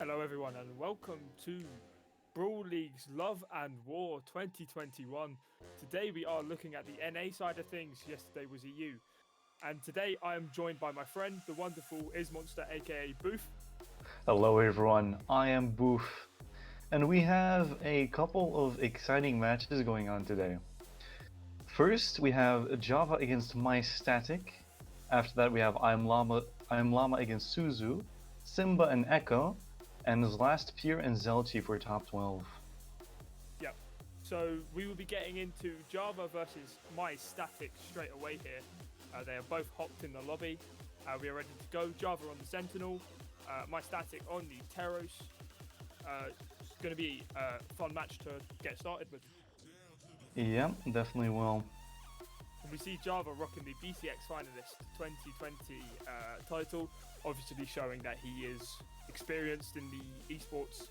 Hello everyone and welcome to Brawl League's Love and War 2021. Today we are looking at the NA side of things. Yesterday was EU. And today I am joined by my friend, the wonderful Ismonster aka Booth. Hello everyone, I am Booth, and we have a couple of exciting matches going on today. First, we have Java against My Static. After that, we have I'm Llama against Suzu, Simba and Echo, and his last Pier and Zelchi for top 12. Yep. So we will be getting into Java versus My Static straight away here. They are both hopped in the lobby. We are ready to go. Java on the Sentinel, My Static on the Teros. It's going to be a fun match to get started with. Yeah, definitely will. We see Java rocking the BCX Finalist 2020 title, obviously showing that he is experienced in the esports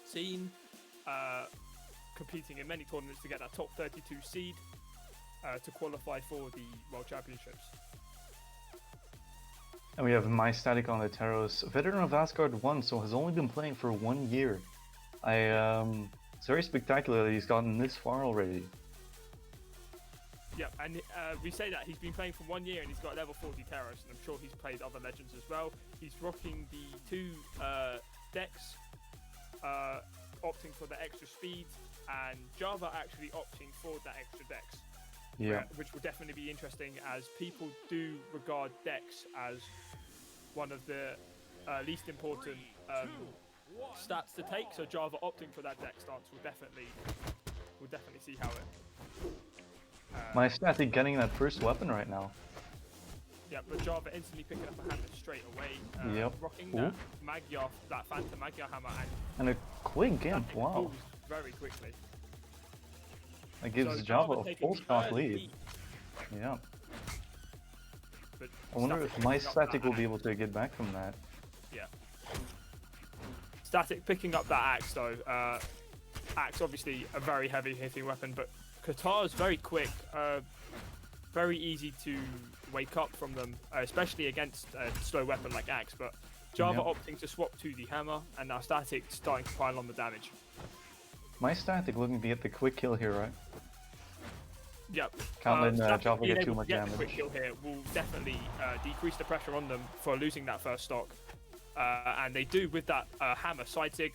scene, competing in many tournaments to get that top 32 seed to qualify for the World Championships. And we have My Static on the Teros, veteran of Asgard 1, so has only been playing for 1 year. It's very spectacular that he's gotten this far already. Yeah, and we say that he's been playing for 1 year and he's got level 40 Teros, and I'm sure he's played other legends as well. He's rocking the two decks, opting for the extra speed, and Java actually opting for that extra dex. Yeah. Which will definitely be interesting, as people do regard dex as one of the least important stats to take. So Java opting for that dex stance will definitely see how it. My Static getting that first weapon right now. Yeah, but Java instantly picking up a hammer straight away. Yep. Rocking that Phantom Magyar hammer, And a quick gimp, wow. Very quickly. That gives So Java a taking full the stock early lead. lead. Yeah. But I wonder if My Static will be able to get back from that. Yeah. Static picking up that axe though. Axe obviously a very heavy hitting weapon, but Qatar's very quick, very easy to wake up from them, especially against a slow weapon like axe. But Java opting to swap to the hammer, and now Static starting to pile on the damage. My Static looking to get the quick kill here, right? Yep. Can't let Java being get able too much to get damage. the quick kill here will definitely decrease the pressure on them for losing that first stock, and they do with that hammer side sig,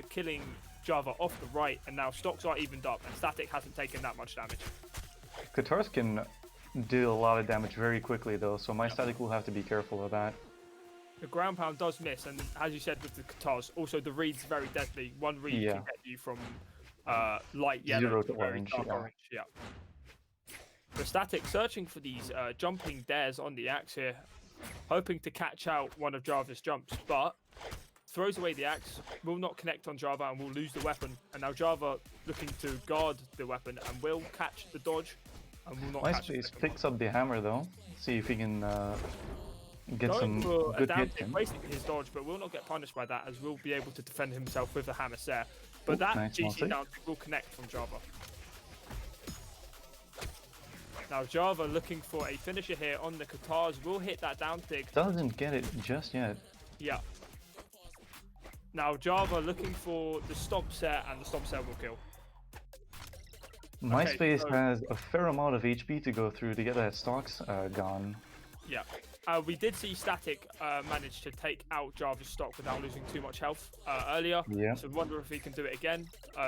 killing Java off the right, and now stocks are evened up, and Static hasn't taken that much damage. Katars can deal a lot of damage very quickly though, so My Static will have to be careful of that. The ground pound does miss, and as you said with the Katars, also the read's very deadly. One read can get you from light yellow to very dark orange. Yeah. The Static searching for these jumping dares on the axe here, hoping to catch out one of Java's jumps, but throws away the axe, will not connect on Java and will lose the weapon. And now Java looking to guard the weapon and will catch the dodge and will not catch MySpace picks up the hammer though. See if he can get some good hits in. Wasting his dodge, but will not get punished by that, as will be able to defend himself with the hammer snare. But that nice GC down will connect from Java. Now Java looking for a finisher here on the Katars, will hit that down tick. Doesn't get it just yet. Yeah. Now Java looking for the stomp set, and the stomp set will kill. MySpace has a fair amount of HP to go through to get that stocks gone. Yeah. We did see Static manage to take out Java's stock without losing too much health earlier. Yeah. So wonder if he can do it again.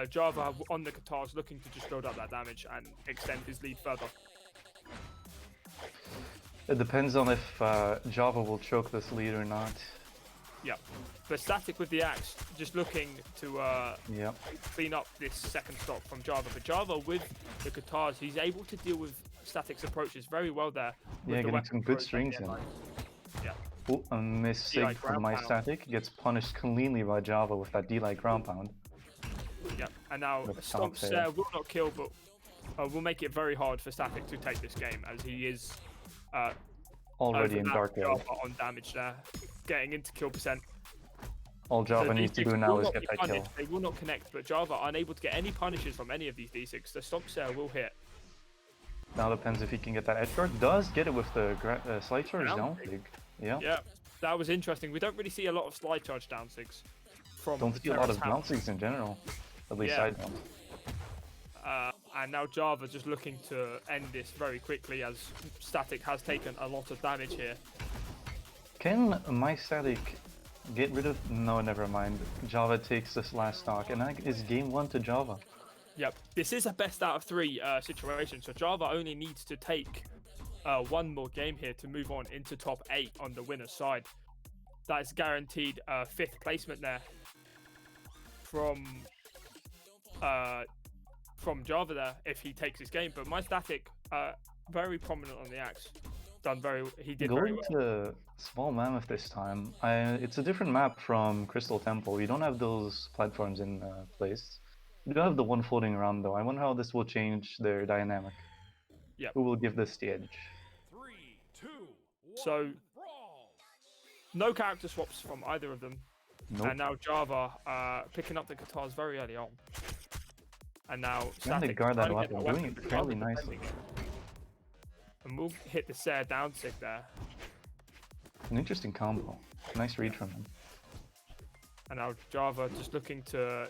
Java on the Katars looking to just build up that damage and extend his lead further. It depends on if Java will choke this lead or not. Yeah, but Static with the axe, just looking to clean up this second stock from Java. But Java with the Katars, he's able to deal with Static's approaches very well there. Yeah, getting some good strings in. Yeah. Oh, a miss sig from My Static, gets punished cleanly by Java with that D-like ground pound. Yeah, and now Stomp Stare will not kill, but will make it very hard for Static to take this game, as he is already in dark area. On damage there, getting into kill percent. All Java needs to do now is get that kill. They will not connect, but Java unable to get any punishes from any of these D6. The Stomp Stare will hit. Now depends if he can get that edge guard. Does get it with the slide charge down. Yeah. Yeah, that was interesting. We don't really see a lot of slide charge down sigs. from Don't the see a lot of hammer. bouncings in general, at least Yeah. I don't. And now Java just looking to end this very quickly as Static has taken a lot of damage here. Can my Static get rid of... No, never mind. Java takes this last stock, and that is game 1 to Java. Yep, this is a best out of 3 situation, so Java only needs to take one more game here to move on into top 8 on the winner's side. That is guaranteed 5th placement there from Java there if he takes his game. But my Static, very prominent on the axe. He did very well. Going to Small Mammoth this time. It's a different map from Crystal Temple. You don't have those platforms in place. You do have the one floating around though. I wonder how this will change their dynamic. Yep. Who will give this the edge? 3, 2, 1, so, brawl. no character swaps from either of them. Nope. And now Java picking up the guitars very early on. And now Trying to Static guard that trying to weapon, get the doing it weapon, fairly Java nicely. defending it. And we'll hit the Sarah down sig there. An interesting combo. Nice read from him. And now Java just looking to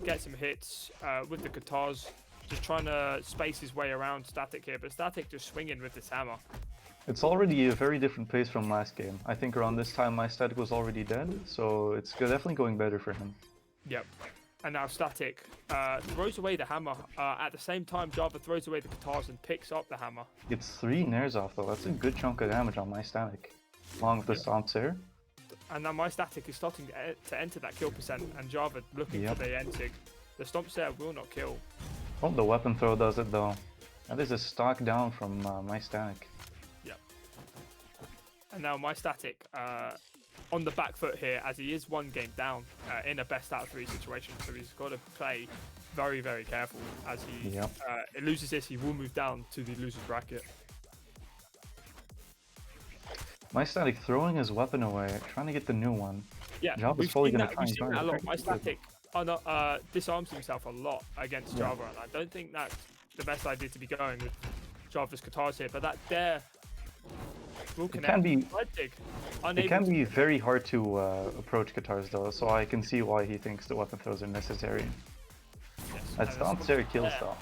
get some hits with the guitars. Just trying to space his way around Static here. But Static just swinging with this hammer. It's already a very different pace from last game. I think around this time my Static was already dead, so it's definitely going better for him. Yep. And now Static throws away the hammer. At the same time, Java throws away the guitars and picks up the hammer. It's 3 nairs off though. That's a good chunk of damage on my Static. Along with the stomps here. And now my Static is starting to enter that kill percent, and Java looking for the end sig. The stomp there will not kill. Oh, the weapon throw does it though. That is a stock down from my Static. Yep. And now my Static on the back foot here, as he is 1 game down in a best out of 3 situation. So he's got to play very, very careful. As he loses this, he will move down to the loser's bracket. My Static throwing his weapon away, trying to get the new one. Yeah, Java's probably going to try and guard. A lot. My Static disarms himself a lot against Java, and I don't think that's the best idea to be going with Java's guitars here. But that dare will connect. It can be very hard to approach guitars though, so I can see why he thinks the weapon throws are necessary. Yes, That stomp there kills though.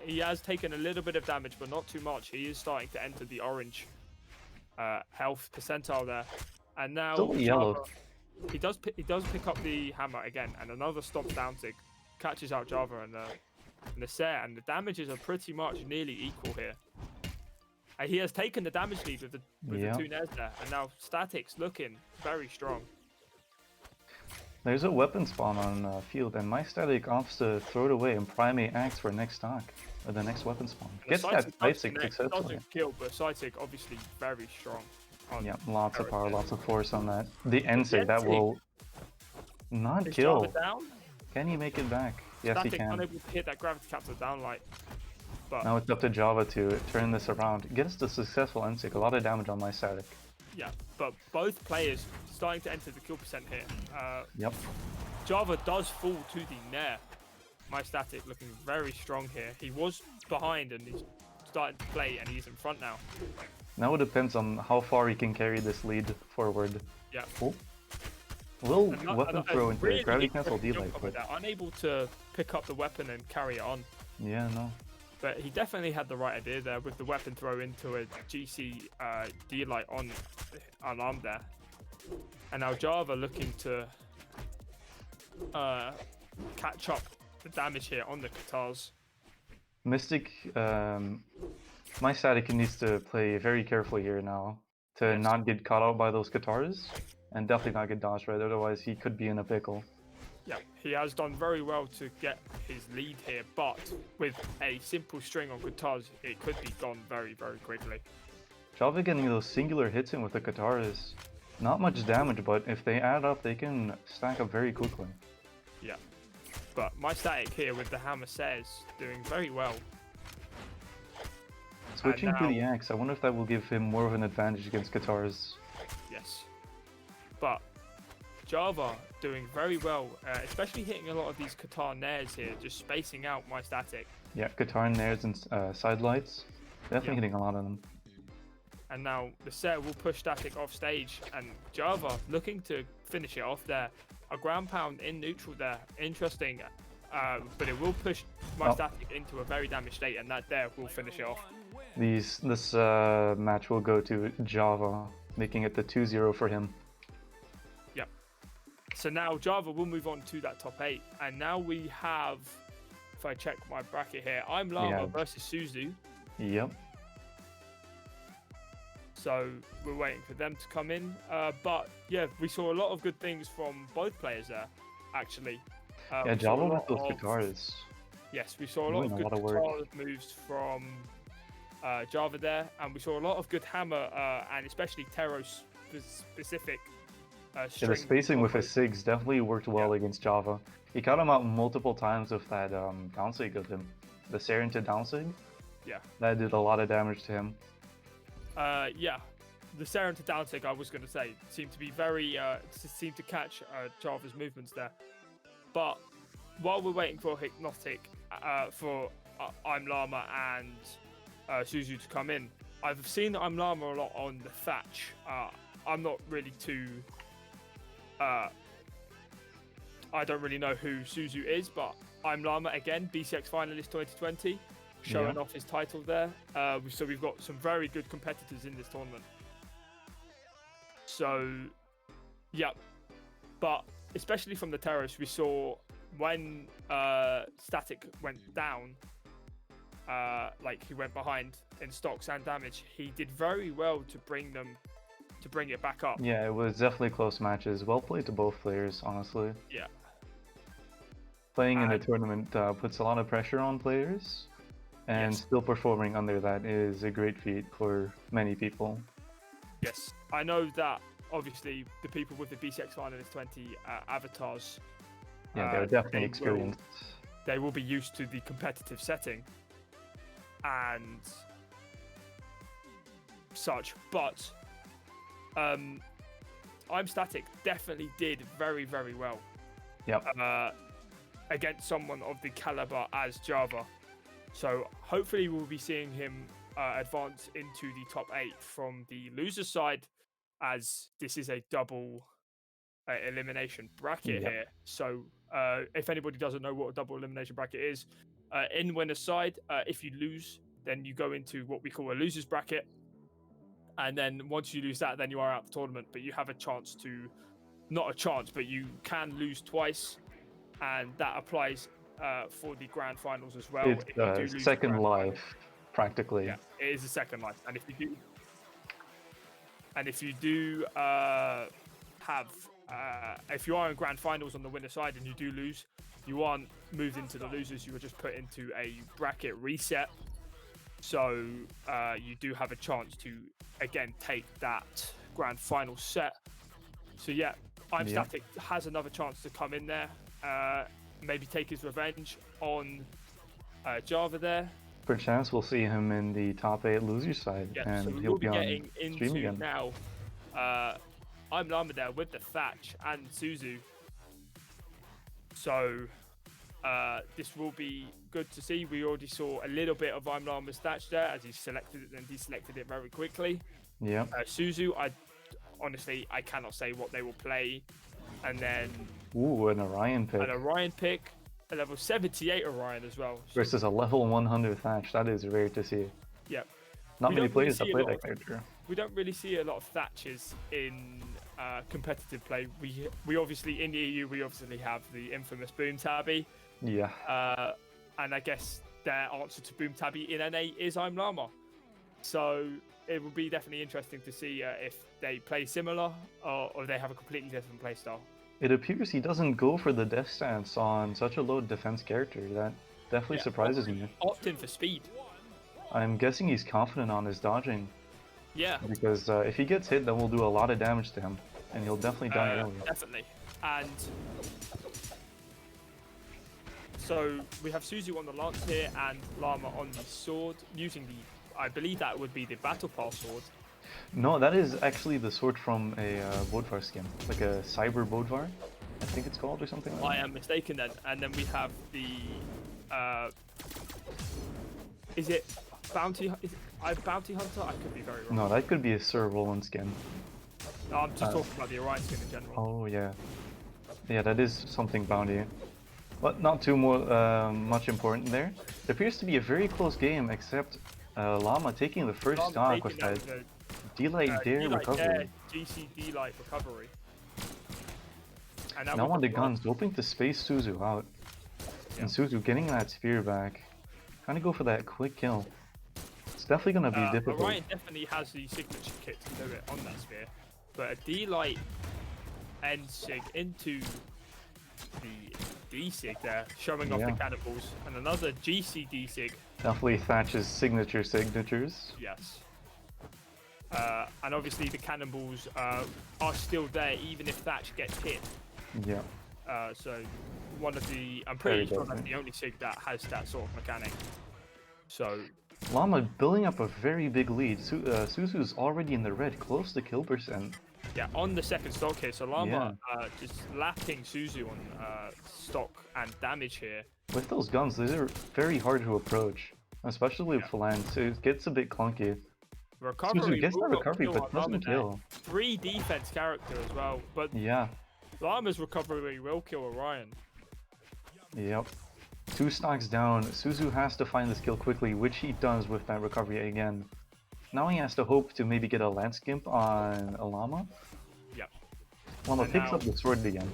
He has taken a little bit of damage, but not too much. He is starting to enter the orange health percentile there, and now Still yellow. He does pick up the hammer again, and another stomp down sig catches out Java and the Sarah, and the damages are pretty much nearly equal here. He has taken the damage lead with the 2 nairs there, and now Static's looking very strong. There's a weapon spawn on field, and my Static opts to throw it away and primate axe for next stock, or the next weapon spawn. Gets that side sig successfully. Doesn't kill, but side sig obviously very strong. Yeah, lots of power, lots of force on that. The end sig, that will not kill. Down? Can he make it back? Yes, Static he can. unable to hit that gravity capture down light. But now it's up to Java to turn this around. Gets the successful end sig, a lot of damage on my Static. yeah, but both players starting to enter the kill percent here. Yep. Java does fall to the nair. My Static looking very strong here. He was behind and he's starting to play, and he's in front now. Now it depends on how far he can carry this lead forward. Yeah. Oh. Will weapon throw into really gravity cancel delay, but unable to pick up the weapon and carry it on. Yeah, no. But he definitely had the right idea there with the weapon throw into a GC D-light on unarmed there. And now Java looking to catch up the damage here on the guitars. Mystic, my Static needs to play very carefully here now to not get caught out by those guitars, and definitely not get dodged right, otherwise he could be in a pickle. Yeah, he has done very well to get his lead here, but with a simple string on guitars, it could be gone very, very quickly. Java getting those singular hits in with the guitar is not much damage, but if they add up, they can stack up very quickly. Yeah, but my Static here with the hammer says doing very well. Switching to the axe, I wonder if that will give him more of an advantage against guitars. Yes, but Java doing very well, especially hitting a lot of these guitar nairs here, just spacing out my Static. Yeah, guitar nairs and side lights, definitely hitting a lot of them. And now the set will push Static off stage, and Java looking to finish it off there. a ground pound in neutral there. Interesting. But it will push my static into a very damaged state, and that there will finish it off. This match will go to Java, making it the 2-0 for him. Yep. So now Java will move on to that top 8, and now we have, if I check my bracket here, I'm Llama versus Suzu. Yep. So we're waiting for them to come in. But yeah, we saw a lot of good things from both players there, actually. Yeah, Java with those guitars. Yes, we saw a lot of good guitar moves from Java there, and we saw a lot of good hammer and especially Tero specific the spacing with his SIGs definitely worked well against Java. He caught him out multiple times with that down sig of him. The Saren to down sig? Yeah. That did a lot of damage to him. Yeah. The Saren to down sig, I was going to say, seemed to be very, seemed to catch Java's movements there. But while we're waiting for Hypnotic, for I'm Llama and Suzu to come in, I've seen I'm Llama a lot on the Thatch. I'm not really too... I don't really know who Suzu is, but I'm Llama again, BCX finalist 2020, showing off his title there. So we've got some very good competitors in this tournament. So, yeah. But especially from the terrace, we saw when Static went down, like he went behind in stocks and damage, he did very well to bring it back up. Yeah, it was definitely close matches. Well played to both players, honestly. Yeah. Playing in a tournament puts a lot of pressure on players, and still performing under that is a great feat for many people. Yes, I know that obviously the people with the BCX Finalist 20 avatars, they're definitely experienced. They will be used to the competitive setting and such, but I'm Static definitely did very, very well. Yep. Against someone of the caliber as Java. So hopefully we'll be seeing him advance into the top 8 from the loser side, as this is a double elimination bracket here. So if anybody doesn't know what a double elimination bracket is, in winner's side, if you lose, then you go into what we call a loser's bracket. And then once you lose that, then you are out of the tournament, but you have a chance to, not a chance, but you can lose twice. And that applies for the grand finals as well. It's second life, practically. Yeah, it is a second life. And if you do if you are in grand finals on the winner side and you do lose, you aren't moved into the losers, you were just put into a bracket reset. So you do have a chance to, again, take that grand final set. So yeah, Static has another chance to come in there, maybe take his revenge on Java there. Perchance we'll see him in the top 8 loser side, and so he'll be on getting stream into again. Now, I'm Llama there with the Thatch and Suzu. So this will be good to see. We already saw a little bit of I'm Llama's Thatch there as he selected it and deselected it very quickly. Yeah. Suzu, honestly I cannot say what they will play. And then an Orion pick. An Orion pick, a level 78 Orion as well. Versus a level 100 Thatch. That is rare to see. Yep. Not many players that play that character. We don't really see a lot of Thatches in competitive play. We obviously, in the EU, we obviously have the infamous Boom Tabby. Yeah. And I guess their answer to Boom Tabby in NA is I'm Llama. So it will be definitely interesting to see if they play similar or they have a completely different play style. It appears he doesn't go for the death stance on such a low defense character. That definitely surprises me. Opt in for speed. I'm guessing he's confident on his dodging. Yeah. Because if he gets hit, then we'll do a lot of damage to him. And he'll definitely die early. Definitely. And so we have Suzu on the lance here and Llama on the sword, using the, I believe that would be the Battle Pass sword. No, that is actually the sword from a Bodvar skin, like a Cyber Bodvar, I think it's called, or something like that. I am mistaken then. And then we have the, is it Bounty Hunter? I could be very wrong. No, that could be a Sir Roland skin. No, I'm just talking about the Orion skin in general. Oh yeah. Yeah, that is something bounty. But not too much important there. It appears to be a very close game, except Llama taking the first Llama stock taking with that that with D-Light Dare D-Light recovery. Dare, GC D-Light recovery. And Now on the gun. guns, hoping to space Suzu out. Yeah. And Suzu getting that spear back. Trying to go for that quick kill. It's definitely going to be difficult. Orion definitely has the signature kit to do it on that spear. But a D-Light end sig into the D-sig there, showing off the cannibals. And another GC D-sig. Definitely Thatch's signatures. Yes. And obviously the cannibals are still there even if Thatch gets hit. Yeah. So one of the, I'm pretty sure that's the only sig that has that sort of mechanic. So Llama building up a very big lead. Suzu's already in the red, close to kill percent. yeah, on the second stock here. So Llama just lapping Suzu on stock and damage here. With those guns, these are very hard to approach, especially with Phalanx. It gets a bit clunky. Recovery Suzu gets the will not recovery, kill but on doesn't Llama there. kill. 3 defense character as well, but Yeah. Llama's recovery will kill Orion. Yep. 2 stocks down. Suzu has to find this kill quickly, which he does with that recovery again. Now he has to hope to maybe get a Lance Gimp on a Llama. Yep. Llama And picks now- up the sword again.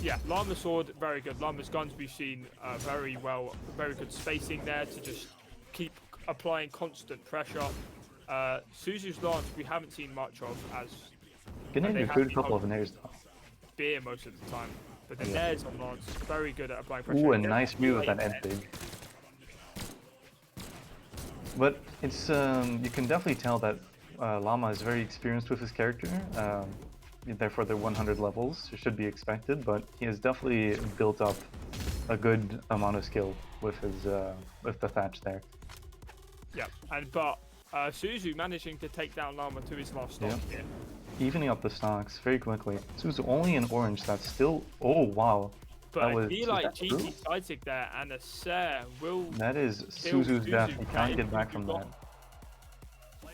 Yeah, Llama's sword, very good. Llama's guns we've seen very well, very good spacing there to just keep applying constant pressure. Suzu's lance we haven't seen much of as Getting they a have good the couple of nairs though. spear most of the time. But the nairs on lance, very good at applying pressure. Ooh, a Against nice move with that D-Light end dig. But it's you can definitely tell that Llama is very experienced with his character. Therefore, the 100 levels should be expected, but he has definitely built up a good amount of skill with his with the Thatch there. Yeah, but Suzu managing to take down Llama to his last stop here. Evening up the stocks very quickly. Suzu only in orange. That's still. Oh wow. But was- he is like that GT true? sidestick there, and a Sare will. That is kill Suzu's death. Suzu. He That can't is get back Suzu's from gone. that.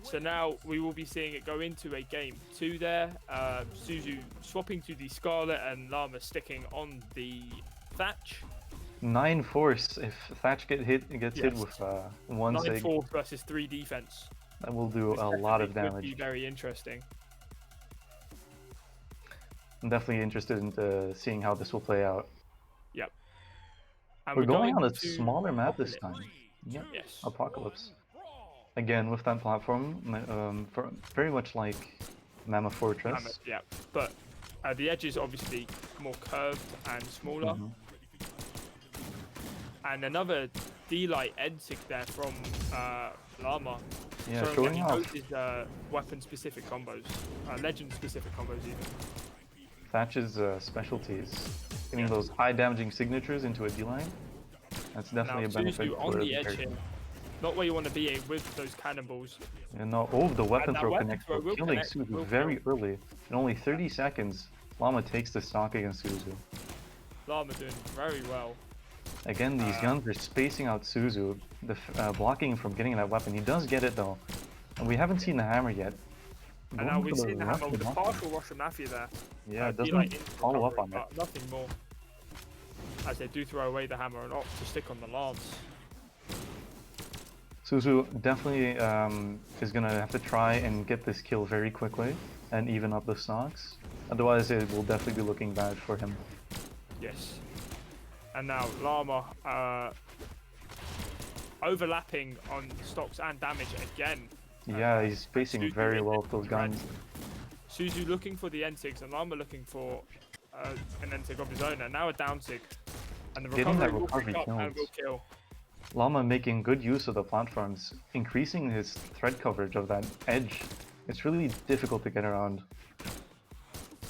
So now we will be seeing it go into a game 2 there. Suzu swapping to the Scarlet and Llama sticking on the Thatch. 9 force. If Thatch gets hit Yes. with 1 9 sig, force versus 3 defense. that will do This a lot of definitely could be damage. very interesting. I'm definitely interested in seeing how this will play out. Yep. And We're going on a to smaller map this Apocalypse. time. Yep. Yes. Apocalypse. Again, with that platform, very much like Mammoth Fortress. Mammoth, yeah. But the edge is obviously more curved and smaller. Mhm. And another D-Light Ensig there from Llama. Yeah, showing showing that he off knows his weapon-specific combos, legend-specific combos even. Thatch's specialties. Getting Yeah. those high damaging signatures into a D-line. That's definitely Now a benefit Suzu for on the the edge character. here. Not where you want to be with those cannonballs. And now, oh, the weapon that throw weapon connects, throw will killing connect, Suzu will very kill. early. In only 30 seconds, Llama takes the stock against Suzu. Llama doing very well. Again, these guns are spacing out Suzu, blocking him from getting that weapon. He does get it though, and we haven't seen the hammer yet. And now Going we've for the seen the hammer with the Russian partial Russian Mafia there. Yeah, it D-Light doesn't into follow up recovery, on that. but nothing more. As they do throw away the hammer and opt to stick on the lance. Suzu definitely is gonna have to try and get this kill very quickly and even up the stocks. Otherwise, it will definitely be looking bad for him. Yes. And now Llama overlapping on stocks and damage again. Yeah, he's spacing Suzu very in well with those red. guns. Suzu looking for the N6 and Llama looking for an N6 of his own, and now a down sig. And the Getting that recovery will recovery pick up and kills. will kill. Llama making good use of the platforms, increasing his threat coverage of that edge. It's really difficult to get around.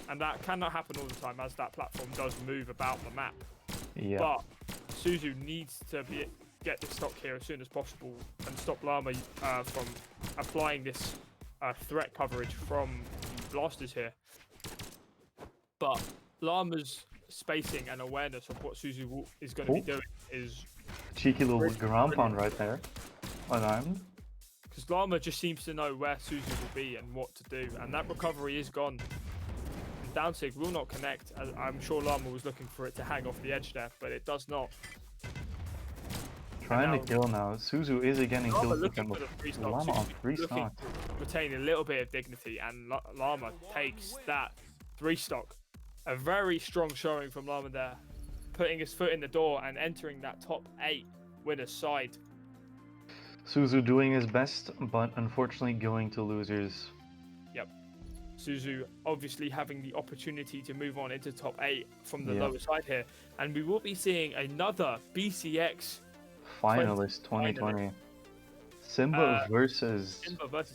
And that cannot happen all the time as that platform does move about the map. Yeah. But Suzu needs to get this stock here as soon as possible and stop Llama from applying this threat coverage from the blasters here. But Llama's spacing and awareness of what Suzu is going to be doing is Cheeky little Brilliant. ground pound right there. Unarmed. because Llama just seems to know where Suzu will be and what to do, and that recovery is gone. down sig will not connect. I'm sure Llama was looking for it to hang off the edge there, but it does not. Trying to kill now. Suzu is getting Llama killed. looking for the free stock. Llama on 3 looking stock. to retain a little bit of dignity, and Llama takes that 3 stock. A very strong showing from Llama there, putting his foot in the door and entering that top 8 winner's side. Suzu doing his best, but unfortunately going to losers. Yep. Suzu obviously having the opportunity to move on into top 8 from the lower side here. And we will be seeing another BCX finalist 2020. Simba versus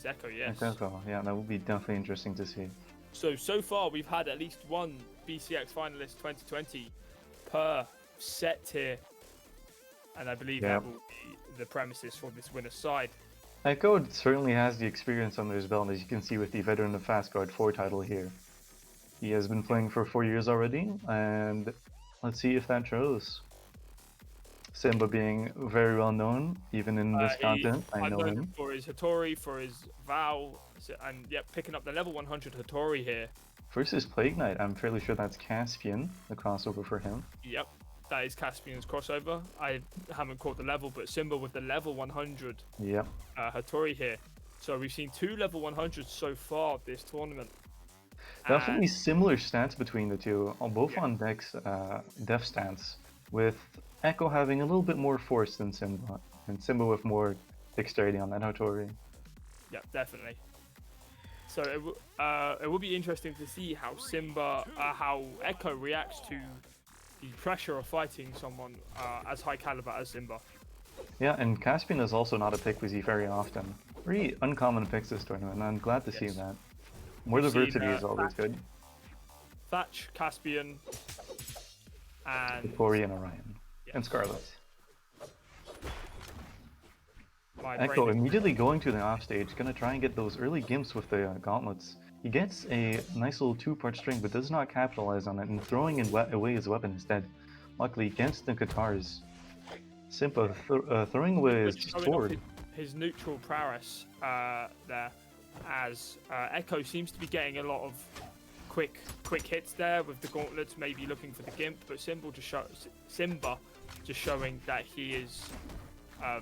Echo, yes. Echo. Yeah, that would be definitely interesting to see. So far we've had at least one BCX finalist 2020 per set here. And I believe that will be the premises for this winner's side. Echo certainly has the experience under his belt, as you can see with the Veteran of Fast Guard 4 title here. He has been playing for 4 years already, and let's see if that shows. Simba being very well known, even in this content, I know him. For his Hattori, for his Vow, and picking up the level 100 Hattori here. Versus Plague Knight, I'm fairly sure that's Caspian, the crossover for him. Yep, that is Caspian's crossover. I haven't caught the level, but Simba with the level 100 Hattori here. So we've seen 2 level 100s so far this tournament. Definitely similar stats between the two, both on Dex def stance, with Echo having a little bit more force than Simba, and Simba with more dexterity on that Hattori. Yeah, definitely. So it will be interesting to see how how Echo reacts to the pressure of fighting someone as high caliber as Simba. Yeah, and Caspian is also not a pick we see very often. Pretty uncommon picks this tournament, and I'm glad to see that. More diversity is always good. Thatch, Caspian, and Victoria and Orion. And Scarlet. Echo immediately going to the offstage, gonna try and get those early gimps with the gauntlets. He gets a nice little 2-part string, but does not capitalize on it, and throwing away his weapon instead. Luckily, against the Katars. Simba throwing away his sword. His neutral prowess there, as Echo seems to be getting a lot of quick hits there with the gauntlets, maybe looking for the gimp, but Simba just showing that he is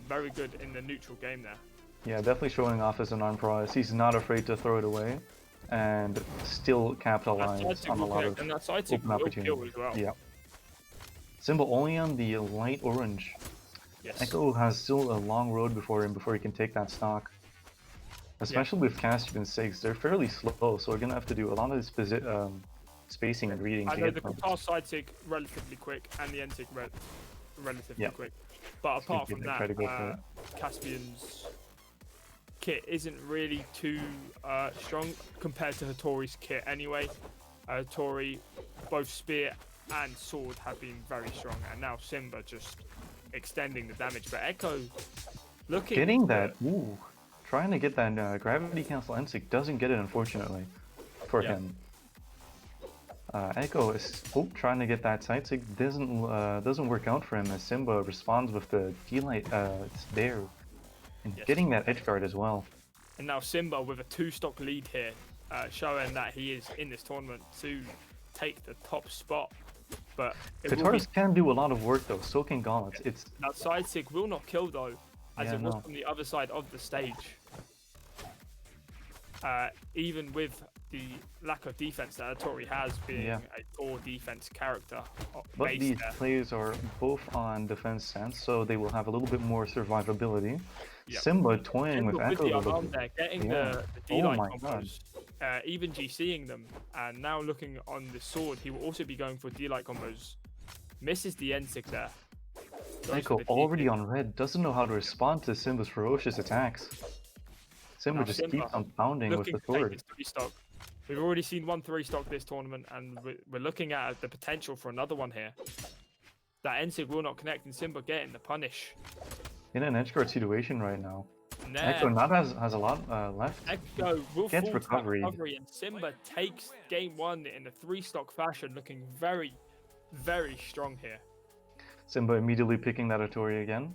very good in the neutral game there. Yeah, definitely showing off as an arm prowess. He's not afraid to throw it away and still capitalize on a lot of open opportunities. As well. Yeah. Simba only on the light orange. Yes. Echo has still a long road before him before he can take that stock. Especially with Caspian's sakes, they're fairly slow, so we're gonna have to do a lot of this spacing and reading. I know the Qatar side sig relatively quick and the end sig relatively quick, but apart from that, Caspian's kit isn't really too strong compared to Hattori's kit anyway. Hattori, both spear and sword have been very strong, and now Simba just extending the damage. But Echo looking getting that, trying to get that gravity cancel NSIG, doesn't get it unfortunately for him. Echo is trying to get that side sig, doesn't work out for him as Simba responds with the D-light there, and getting that edge guard as well. And now Simba with a 2-stock lead here, showing that he is in this tournament to take the top spot. But Katars can do a lot of work though, so can gauntlets. That side sig will not kill though, as it was from the other side of the stage. Even with the lack of defense that Hattori has, being a 4 defense character. But these players are both on defense stance, so they will have a little bit more survivability. Simba toying with Echo there, getting the D-line combos, even GCing them, and now looking on the sword, he will also be going for D-light combos. Misses the N6 there. Echo already on red, doesn't know how to respond to Simba's ferocious attacks. Simba just keeps on pounding with the sword. We've already seen 1 3-stock this tournament, and we're looking at the potential for another one here. That NSIG will not connect, and Simba getting the punish. In an edge guard situation right now. Echo not has a lot left. Echo will gets fall recovery, and Simba takes game 1 in a 3-stock fashion, looking very, very strong here. Simba immediately picking that Hattori again.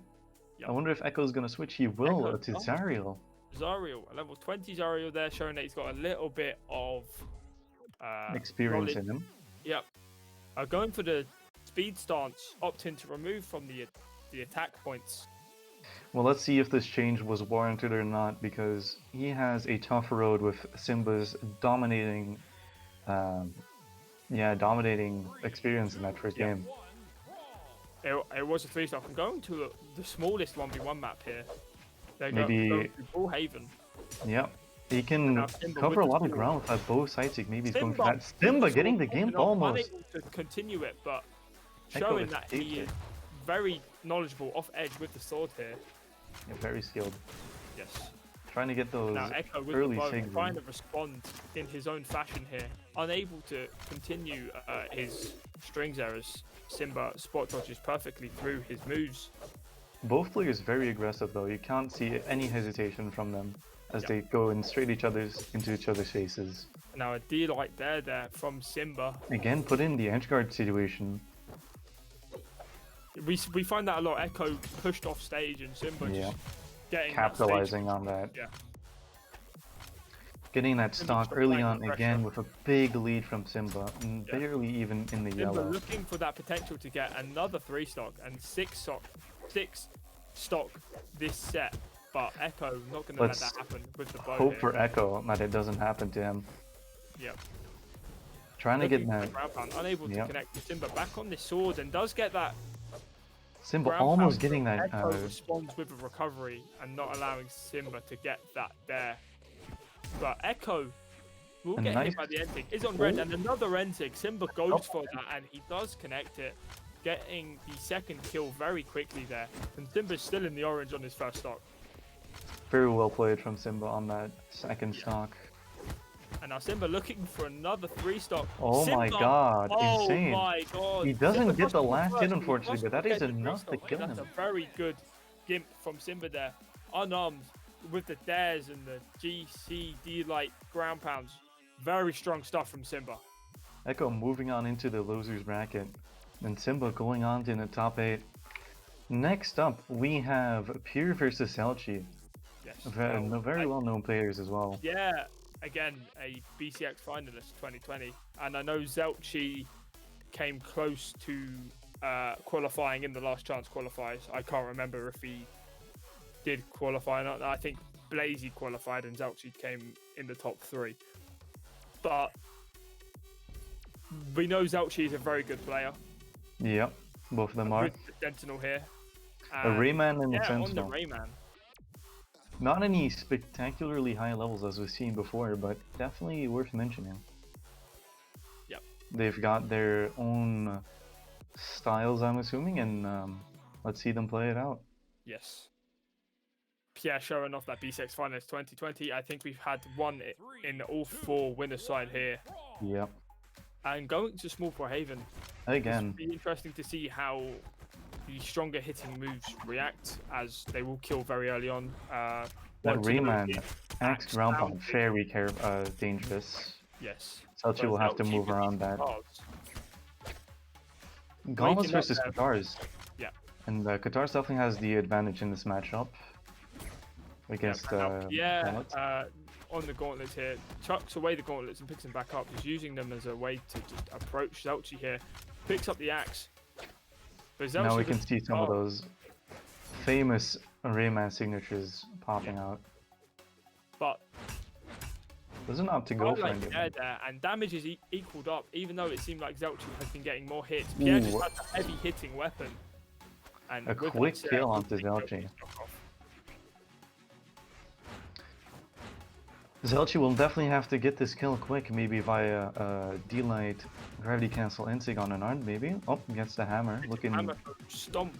I wonder if Echo's gonna switch. He will to Zariel. Zariel, a level 20 Zariel there, showing that he's got a little bit of experience knowledge. in him. Yep. Going for the speed stance, opting to remove from the attack points. Well, let's see if this change was warranted or not, because he has a tough road with Simba's dominating, dominating experience in that first game. It was a 3-stock. I'm going to the smallest 1v1 map here. They're Maybe going to Brawl Haven. Yep. He can cover a lot of ground with both sides. Maybe he's going for that. Simba getting the game almost. Unable to continue it, but showing that he is very knowledgeable off edge with the sword here. Yeah, very skilled. Yes. Trying to get those now Echo with early the bow, signals. trying to respond in his own fashion here. Unable to continue his strings errors. Simba spot dodges perfectly through his moves. Both players very aggressive though. You can't see any hesitation from them as they go in straight into each other's faces. Now a D-light there from Simba. Again, put in the edge guard situation. We find that a lot. Echo pushed off stage and Simba just getting capitalizing on that. Yeah. Getting that stock early on again with a big lead from Simba, and barely even in the Simba yellow. Looking for that potential to get another 3-stock and 6 stock this set, but Echo not going to let that happen with the bow. Hope here. for Echo that it doesn't happen to him. Yep. Trying to get that. Unable to connect to Simba back on this sword and does get that. Simba almost getting that. Echo responds with a recovery and not allowing Simba to get that there. But Echo will get hit by the end tick. Is on red and another end tick. Simba goes for that and he does connect it, getting the second kill very quickly there. And Simba's still in the orange on his first stock. Very well played from Simba on that second stock. And now Simba looking for another 3-stock. Oh Simba, my god, insane. Oh my god. He doesn't Simba get the must last be hit first. unfortunately, but that is enough to kill him. That's a very good gimp from Simba there. Unarmed with the dares and the GCD like ground pounds. Very strong stuff from Simba. Echo moving on into the losers bracket. And Simba going on to the top 8. Next up, we have Pure versus Zelchi. Yes. Very well-known players as well. Yeah, again, a BCX finalist 2020. And I know Zelchi came close to qualifying in the last chance qualifiers. I can't remember if he did qualify or not. I think Blazy qualified and Zelchi came in the top 3. But we know Zelchi is a very good player. Yep, both of them are. With the Sentinel here. A Rayman and the on Sentinel. the Rayman. Not any spectacularly high levels as we've seen before, but definitely worth mentioning. Yep. They've got their own styles, I'm assuming, and let's see them play it out. Yes. Pierre showing off that B6 Finals 2020. I think we've had one in all 4 winner side here. Yep. And going to Small for Haven. Again. It'll be interesting to see how the stronger hitting moves react, as they will kill very early on. That Rayman axe ground pound very dangerous. Yes. Zelchi will have to move around that. Gauntlets versus Katars. Yeah. And Katars definitely has the advantage in this matchup against on the gauntlets here, chucks away the gauntlets and picks them back up. He's using them as a way to just approach Zelchi here. Picks up the axe. But Zelchi now we can see some of those famous Rayman signatures popping out. But doesn't opt to go for anything. There, and damage is equaled up, even though it seemed like Zelchi has been getting more hits. Pierre just has a heavy hitting weapon. And a quick kill onto Zelchi. Zelchi will definitely have to get this kill quick, maybe via D-Light, Gravity Cancel, Insig on an arm, maybe. Oh, gets the hammer. Looking. Hammer Stomp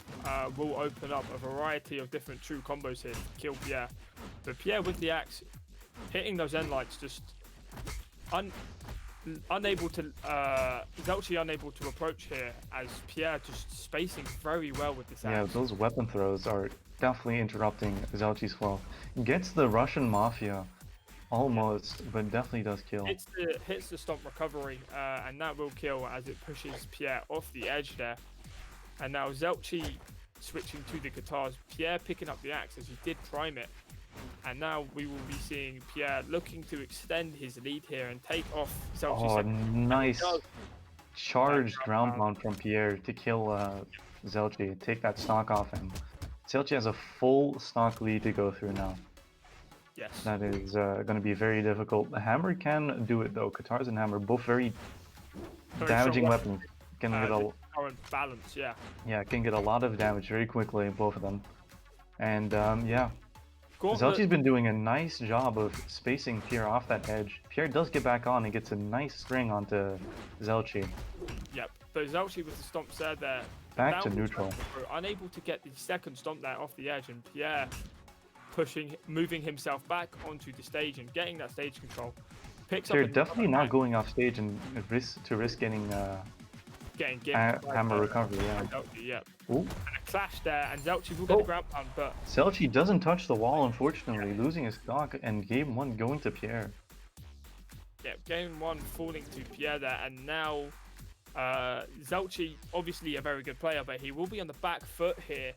will open up a variety of different true combos here to kill Pierre. But Pierre with the axe, hitting those end lights, just unable to Zelchi unable to approach here, as Pierre just spacing very well with this axe. Yeah, those weapon throws are definitely interrupting Zelchi's flow. Gets the Russian Mafia. Almost, but definitely does kill. Hits the stomp recovery, and that will kill as it pushes Pierre off the edge there. And now Zelchi switching to the guitars. Pierre picking up the axe as he did prime it. And now we will be seeing Pierre looking to extend his lead here and take off Zelchi. Oh, nice does. charged ground pound from Pierre to kill Zelchi, take that stock off him. Zelchi has a full stock lead to go through now. Yes. That is going to be very difficult. The Hammer can do it though. Katars and Hammer, both very damaging weapons. Can get a current balance, yeah. Yeah, can get a lot of damage very quickly, both of them. And yeah, Gauntlet. Zelchi's been doing a nice job of spacing Pierre off that edge. Pierre does get back on and gets a nice string onto Zelchi. Yep, but Zelchi with the stomp there. Back to neutral. Unable to get the second stomp there off the edge, and Pierre moving himself back onto the stage and getting that stage control. Pierre definitely not going off stage and risk getting hammer recovery, yeah. Ooh. And a clash there, and Zelchi will get the ground pound, but Zelchi doesn't touch the wall, unfortunately, losing his stock, and game 1 going to Pierre. Yeah, game 1 falling to Pierre there, and now Zelchi, obviously a very good player, but he will be on the back foot here,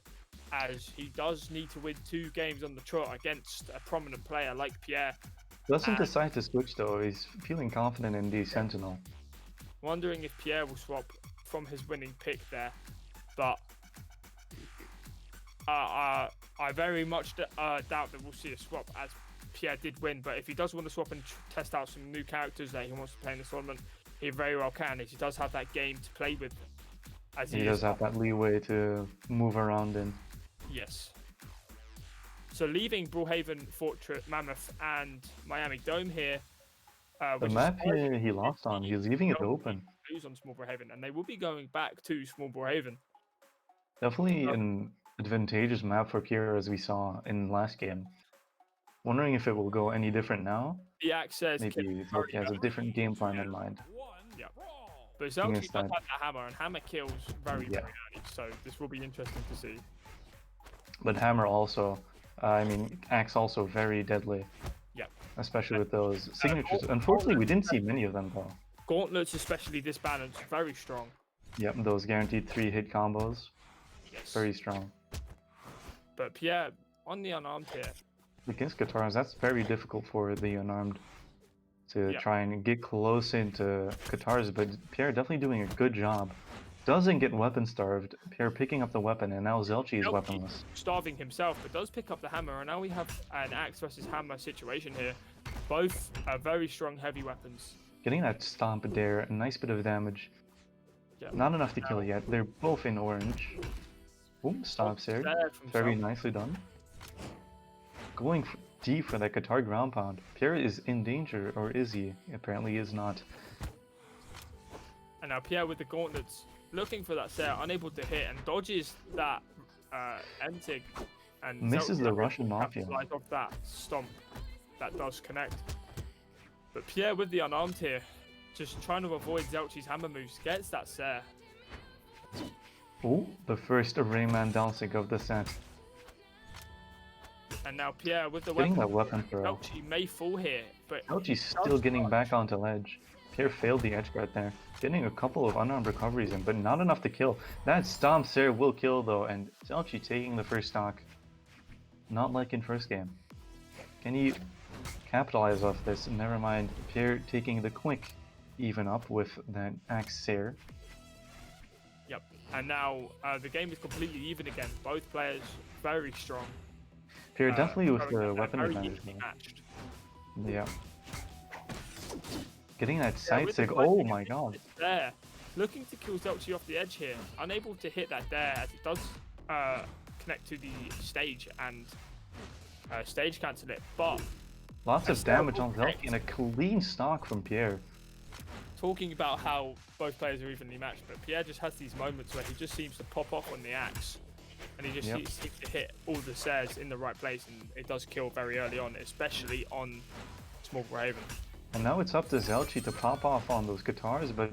as he does need to win 2 games on the trot against a prominent player like Pierre. Doesn't decide to switch though, he's feeling confident in the Sentinel. Wondering if Pierre will swap from his winning pick there, but I very much doubt that we'll see a swap, as Pierre did win. But if he does want to swap and test out some new characters that he wants to play in this tournament, he very well can, as he does have that game to play with. As he does have that leeway to move around in. Yes. So leaving Brawlhaven, Fortress, Mammoth, and Miami Dome here. The map here he lost on, he's leaving it open. Lose on Small Brawlhaven, and they will be going back to Small Brawlhaven. Definitely an advantageous map for Pierre, as we saw in last game. Wondering if it will go any different now. The access maybe he has a different game plan in mind. Yeah. But Zelchi does have that hammer, and hammer kills very early, so this will be interesting to see. But hammer also, I mean, axe also very deadly. Yeah. Especially with those signatures. Unfortunately, we didn't see many of them though. Gauntlets, especially this balance, very strong. Yep, those guaranteed 3-hit combos. Yes. Very strong. But Pierre, on the unarmed here. Against Katars, that's very difficult for the unarmed to try and get close into Katars, but Pierre definitely doing a good job. Doesn't get weapon starved. Pierre picking up the weapon, and now Zelchi is weaponless. Starving himself, but does pick up the hammer, and now we have an axe versus hammer situation here. Both are very strong heavy weapons. Getting that stomp there, a nice bit of damage. Yep. Not enough to kill yet. They're both in orange. Boom, stomps there. Very nicely done. Going deep for that Qatar ground pound. Pierre is in danger, or is he? Apparently he is not. And now Pierre with the gauntlets, looking for that set, unable to hit, and dodges that Entig, and misses the Russian Mafia. Off that stomp that does connect. But Pierre with the unarmed here, just trying to avoid Zelchi's hammer moves, gets that set. Oh, the first Rayman Dalsik of the set. And now Pierre with the getting weapon. That weapon throw. Zelchi may fall here, but Zelchi's still getting back onto ledge. Pierre failed the edge guard there, getting a couple of unarmed recoveries in, but not enough to kill. That stomp there will kill though, and Zelchi taking the first stock. Not like in first game. Can he capitalize off this? Never mind. Pierre taking the quick even up with that axe Sair. Yep. And now the game is completely even again. Both players very strong. Pierre definitely with the weapon very advantage. matched. Yeah. Getting that side sig. Oh my god. There. Looking to kill Zelchi off the edge here. Unable to hit that there, as it does connect to the stage and stage cancel it. But lots of damage on Zelchi and a clean stock from Pierre. Talking about how both players are evenly matched, but Pierre just has these moments where he just seems to pop off on the axe. And he just seems to hit all the Sairs in the right place, and it does kill very early on, especially on Small Brawlhaven. And now it's up to Zelchi to pop off on those guitars, but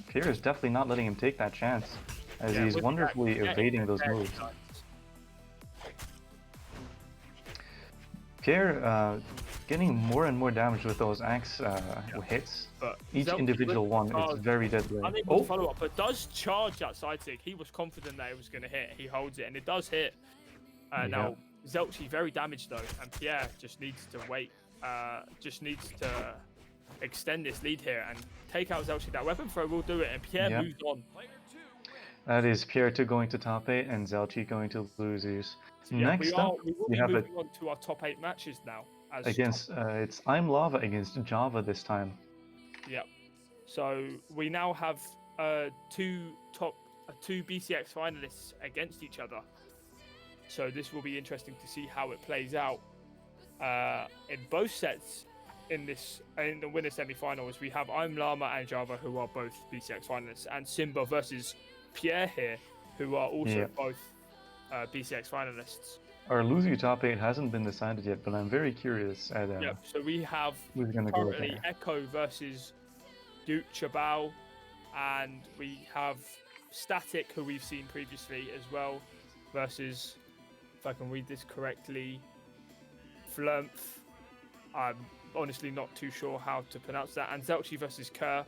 Pierre is definitely not letting him take that chance, as he's wonderfully evading those moves. Pierre getting more and more damage with those axe hits. But each individual one is very deadly. Unable to follow up, but does charge that side stick. He was confident that it was going to hit. He holds it, and it does hit. Now Zelchi very damaged though, and Pierre just needs to wait. Just needs to extend this lead here and take out Zelchi. That weapon throw will do it, and Pierre moves on. That is Pierre 2 going to top 8 and Zelchi going to losers. So yeah, Next up, we will be moving on to our top 8 matches now. Against it's I'm Lava against Java this time. Yep. So we now have two BCX finalists against each other. So this will be interesting to see how it plays out. In both sets in the winner semi-finals, we have I'm Llama and Java, who are both BCX finalists, and Simba versus Pierre here, who are also both BCX finalists. Our loser top 8 hasn't been decided yet, but I'm very curious at so we have who's gonna currently go there. Echo versus Duke Chabal, and we have Static, who we've seen previously as well, versus, if I can read this correctly, Flumph. I'm honestly not too sure how to pronounce that, and Zelchi versus Kerr.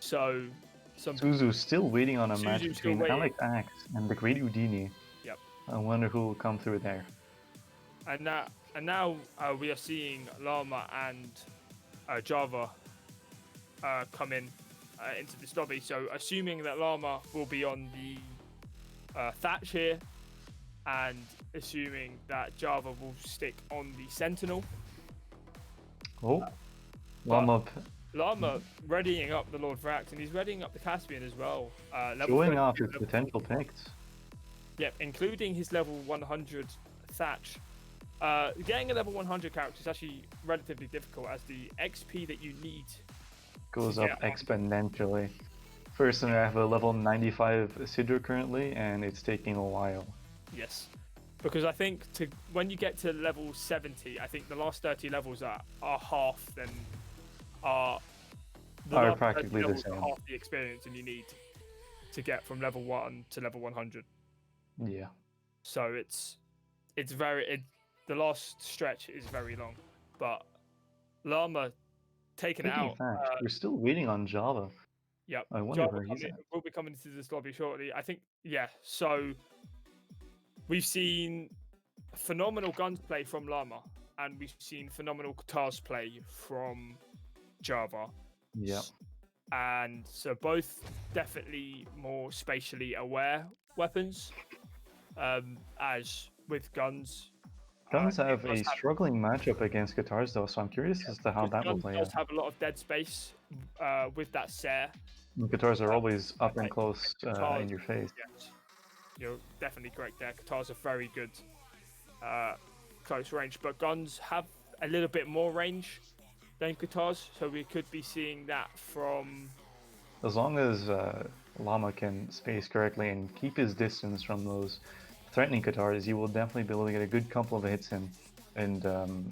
So Suzu's still waiting on a match Suzu's between Alex Axe and the Great Houdini. Yep. I wonder who will come through there. And now we are seeing Llama and Java come in into this lobby. So assuming that Llama will be on the Thatch here, and assuming that Java will stick on the Sentinel. Oh, Llama readying up the Lord Vrax, and he's readying up the Caspian as well. Showing off his potential picks. Yep, including his level 100 Thatch. Getting a level 100 character is actually relatively difficult, as the XP that you need goes up exponentially. First, I have a level 95 Sidra currently, and it's taking a while. Yes, because I think when you get to level 70, I think the last 30 levels are half, then are practically the same. Half the experience, and you need to get from level 1 to level 100. Yeah. So the last stretch is very long, but Llama taking it out. We're still waiting on Java. Yep. I wonder where he's at. We'll be coming into this lobby shortly. I think, so we've seen phenomenal guns play from Llama, and we've seen phenomenal guitars play from Java. Yeah. And so both definitely more spatially aware weapons, as with guns. Guns have a struggling matchup against guitars though, so I'm curious as to how that will play out. Does have a lot of dead space with that Ser. Guitars are always up and close in your face. Yes. You're definitely correct there. Guitars are very good close range, but guns have a little bit more range than guitars, so we could be seeing that from... As long as Llama can space correctly and keep his distance from those threatening guitars, you will definitely be able to get a good couple of hits in and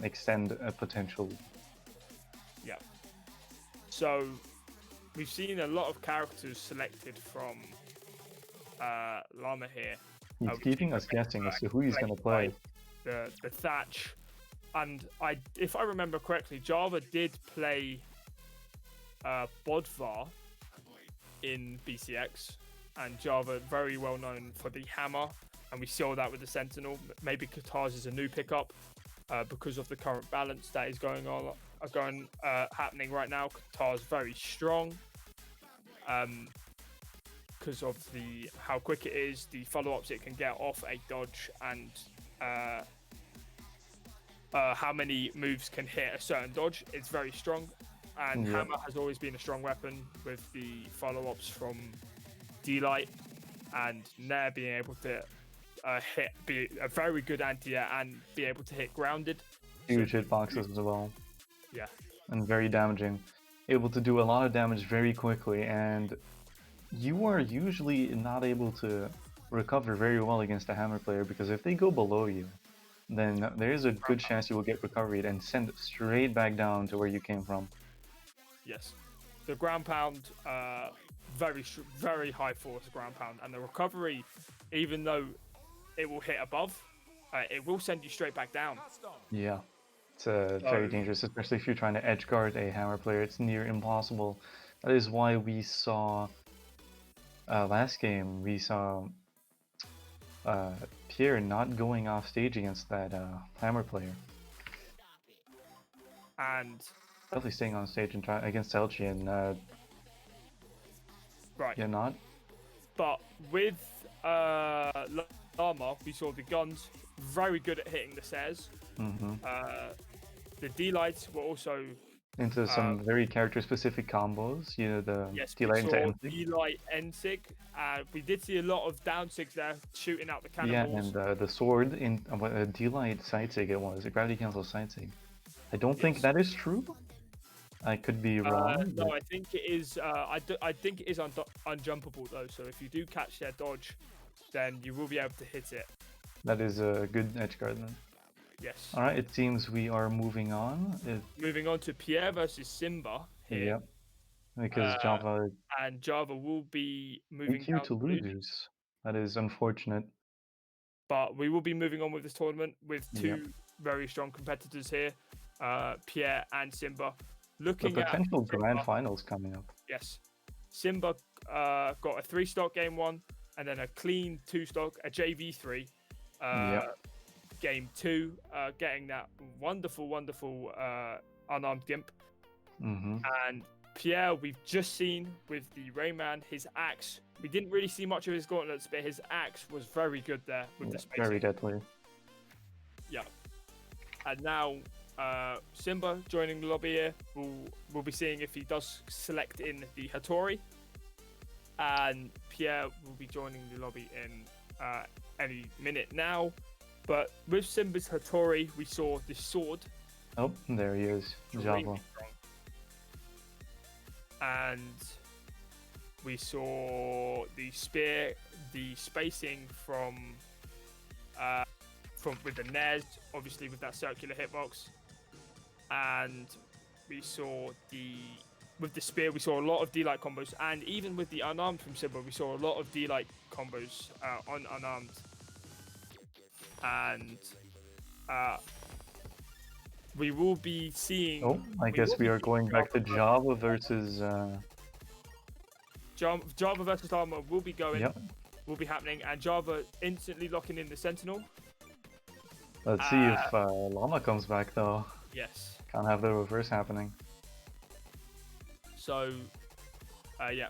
extend a potential. Yeah. So we've seen a lot of characters selected from Llama here. He's keeping us guessing as to who he's going to play. The Thatch, and if I remember correctly, Java did play Bodvar in BCX, and Java very well known for the hammer. And we saw that with the Sentinel. Maybe Guitars is a new pickup because of the current balance that is happening right now. Guitars very strong because of how quick it is, the follow-ups it can get off a dodge, and how many moves can hit a certain dodge. It's very strong, and Hammer has always been a strong weapon with the follow-ups from D-Light, and Nair being able to be a very good anti-air and be able to hit grounded. Huge hitboxes as well. Yeah. And very damaging. Able to do a lot of damage very quickly, and you are usually not able to recover very well against a hammer player, because if they go below you, then there is a good chance you will get recovered and sent straight back down to where you came from. Yes. The ground pound, very high force ground pound, and the recovery, even though it will hit above, it will send you straight back down. Yeah, it's very dangerous, especially if you're trying to edge guard a hammer player. It's near impossible. That is why we saw last game, we saw Pierre not going off stage against that Hammer player. And Definitely staying on stage and try against Elchi and right. yeah, not. But with Llama, we saw the guns very good at hitting the stairs. The D-lights were also into some very character-specific combos. You know, the D-light into N-sig. D-light N-sig. We did see a lot of down-sigs there, shooting out the cannonballs. Yeah, and the sword in D-light side-sig it was, a gravity cancel side-sig. I don't think that is true. I could be wrong. No, I think it is. I think it is unjumpable though. So if you do catch their dodge, then you will be able to hit it. That is a good edge guard then. Yes. All right, it seems we are moving on. Moving on to Pierre versus Simba here. Yep. Because Java and Java will be moving down to losers. That is unfortunate. But we will be moving on with this tournament with two very strong competitors here, Pierre and Simba. Looking the potential at grand finals coming up. Yes. Simba got a 3-stock game 1, and then a clean 2-stock, a JV3 game 2, getting that wonderful unarmed gimp. And Pierre, we've just seen with the Rayman, his axe. We didn't really see much of his gauntlets, but his axe was very good there with the spacing. Very deadly. Yeah. And now Simba joining the lobby here. We'll be seeing if he does select in the Hattori. And Pierre will be joining the lobby in any minute now. But with Simba's Hattori, we saw the sword. Oh, there he is, Java. And we saw the spear, the spacing from with the Nez, obviously with that circular hitbox. And we saw with the spear, we saw a lot of D-light combos, and even with the unarmed from Simba, we saw a lot of D-light combos on unarmed. And we will be seeing. Oh, I guess we are going back to Java versus. Java versus Llama will be going. Yep. Will be happening, and Java instantly locking in the Sentinel. Let's see if Llama comes back though. Yes. Can't have the reverse happening. So, yeah,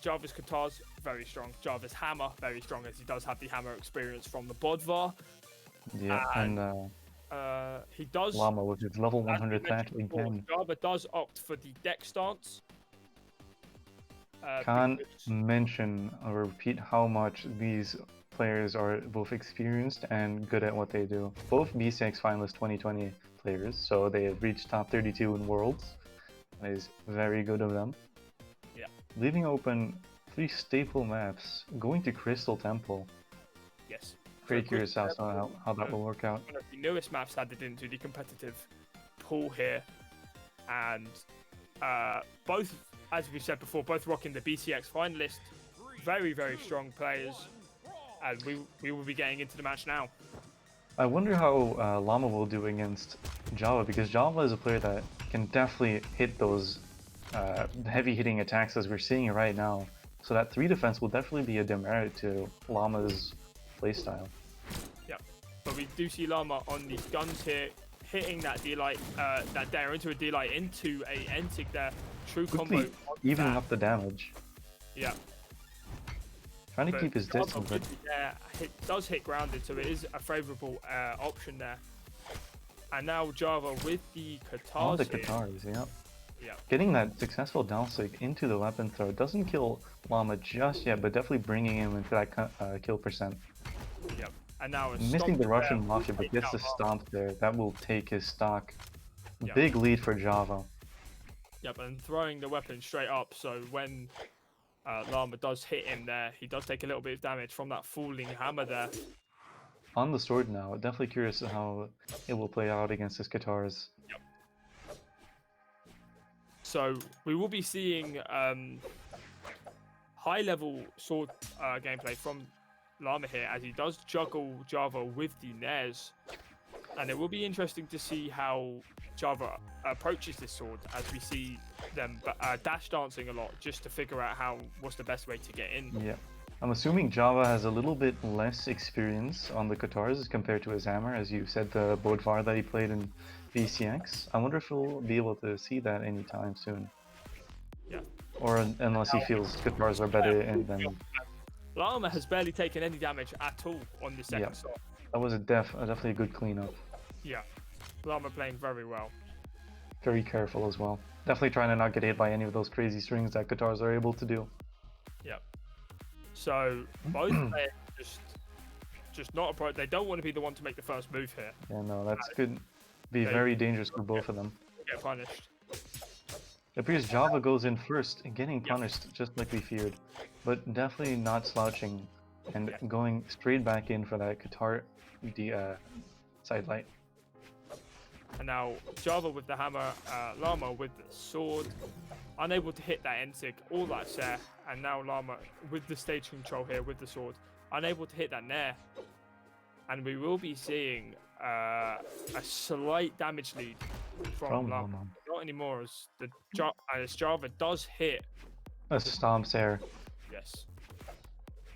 Java's Katars very strong. Java's hammer very strong, as he does have the hammer experience from the Bodvar. Yeah, and he does. Llama with his level 100 thatch again. Java does opt for the deck stance. Can't mention or repeat how much these players are both experienced and good at what they do. Both B6 finalist 2020 players, so they have reached top 32 in Worlds. That is very good of them. Yeah. Leaving open 3 staple maps, going to Crystal Temple. Yes. Pretty curious how that will work out. One of the newest maps added into the competitive pool here, and both, as we said before, both rocking the BCX finalist. Very, very strong players, and we will be getting into the match now. I wonder how Llama will do against Java, because Java is a player that can definitely hit those heavy hitting attacks as we're seeing right now. So that 3 defense will definitely be a demerit to Llama's playstyle. Yeah, but we do see Llama on the guns here, hitting that D-light, that dare into a D-light into a N-sig there. True combo. Evening up the damage. Yeah. Trying to keep his distance, but it does hit grounded, so it is a favourable option there. And now Java with the Katars. the Katars, yeah. Yeah. Getting that successful downsig into the weapon throw doesn't kill Llama just yet, but definitely bringing him into that kill percent. Yep. And now missing the Russian Mafia, but gets the stomp there. That will take his stock. Yep. Big lead for Java. Yep, and throwing the weapon straight up, so when Llama does hit him there, he does take a little bit of damage from that falling hammer there. On the sword now, definitely curious how it will play out against his Katars. Yep. So we will be seeing high-level sword gameplay from Llama here, as he does juggle Java with the Nares. And it will be interesting to see how Java approaches this sword, as we see them dash dancing a lot just to figure out what's the best way to get in. Yeah. I'm assuming Java has a little bit less experience on the guitars compared to his hammer, as you said, the Bodvar that he played in VCX. I wonder if we'll be able to see that anytime soon. Yeah. Or unless he feels guitars are better, and then... Llama has barely taken any damage at all on the second stock. That was definitely a good cleanup. Yeah. Llama playing very well. Very careful as well. Definitely trying to not get hit by any of those crazy strings that guitars are able to do. Yeah. So both players just not approach. They don't want to be the one to make the first move here. Yeah, no, that's could be very dangerous for both of them. Get punished. It appears Java goes in first, getting punished just like we feared, but definitely not slouching and going straight back in for that guitar side light. And now Java with the hammer, Llama with the sword, unable to hit that N-sig, all that's there, and now Llama with the stage control here with the sword, unable to hit that Nair. And we will be seeing a slight damage lead from Llama. Not anymore, as Java does hit a stomps air. Yes.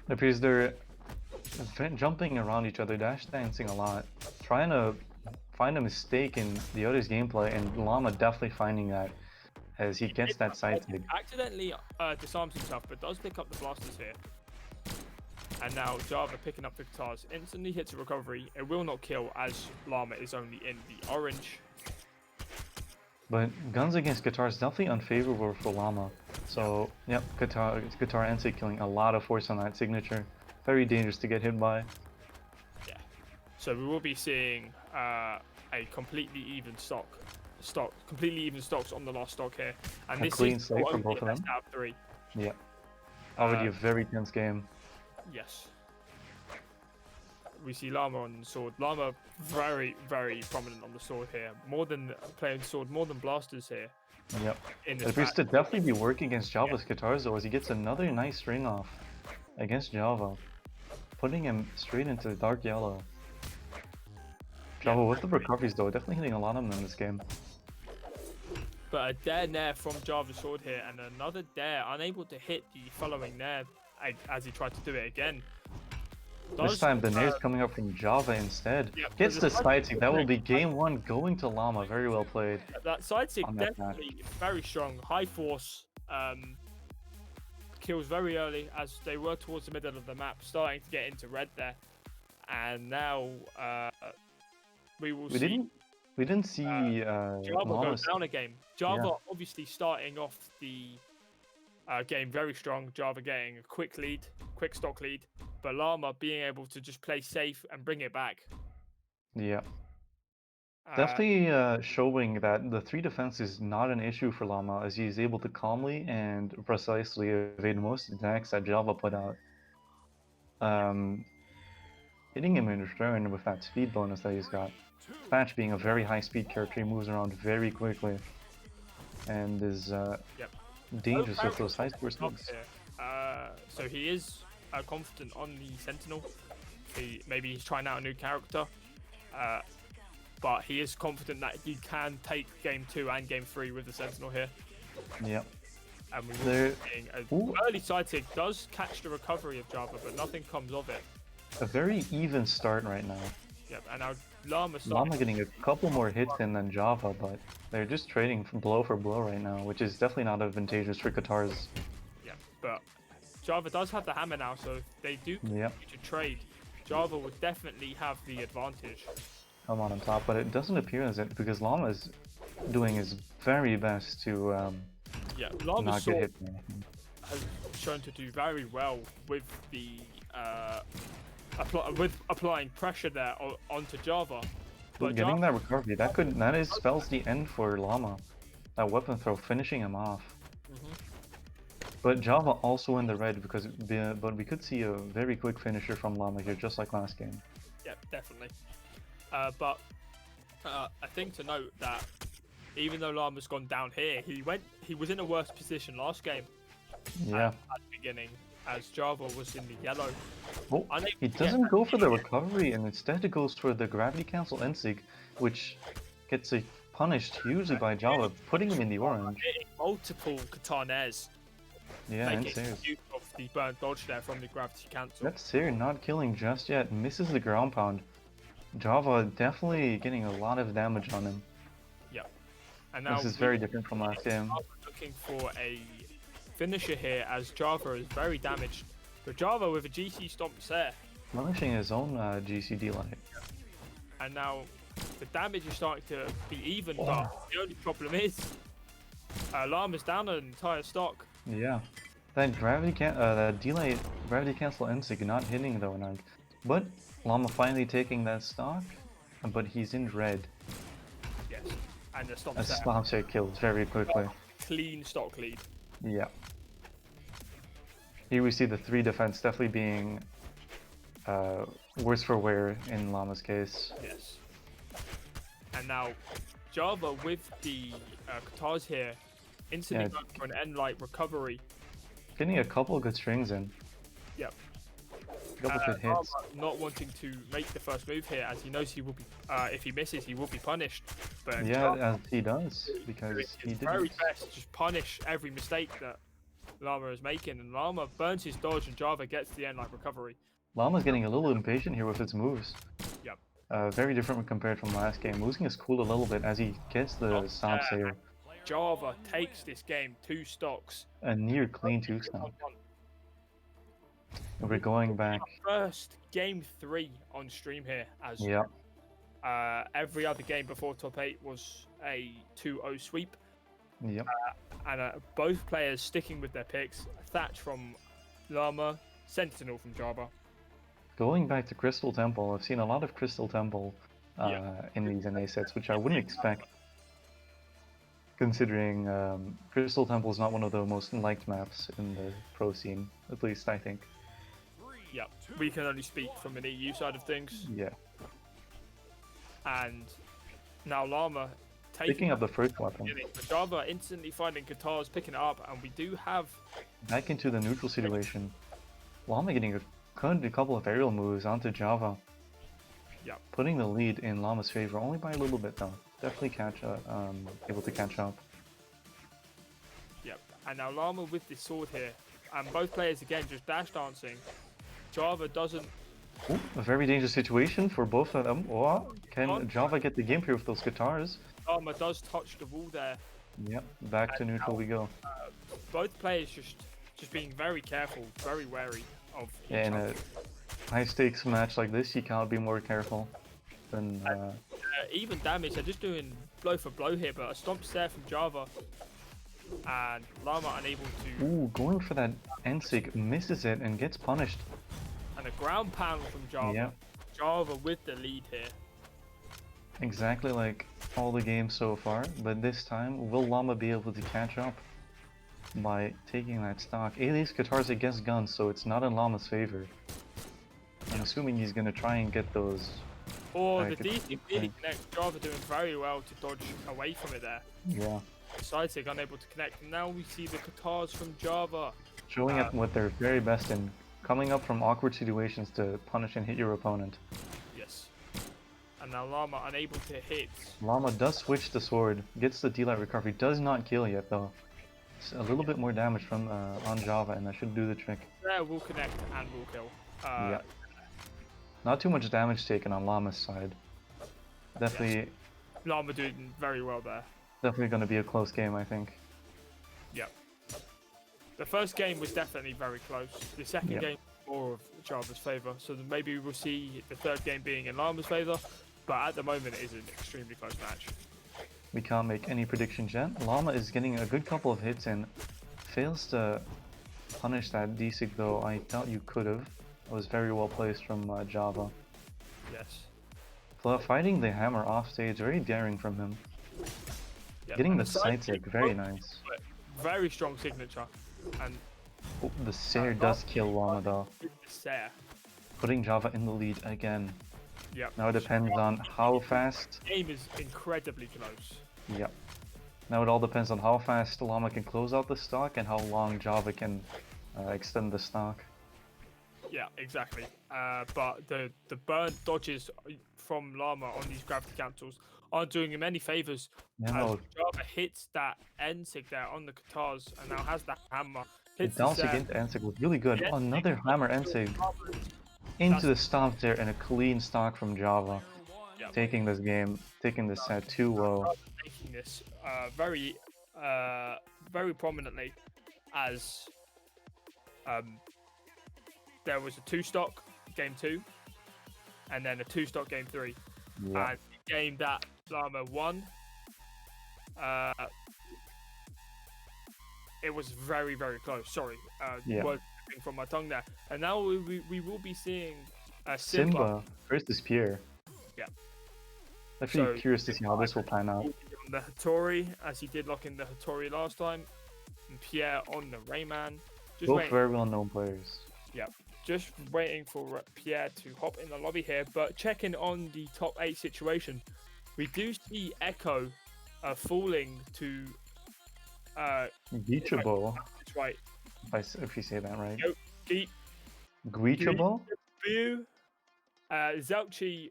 It appears they're jumping around each other, dash dancing a lot, trying to find a mistake in the other's gameplay, and Llama definitely finding that as he gets that side stick. Accidentally disarms himself, but does pick up the blasters here. And now Java picking up the guitars, instantly hits a recovery. It will not kill as Llama is only in the orange. But guns against guitars definitely unfavorable for Llama. So yep, guitar N-sig killing a lot of force on that signature. Very dangerous to get hit by. Yeah. So we will be seeing a completely even completely even stocks on the last stock here. And a clean slate for both of them. Out of 3. Yeah. Already a very tense game. Yes. We see Llama on the sword. Llama very, very prominent on the sword here. More than playing sword, more than blasters here. Yep. It appears to definitely be working against Java's guitars though, as he gets another nice string off against Java, putting him straight into the dark yellow. Java with the recoveries though, definitely hitting a lot of them in this game. But a dare Nair from Java's sword here, and another dare unable to hit the following Nair as he tried to do it again. This time the Nair's coming up from Java instead. Gets the side stick. That will be game 1 going to Llama. Very well played. That side stick definitely very strong. High force. Kills very early as they were towards the middle of the map, starting to get into red there. And now we didn't see Java go down a game. Java obviously starting off the game very strong. Java getting a quick stock lead, but Llama being able to just play safe and bring it back. Yeah. Definitely showing that the 3 defense is not an issue for Llama, as he's able to calmly and precisely evade most attacks that Java put out. Hitting him in return with that speed bonus that he's got. Thatch being a very high speed character, he moves around very quickly and is dangerous with those high score speeds. So he is confident on the Sentinel. Maybe he's trying out a new character, but he is confident that he can take game 2 and game 3 with the Sentinel here. Yeah. And we will be seeing an early side tick does catch the recovery of Java, but nothing comes of it. A very even start right now. Yep, and now Llama getting a couple more hits in than Java, but they're just trading from blow for blow right now, which is definitely not advantageous for guitars. Yeah, but Java does have the hammer now, so if they do continue to trade, Java would definitely have the advantage. I'm on top, but it doesn't appear as it, because Llama is doing his very best to not get hit. Has shown to do very well with the applying pressure there onto Java. But getting that recovery, that spells the end for Llama. That weapon throw finishing him off. But Java also in the red but we could see a very quick finisher from Llama here, just like last game. Yeah, definitely. But I think to note that even though Llama's gone down here, he was in a worse position last game. Yeah. At the beginning, as Java was in the yellow. Oh, he doesn't go for the recovery, and instead it goes for the gravity cancel N-sig, which gets punished hugely by Java, putting him in the orange. Multiple Katanez. Yeah, making use of the burnt dodge there from the gravity cancel. That's Seer not killing just yet. Misses the ground pound. Java definitely getting a lot of damage on him. Yep. And now This is very different from last game. Looking for a finisher here as Java is very damaged. But Java with a GC stomps there. Punishing his own GCD light. And now the damage is starting to be even, but the only problem is Llama's down an entire stock. Yeah. That that delay gravity cancel NSIG not hitting though, but Llama finally taking that stock, but he's in red. Yes. And the A stop set kills very quickly. Clean stock lead. Yeah. Here we see the 3 defense definitely being worse for wear in Llama's case. Yes. And now Java with the Katars here, instantly going for an end light recovery. Getting a couple good strings in. Yep. A couple good hits. Not wanting to make the first move here, as he knows he will be. If he misses, he will be punished. But yeah, as he does, because he did very best to just punish every mistake that Llama is making, and Llama burns his dodge, and Java gets the end light recovery. Llama's getting a little impatient here with his moves. Yep. Very different compared from last game. Losing his cool a little bit as he gets the stop save. Java takes this game 2 stocks. A near clean 2 stock. We're going back. First game 3 on stream here, as every other game before top 8 was a 2-0 sweep. Yep. And both players sticking with their picks. Thatch from Llama, Sentinel from Java. Going back to Crystal Temple, I've seen a lot of Crystal Temple in these NA sets, which I wouldn't expect, considering Crystal Temple is not one of the most liked maps in the pro scene, at least I think. Yep, we can only speak from an EU side of things. Yeah. And now Llama picking up the first weapon. Java instantly finding Katars, picking it up, and we do have... Back into the neutral situation. Llama getting a couple of aerial moves onto Java. Yep. Putting the lead in Llama's favor, only by a little bit though. Definitely able to catch up. Yep, and now Llama with the sword here. And both players again just dash dancing. Java doesn't... Ooh, a very dangerous situation for both of them. Oh, can Java get the game here with those guitars? Llama does touch the wall there. Yep, back to neutral we go. Both players just being very careful, very wary of each in other. A high stakes match like this, you can't be more careful than... even damage, they're just doing blow for blow here, but a stomp stare from Java. And Llama unable to... Ooh, going for that NSIG, misses it and gets punished. And a ground pound from Java. Yep. Java with the lead here. Exactly like all the games so far, but this time, will Llama be able to catch up by taking that stock? Alias Guitars against guns, so it's not in Llama's favor. I'm assuming he's gonna try and get those... The DC really connects. Java doing very well to dodge away from it there. Yeah. Sidesig unable to connect. Now we see the Katars from Java. Showing up what they're very best in. Coming up from awkward situations to punish and hit your opponent. Yes. And now Llama unable to hit. Llama does switch the sword, gets the D-Light recovery, does not kill yet though. It's a little bit more damage from on Java and that should do the trick. There will connect and will kill. Yeah. Not too much damage taken on Llama's side. Definitely... Yes. Llama doing very well there. Definitely going to be a close game, I think. Yep. The first game was definitely very close. The second game more of Java's favour, so maybe we'll see the third game being in Llama's favour, but at the moment it is an extremely close match. We can't make any predictions yet. Llama is getting a good couple of hits in. Fails to punish that D-Sig though. I thought you could have. It was very well placed from Java. Yes. Fighting the hammer off stage, very daring from him. Yep. Getting the side stick, very nice. Very strong signature. And the Sair does kill Llama though. Sair. Putting Java in the lead again. Yep. Now it depends on how fast... The game is incredibly close. Yep. Now it all depends on how fast Llama can close out the stock and how long Java can extend the stock. Yeah, exactly. But the burn dodges from Llama on these gravity cancels aren't doing him any favors. No. Java hits that NSIG there on the Katars and now has that hammer. The Hits the Dalsig set. into Ensig was really good. Yeah, Another hammer Ensig into the stop there, and a clean stock from Java. Yep. Taking this game, taking this set 2-0. Making this very prominently as there was a 2-stock game 2 and then a 2-stock game 3. Yeah. And the game that Llama won, it was very, very close. Sorry, was slipping from my tongue there. And now we will be seeing Simba versus Pierre. Yeah. Definitely curious to see how this will pan out. On the Hattori, as he did lock in the Hattori last time, and Pierre on the Rayman. Both very well-known players. Yeah, just waiting for Pierre to hop in the lobby here, but checking on the top 8 situation, we do see Echo falling to Guichabo. That's right. If you say that right. Guichabo. Guichabo? Zelchi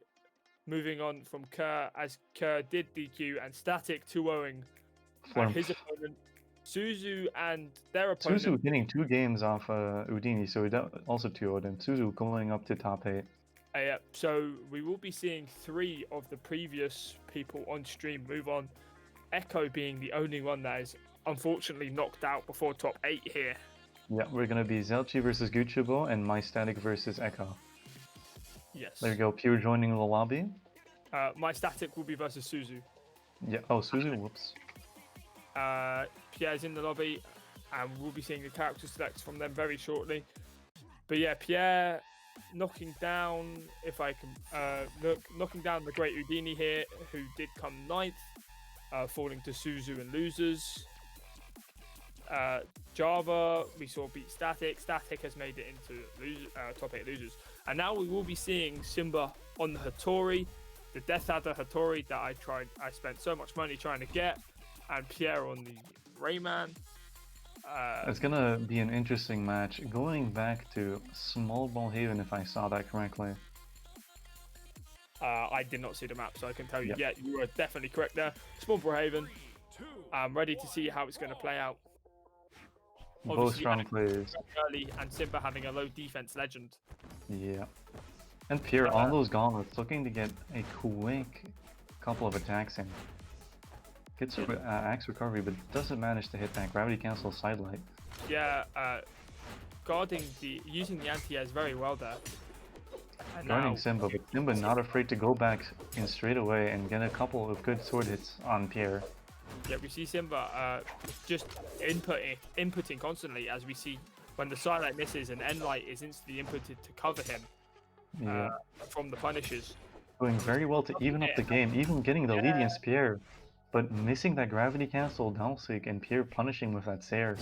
moving on from Kerr, as Kerr did DQ, and Static 2-0ing his opponent. Suzu and their opponent. Suzu getting 2 games off Udini, so also 2-0'd, and Suzu going up to top 8. Yeah, so we will be seeing 3 of the previous people on stream move on. Echo being the only one that is unfortunately knocked out before top 8 here. Yeah, we're gonna be Zelchi versus Guichabo and My Static versus Echo. Yes. There you go, Pure joining the lobby. My Static will be versus Suzu. Yeah, oh, Suzu, whoops. Pierre's in the lobby, and we'll be seeing the character selects from them very shortly. But yeah, Pierre knocking down, if I can, knocking down the great Udini here, who did come 9th, falling to Suzu and losers. Java, we saw beat Static. Static has made it into top 8 losers. And now we will be seeing Simba on the Hattori, the Death Adder Hattori that I spent so much money trying to get, and Pierre on the Rayman. It's gonna be an interesting match. Going back to Small Ball Haven, if I saw that correctly. I did not see the map, so I can tell you. Yeah, you were definitely correct there. Small Ball Haven. I'm ready to see how it's going to play out. Both strong players. Early, and Simba having a low defense legend. Yeah. And Pierre on those gauntlets, looking to get a quick couple of attacks in. Gets axe recovery, but doesn't manage to hit that gravity cancel sidelight. Yeah, using the anti-airs very well there. And Guarding Simba, but Simba not afraid to go back in straight away and get a couple of good sword hits on Pierre. Yeah, we see Simba just inputting constantly, as we see when the sidelight misses and end light is instantly inputted to cover him from the punishes. Doing very well to even up the game, even getting the lead against Pierre, but missing that gravity cancel Dalsig and Pierre punishing with that Sair.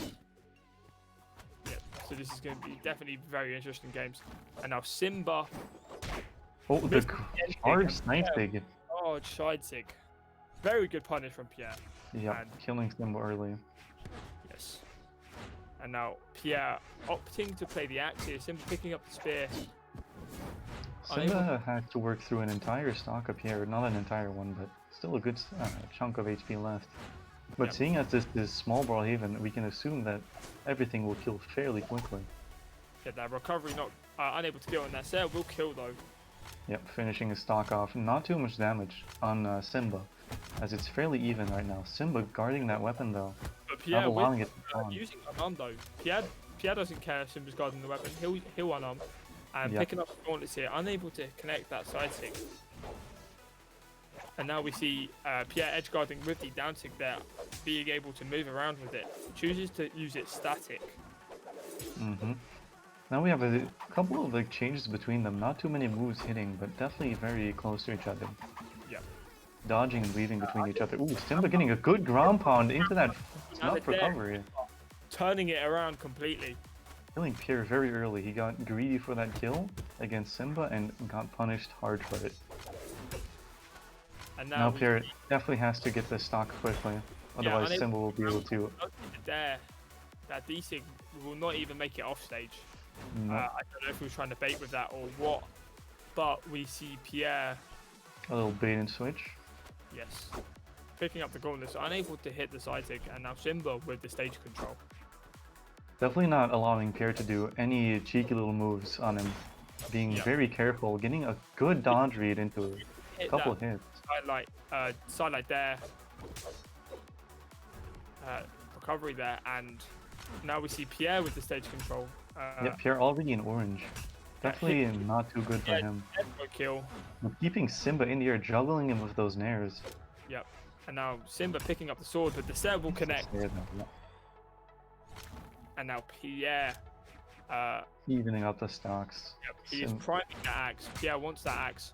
Yeah, so this is going to be definitely very interesting games. And now Simba. Oh, the charge Snipesig. Oh, Scheidsigg. Very good punish from Pierre. Yeah, killing Simba early. Yes. And now Pierre opting to play the axe here. Simba picking up the spear. Simba had to work through an entire stock of Pierre. Not an entire one, but still a good chunk of HP left. But seeing as this is Small Brawl Haven, we can assume that everything will kill fairly quickly. Yeah, that recovery not unable to kill, and that Sair will kill though. Yep, finishing his stock off. Not too much damage on Simba, as it's fairly even right now. Simba guarding that weapon though. But Pierre, not allowing it to using unarmed though. Pierre doesn't care if Simba's guarding the weapon. He'll unarm. And picking up the gauntlets here, unable to connect that side stick. And now we see Pierre edge guarding with the down stick there, being able to move around with it. Chooses to use it static. Now we have a couple of changes between them. Not too many moves hitting, but definitely very close to each other. Yeah. Dodging and weaving between each other. Ooh, Simba getting a good ground pound into that snuff recovery. Turning it around completely. Killing Pierre very early. He got greedy for that kill against Simba and got punished hard for it. And now Pierre definitely has to get this stock quickly, otherwise Simba will be able to. That D-Sig will not even make it off stage. No. I don't know if he was trying to bait with that or what, but we see Pierre. A little bait and switch. Yes. Picking up the gauntlets, unable to hit the side stick, and now Simba with the stage control. Definitely not allowing Pierre to do any cheeky little moves on him. Being very careful, getting a good dodge read into a couple of hits. Sidelight there. Recovery there, and now we see Pierre with the stage control. Yeah, Pierre already in orange. Definitely not too good for him. Kill. But keeping Simba in the air, juggling him with those nairs. Yep. And now Simba picking up the sword, but the set will connect. And now Pierre. Evening up the stocks. Yep, he is priming that axe. Pierre wants that axe.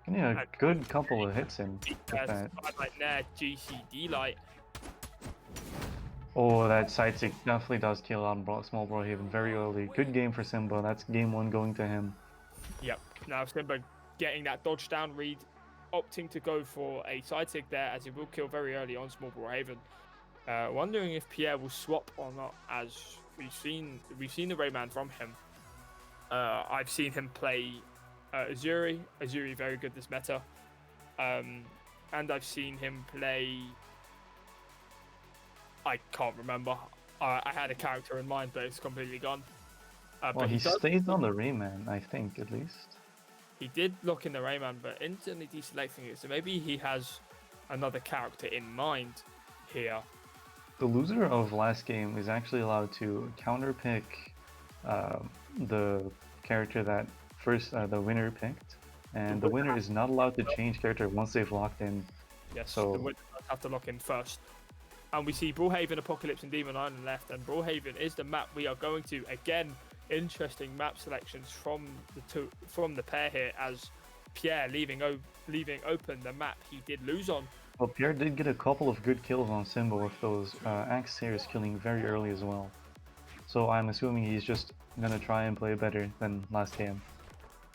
Getting a good couple of hits in. Like there, GCD light. Oh, that side stick definitely does kill on Small Brawl Haven very early. Good game for Simba. That's game 1 going to him. Yep. Now Simba getting that dodge down read, opting to go for a side stick there as he will kill very early on Small Brawl Haven. Wondering if Pierre will swap or not, as we've seen the Rayman from him. I've seen him play Azuri. Azuri very good this meta. And I've seen him play. I can't remember. I had a character in mind, but it's completely gone. Well, but he stays on the Rayman, I think, at least. He did look in the Rayman, but instantly deselecting it. So maybe he has another character in mind here. The loser of last game is actually allowed to counterpick the character that the winner picked, and the winner is not allowed to change character once they've locked in. Yes, so the winner does have to lock in first. And we see Brawlhaven, Apocalypse, and Demon Island left, and Brawlhaven is the map we are going to. Again, interesting map selections from the pair here, as Pierre leaving open the map he did lose on. Well, Pierre did get a couple of good kills on Simba with those axe tears killing very early as well. So I'm assuming he's just gonna try and play better than last game.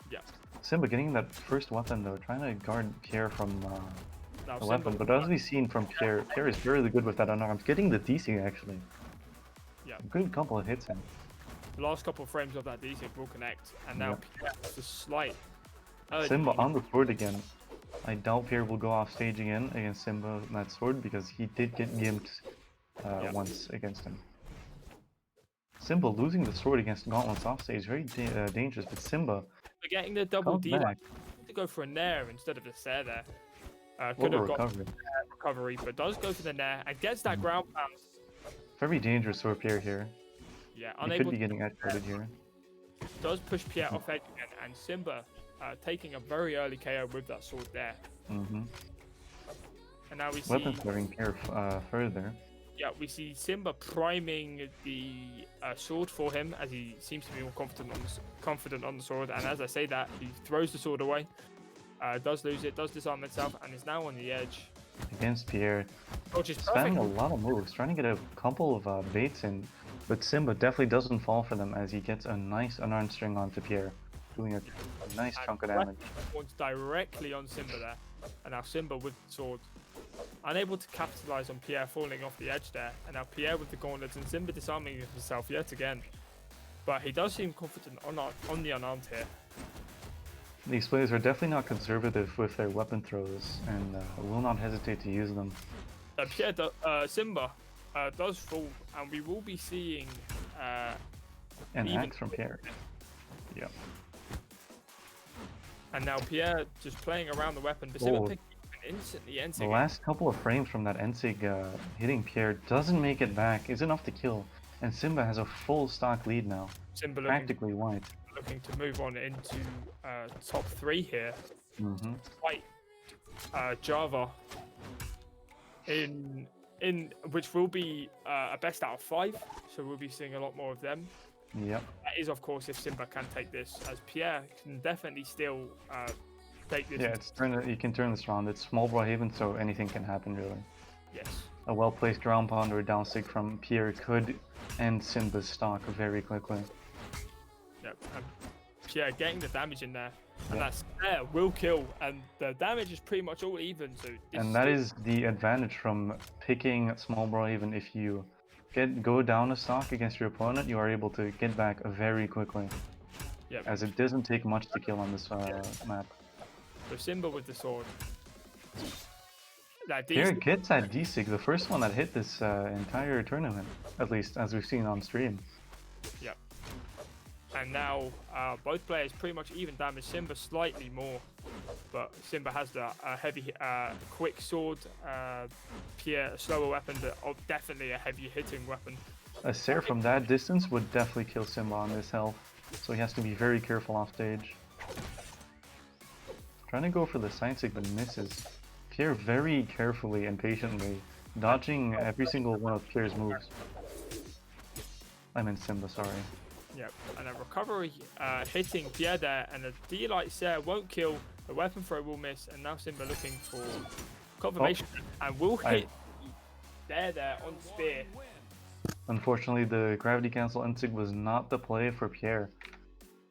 Yeah. Simba getting that first weapon though, trying to guard Pierre from the weapon. But as we've seen from Pierre, Pierre is really good with that unarmed. Getting the DC actually. Yeah. A good couple of hits in. The last couple of frames of that DC will connect, and now Pierre has the slight. Simba on the sword again. I doubt Pierre will go off stage again against Simba on that sword because he did get gimped once against him. Simba losing the sword against Gauntlets off stage, very dangerous, but Simba getting the double D to go for a nair instead of the Sair there. Could have got recovery, but does go for the nair and gets that ground pound. Very dangerous for Pierre here. Yeah, he could be getting headshotted here. Does push Pierre off edge again, and Simba taking a very early KO with that sword there. And now we see weapon throwing Pierre further. Yeah, we see Simba priming the sword for him, as he seems to be more confident on the sword. And as I say that, he throws the sword away, does lose it, does disarm itself, and is now on the edge. Against Pierre, spamming a lot of moves, trying to get a couple of baits in, but Simba definitely doesn't fall for them as he gets a nice unarmed string onto Pierre, doing a nice chunk of damage. Points directly on Simba there, and now Simba with the sword. Unable to capitalize on Pierre falling off the edge there, and now Pierre with the gauntlets and Simba disarming himself yet again. But he does seem confident on the unarmed here. These players are definitely not conservative with their weapon throws and will not hesitate to use them. Simba does fall, and we will be seeing an axe from Pierre. Yep. And now Pierre just playing around the weapon, but Simba picking instantly Ensig. The last couple of frames from that Ensig hitting Pierre doesn't make it back, is enough to kill, and Simba has a full stock lead now. Simba practically white. Looking to move on into top 3 here. Fight Java in which will be a best out of 5, so we'll be seeing a lot more of them. Yep. That is, of course, if Simba can take this, as Pierre can definitely still take this. Yeah, you can turn this around. It's Small Brawl Haven, so anything can happen, really. Yes. A well-placed ground pound or down stick from Pierre could end Simba's stock very quickly. Yep. Pierre getting the damage in there, and that Sair will kill, and the damage is pretty much all even. So. And that is the advantage from picking Small Brawl Haven. If you go down a stock against your opponent, you are able to get back very quickly. Yep. As it doesn't take much to kill on this map. So Simba with the sword. That Here gets that D-Sig, the first one that hit this entire tournament, at least as we've seen on stream. Yep. And now both players pretty much even damage. Simba slightly more, but Simba has the heavy, quick sword. Pierre, a slower weapon, but definitely a heavy hitting weapon. A Sair from that distance would definitely kill Simba on this health, so he has to be very careful off stage. Trying to go for the side stick but misses. Pierre very carefully and patiently, dodging every single one of Pierre's moves. I meant Simba, sorry. Yep, and a recovery hitting Pierre there, and a D-Light Sair won't kill, the weapon throw will miss, and now Simba looking for confirmation, and will hit there on Spear. Unfortunately, the gravity cancel Ensig was not the play for Pierre.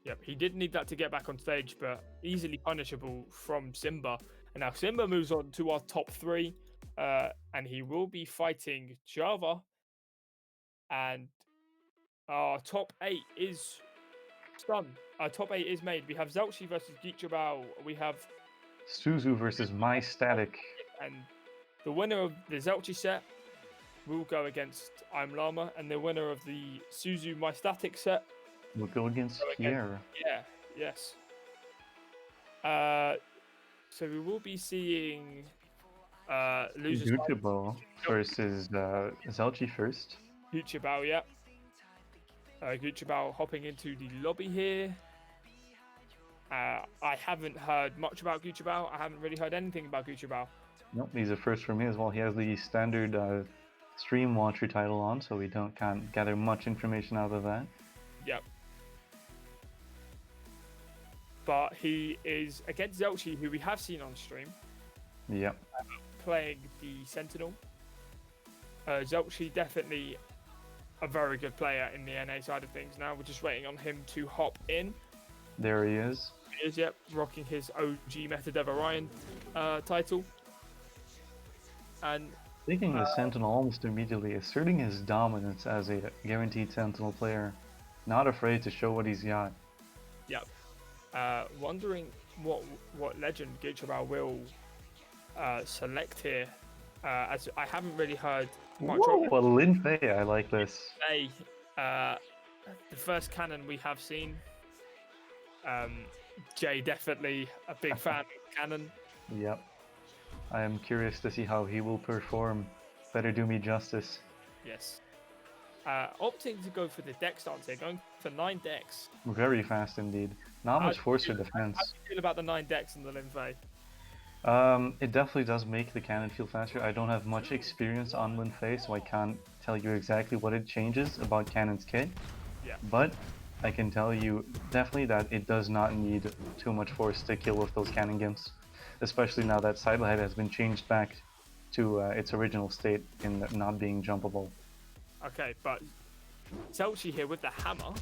Yep, he did need that to get back on stage, but easily punishable from Simba. And now Simba moves on to our top 3, and he will be fighting Java. And our top 8 is done. Our top 8 is made. We have Zelchi versus Gichibao. We have Suzu versus My Static. And the winner of the Zelchi set will go against I'm Llama, and the winner of the Suzu My Static set will go against Pierre. Yeah, yes. So we will be seeing losers. Gichibao versus Zelchi first. Gichibao, yeah. Gichibao hopping into the lobby here. I haven't heard much about Gichibao. I haven't really heard anything about Gichibao. Nope, he's a first for me as well. He has the standard stream watcher title on, so we can't gather much information out of that. Yep. But he is against Zelchi, who we have seen on stream. Yep. Playing the Sentinel. Zelchi definitely a very good player in the NA side of things. Now we're just waiting on him to hop in. There he is. He is, yep, rocking his OG Method of Orion title. And taking the Sentinel almost immediately, asserting his dominance as a guaranteed Sentinel player. Not afraid to show what he's got. Yep. Wondering what legend Gichibao will select here, as I haven't really heard much of it. Well, Lin Fei, I like this. Hey, the first canon we have seen. Jay definitely a big fan of canon. Yep. I am curious to see how he will perform. Better do me justice. Yes. Opting to go for the deck stance here, going for 9 decks. Very fast indeed. Not much force or defense. How do you feel about the 9 decks in the Lin Fei? It definitely does make the cannon feel faster. I don't have much experience on Lin Fei, so I can't tell you exactly what it changes about Cannon's kit. Yeah. But I can tell you definitely that it does not need too much force to kill with those cannon gimps. Especially now that Sidelight has been changed back to its original state in not being jumpable. Okay, but Zelchi here with the hammer,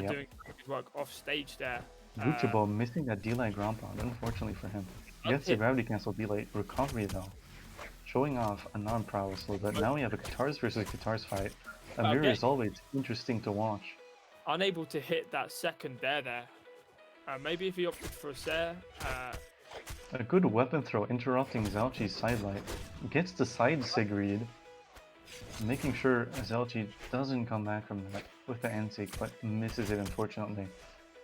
doing good work off stage there. Gichibao missing that D-Light ground pound, unfortunately for him. Gets the gravity cancel D-Light recovery though. Showing off a non-prowess a little bit. Now we have a Guitars versus Guitars fight. A mirror is always interesting to watch. Unable to hit that second there. Maybe if he opted for a Sair. A good weapon throw interrupting Zelchi's sidelight. Gets the side sig read. Making sure Zelchi doesn't come back from that with the N-Sig, but misses it unfortunately.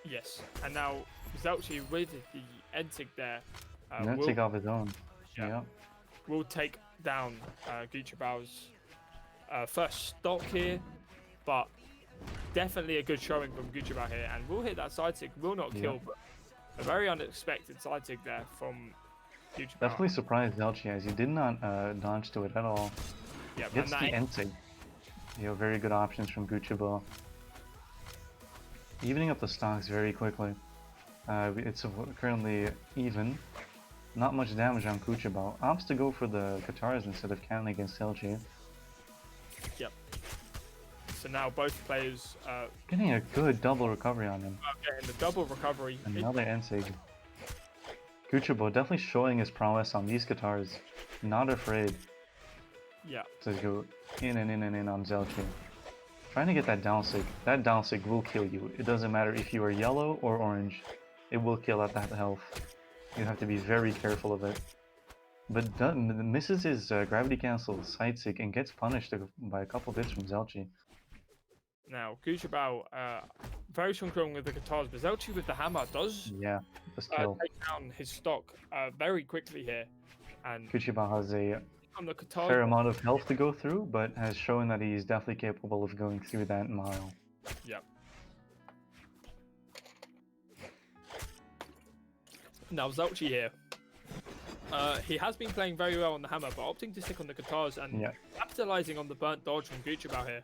Yes, and now Zelchi with the N-Sig there. N-Sig off his own. Yeah. Will take down Gichibao's first stock here, but definitely a good showing from Gichibao here, and will hit that side sig, will not kill, but a very unexpected side sig there from Gichibao. Definitely surprised Zelchi as he did not dodge to it at all. Yeah, gets the N-Sig. Very good options from Gichibao. Evening up the stocks very quickly. It's currently even. Not much damage on Gichibao. Opts to go for the Guitars instead of Cannon against Zelchi. Yep. So now both players getting a good double recovery on him. Getting the double recovery. Another N-Sig. Gichibao definitely showing his prowess on these Guitars. Not afraid. Yeah. To go in and in and in on Zelchi. Trying to get that down sig. That down sig will kill you. It doesn't matter if you are yellow or orange. It will kill at that health. You have to be very careful of it. but misses his gravity cancel side stick and gets punished by a couple hits from Zelchi. Now, Gucciabao, very strong with the guitars, but Zelchi with the hammer does kill. take down his stock very quickly here. And Gucciabao has a on the guitars, fair amount of health to go through, but has shown that he's definitely capable of going through that mile. Yep. Now, Zelchi here. He has been playing very well on the hammer, but opting to stick on the guitars and capitalizing on the burnt dodge from Gucciabao here.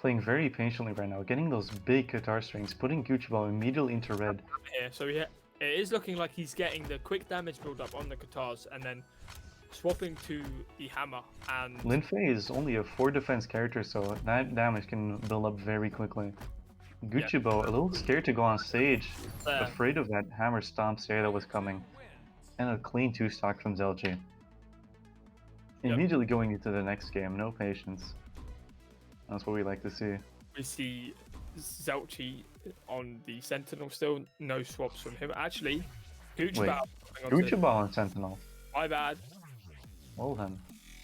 Playing very patiently right now, getting those big guitar strings, putting Gucciabao immediately into red. Here, so it is looking like he's getting the quick damage build up on the guitars and then swapping to the hammer. And Linfei is only a 4 defense character, so that damage can build up very quickly. Gucciabao, a little scared to go on stage, afraid of that hammer stomp stare that was coming. And a clean 2-stock from Zelchi. Immediately going into the next game, no patience. That's what we like to see. We see Zelchi on the Sentinel still, no swaps from him. Actually, Gucciabao. Gucciabao on Sentinel. My bad. Well then,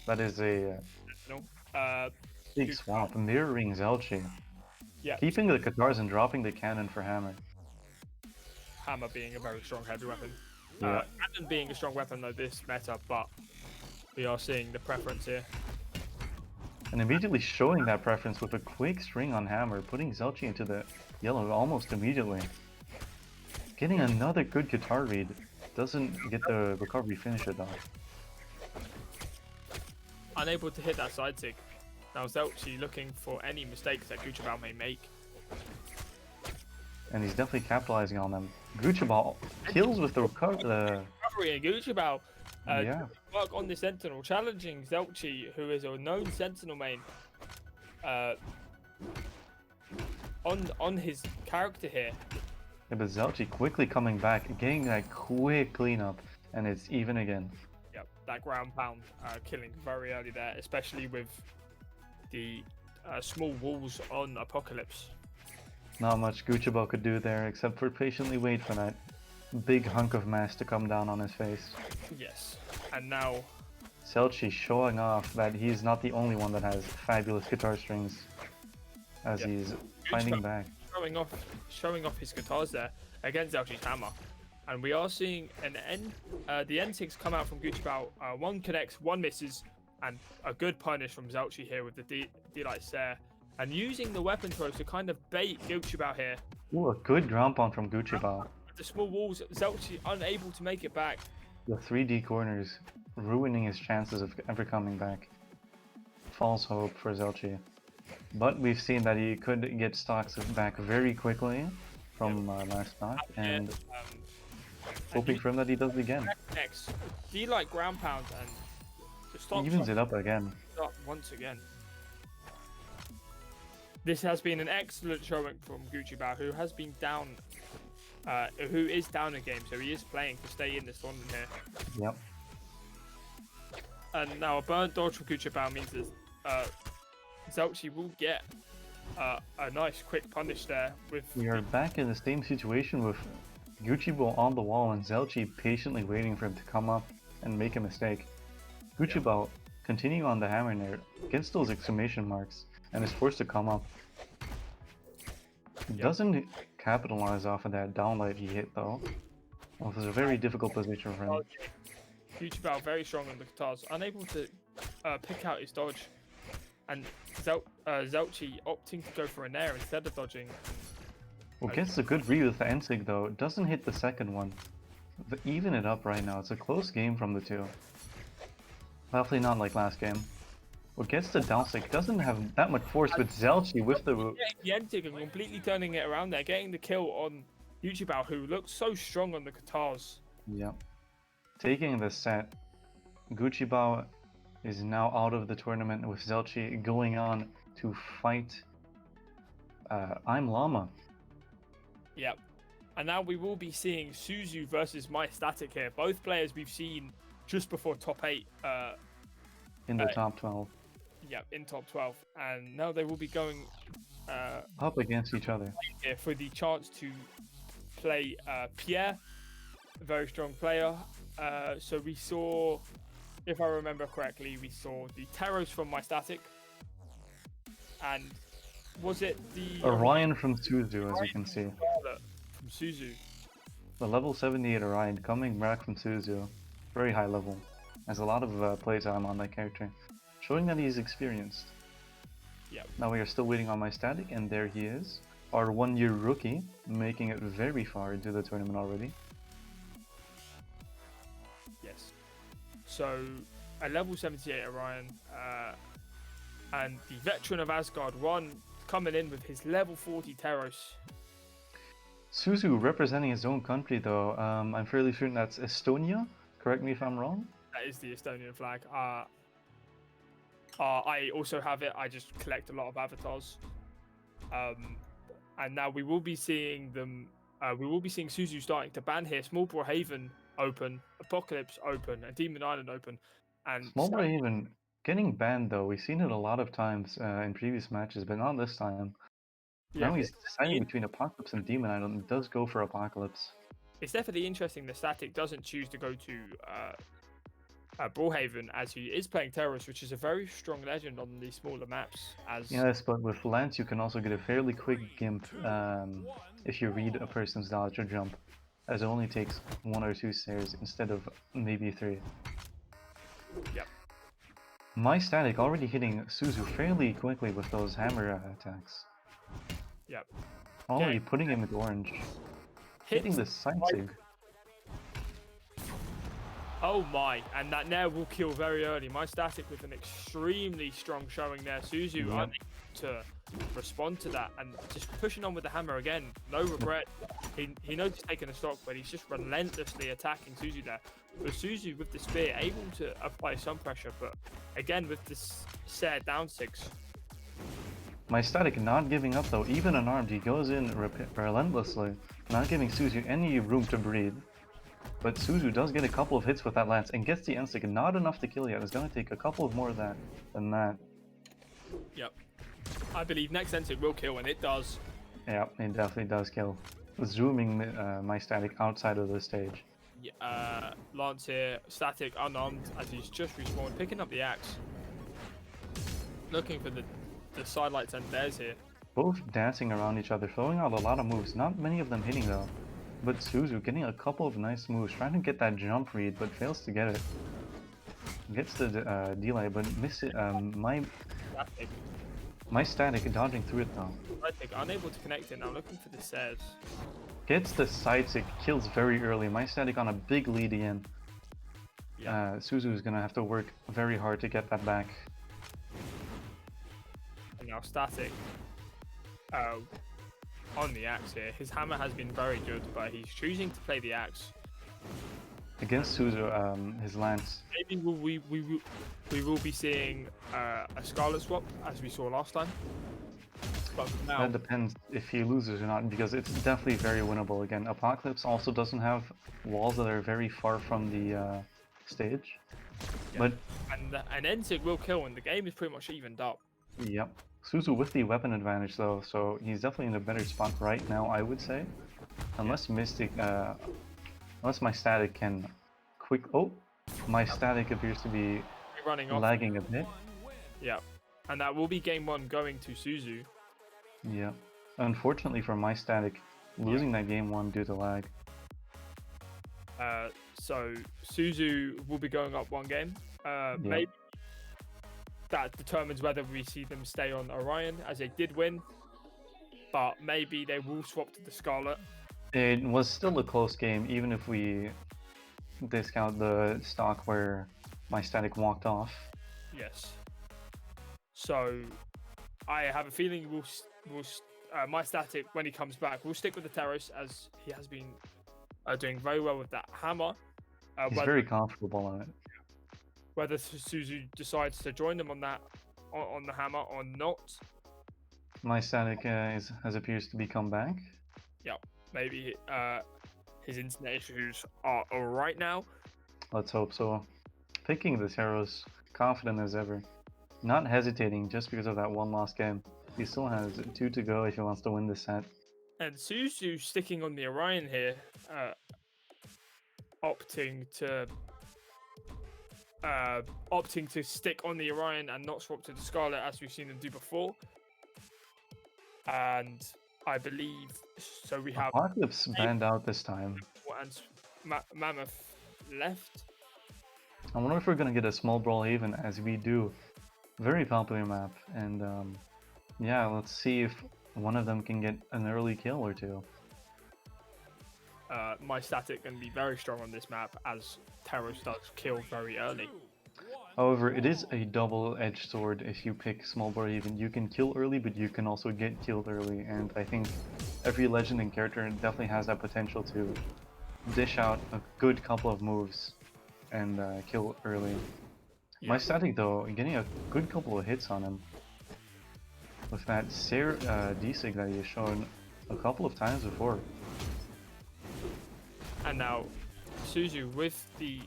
that is a big swap, mirroring Zelchi. Yeah. Keeping the guitars and dropping the cannon for hammer. Hammer being a very strong heavy weapon. Yeah. Cannon being a strong weapon though this meta, but we are seeing the preference here. And immediately showing that preference with a quick string on hammer, putting Zelchi into the yellow almost immediately. Getting another good guitar read. Doesn't get the recovery finish it off. Unable to hit that side stick. Now Zelchi looking for any mistakes that Gucciabao may make. And he's definitely capitalizing on them. Gucciabao kills with the recovery. And Gucciabao work on the Sentinel, challenging Zelchi, who is a known Sentinel main, on his character here. Yeah, but Zelchi quickly coming back, getting that quick cleanup, and it's even again. Yep, that ground pound killing very early there, especially with the small walls on Apocalypse. Not much Gucciabao could do there, except for patiently wait for that big hunk of mass to come down on his face. Yes, and now Zelchi showing off that he's not the only one that has fabulous guitar strings, as he's finding back. Showing off his guitars there against Zelchi's hammer. And we are seeing the N6 come out from Gucciabao. One connects, one misses, and a good punish from Zelchi here with the D-Light Stare. And using the weapon throws to kind of bait Gucciabao here. Ooh, a good ground pound from Gucciabao. The small walls, Zelchi unable to make it back. The 3D corners, ruining his chances of ever coming back. False hope for Zelchi. But we've seen that he could get stocks back very quickly from last stock, and hoping for him that he does it again. Next, D-Light ground pound and the stock evens it up again. Once again. This has been an excellent showing from Gucciabao, who has been down, who is down a game, so he is playing to stay in this tournament here. Yep. And now a burnt dodge from Gucciabao means that Zelchi will get a nice quick punish there. We are back in the same situation with Gucciabao on the wall and Zelchi patiently waiting for him to come up and make a mistake. Gucciabao continuing on the hammer there, gets those exclamation marks, and is forced to come up. Doesn't capitalize off of that downlight he hit though. Well, it was a very difficult position for him. Gucciabao very strong on the guitars, unable to pick out his dodge, and Zelchi opting to go for a nair instead of dodging. Well, gets a good read with the N-Sig though, doesn't hit the second one. But even it up right now, it's a close game from the two. Definitely not like last game. Well, gets the downstick, doesn't have that much force with Zelchi with the N-Sig and completely turning it around there, getting the kill on Gucciabao, who looks so strong on the guitars. Yep. Taking the set, Gucciabao is now out of the tournament with Zelchi going on to fight I'm Llama. Yep. And now we will be seeing Suzu versus My Static here. Both players we've seen just before top 8. In the top 12. Yep, in top 12. And now they will be going up against each other. For the chance to play Pierre, a very strong player. So we saw if I remember correctly, we saw the Teros from my static, and was it the Orion from Suzu, as you can see. Scarlet from Suzu? The level 78 Orion coming back from Suzu. Very high level. Has a lot of playtime on that character. Showing that he's experienced. Yep. Now we are still waiting on my static, and there he is. Our 1-year rookie, making it very far into the tournament already. Yes. So, a level 78 Orion, and the veteran of Asgard 1 coming in with his level 40 Teros. Suzu representing his own country though. I'm fairly certain that's Estonia. Correct me if I'm wrong. That is the Estonian flag. I also have it. I just collect a lot of avatars. And now we will be seeing them. We will be seeing Suzu starting to ban here. Small Haven open, Apocalypse open, and Demon Island open. And Small Haven getting banned though. We've seen it a lot of times in previous matches, but not this time. Yeah, now he's deciding between Apocalypse and Demon Island. It does go for Apocalypse. It's definitely interesting the static doesn't choose to go to Brawl Haven, as he is playing Terrorist, which is a very strong legend on these smaller maps. Yes, but with Lance you can also get a fairly quick gimp if you read a person's dodge or jump, as it only takes 1 or 2 stairs instead of maybe 3. Yep. My static already hitting Suzu fairly quickly with those hammer attacks. Yep. Already putting him with orange. Hitting the side sig. Oh my, and that Nair will kill very early. My static with an extremely strong showing there. Suzu unable to respond to that and just pushing on with the hammer again. No regret. He knows he's taking a stock, but he's just relentlessly attacking Suzu there. But Suzu with the spear able to apply some pressure, but again with this set down 6. My static not giving up though, even unarmed, he goes in relentlessly, not giving Suzu any room to breathe. But Suzu does get a couple of hits with that lance and gets the end stick, not enough to kill yet. It's gonna take a couple of more of that than that. Yep. I believe next end stick will kill, and it does. Yeah, it definitely does kill. Zooming my static outside of the stage. Yeah, Lance here, static, unarmed, as he's just respawned, picking up the axe. Looking for the sidelights and theirs here. Both dancing around each other, throwing out a lot of moves, not many of them hitting though. But Suzu getting a couple of nice moves, trying to get that jump read, but fails to get it. Gets the delay, but miss it. My static dodging through it though. Static unable to connect it now, looking for the stairs. Gets the side stick, kills very early. My static on a big lead again. Yeah. Suzu is gonna have to work very hard to get that back. And now static. On the axe here. His hammer has been very good, but he's choosing to play the axe. Against Suzu, his lance. Maybe we will be seeing a Scarlet swap, as we saw last time. But now... That depends if he loses or not, because it's definitely very winnable. Again, Apocalypse also doesn't have walls that are very far from the stage. Yeah. But and Ensig will kill, and the game is pretty much evened up. Yep. Suzu with the weapon advantage though, so he's definitely in a better spot right now, I would say. Unless Mystic, unless my static can my static appears to be running off, lagging a bit. Yeah, and that will be game 1 going to Suzu. Yeah. Unfortunately for my static, losing that game 1 due to lag. So Suzu will be going up 1 game. Maybe that determines whether we see them stay on Orion, as they did win, but maybe they will swap to the Scarlet. It was still a close game, even if we discount the stock where my static walked off. Yes. So I have a feeling my static, when he comes back, will stick with the Terrace, as he has been doing very well with that hammer. He's very comfortable on it. Whether Suzu decides to join them on that, on the hammer or not. My static has appears to be come back. Yeah, maybe his internet issues are alright now. Let's hope so. Picking the Terros, confident as ever. Not hesitating just because of that 1 lost game. He still has 2 to go if he wants to win this set. And Suzu sticking on the Orion here, opting to opting to stick on the Orion and not swap to the Scarlet as we've seen them do before. And I believe so. We have Apocalypse banned out this time. And Mammoth left. I wonder if we're gonna get a small Brawl Haven as we do. Very popular map, and yeah, let's see if one of them can get an early kill or two. My static can be very strong on this map as Teros does kill very early. However, it is a double-edged sword. If you pick small Brawl Haven, you can kill early, but you can also get killed early, and I think every legend and character definitely has that potential to dish out a good couple of moves and kill early. Yeah. My static though, getting a good couple of hits on him with that Seer D-Sig that he has shown a couple of times before. And now Suzu with the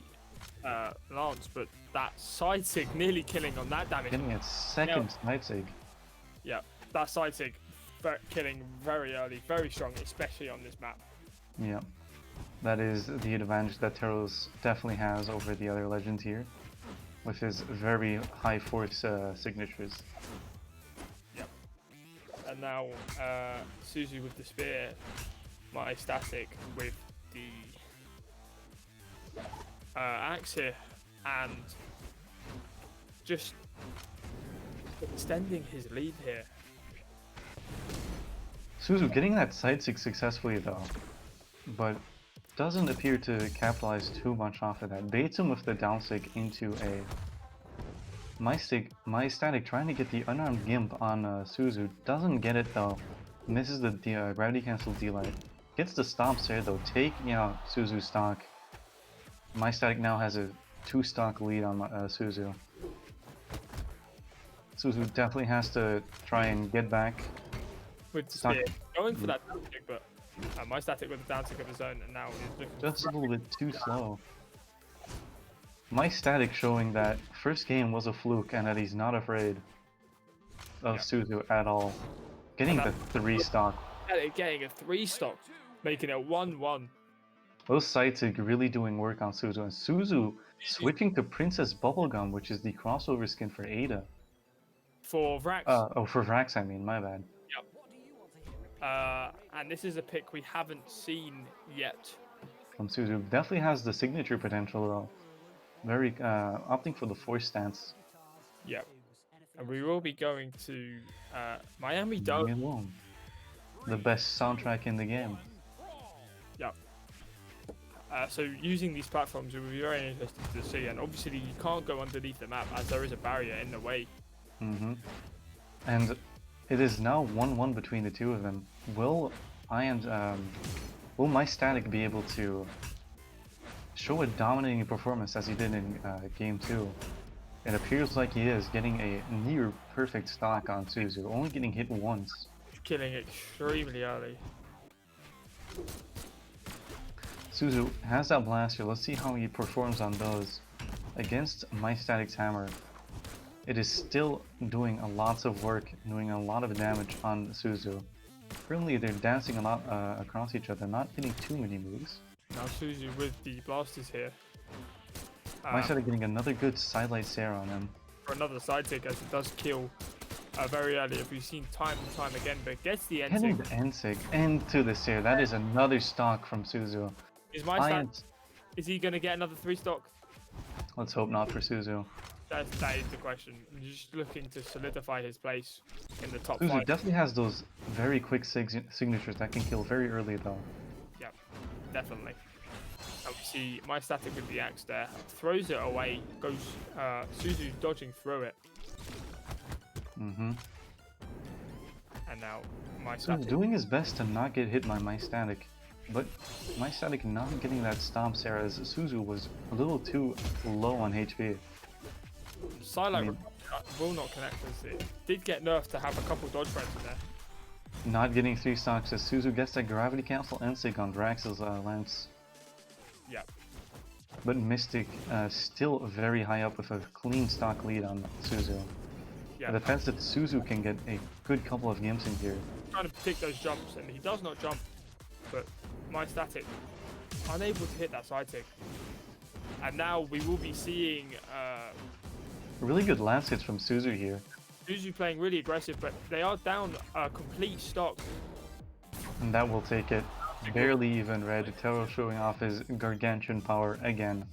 Lance, but that side sig nearly killing on that damage. Getting a second side sig. Yeah, that side sig killing very early, very strong, especially on this map. Yeah, that is the advantage that Teros definitely has over the other legends here, with his very high force signatures. Yep. And now Suzu with the spear, my static with the axe here, and just extending his lead here. Suzu getting that side sig successfully though, but doesn't appear to capitalize too much off of that. Baits him with the down sig into a my static trying to get the unarmed gimp on Suzu, doesn't get it though, misses the gravity cancel D-light, gets the stomps here though, taking out Suzu's stock. My static now has a 2-stock lead on Suzu. Suzu definitely has to try and get back. With the spear, going for that down kick, but my static with the down kick of his own, and now he's looking just a little bit too slow. My static showing that first game was a fluke and that he's not afraid of Suzu at all. Getting the 3-stock. Getting a 3-stock, making it 1-1. Those side sig really doing work on Suzu, and Suzu switching to Princess Bubblegum, which is the crossover skin for Ada. For Vrax. For Vrax, I mean, my bad. Yep. And this is a pick we haven't seen yet. From Suzu. Definitely has the signature potential though. Very, opting for the force stance. Yep. And we will be going to Miami Dome. The best soundtrack in the game. Yep. So using these platforms, it will be very interesting to see, and obviously you can't go underneath the map as there is a barrier in the way. And it is now 1-1 between the two of them. Will my static be able to show a dominating performance as he did in game 2? It appears like he is getting a near perfect stock on Suzu, only getting hit once. Killing extremely early. Suzu has that blaster. Let's see how he performs on those. Against my static's hammer, it is still doing lots of work, doing a lot of damage on Suzu. Currently they're dancing a lot across each other, not hitting too many moves. Now Suzu with the blasters here. My static getting another good sidelight Sarah on him. For another side tick, as it does kill very early, as we've seen time and time again, but gets the end sig. Getting the end sig into the Sarah. That is another stock from Suzu. Is he going to get another 3-stock? Let's hope not for Suzu. That is the question. Just looking to solidify his place in the top 5. Suzu definitely has those very quick signatures that can kill very early though. Yep, definitely. And we see my static with the axe there. Throws it away. Goes Suzu dodging through it. And now my static. Suzu doing his best to not get hit by my static. But my static not getting that stomp Sarah as Suzu was a little too low on HP. Silo will not connect as it did get nerfed to have a couple dodge frames in there. Not getting 3 stocks as Suzu gets that gravity cancel and sig on Drax's lance. Yep. But Mystic still very high up with a clean stock lead on Suzu. Yeah. The defense that Suzu can get a good couple of gimps in here. Trying to predict those jumps, and he does not jump, but my static unable to hit that side tick. And now we will be seeing Really good lance hits from Suzu here. Suzu playing really aggressive, but they are down a complete stock. And that will take it. Barely even red. Taro showing off his gargantuan power again.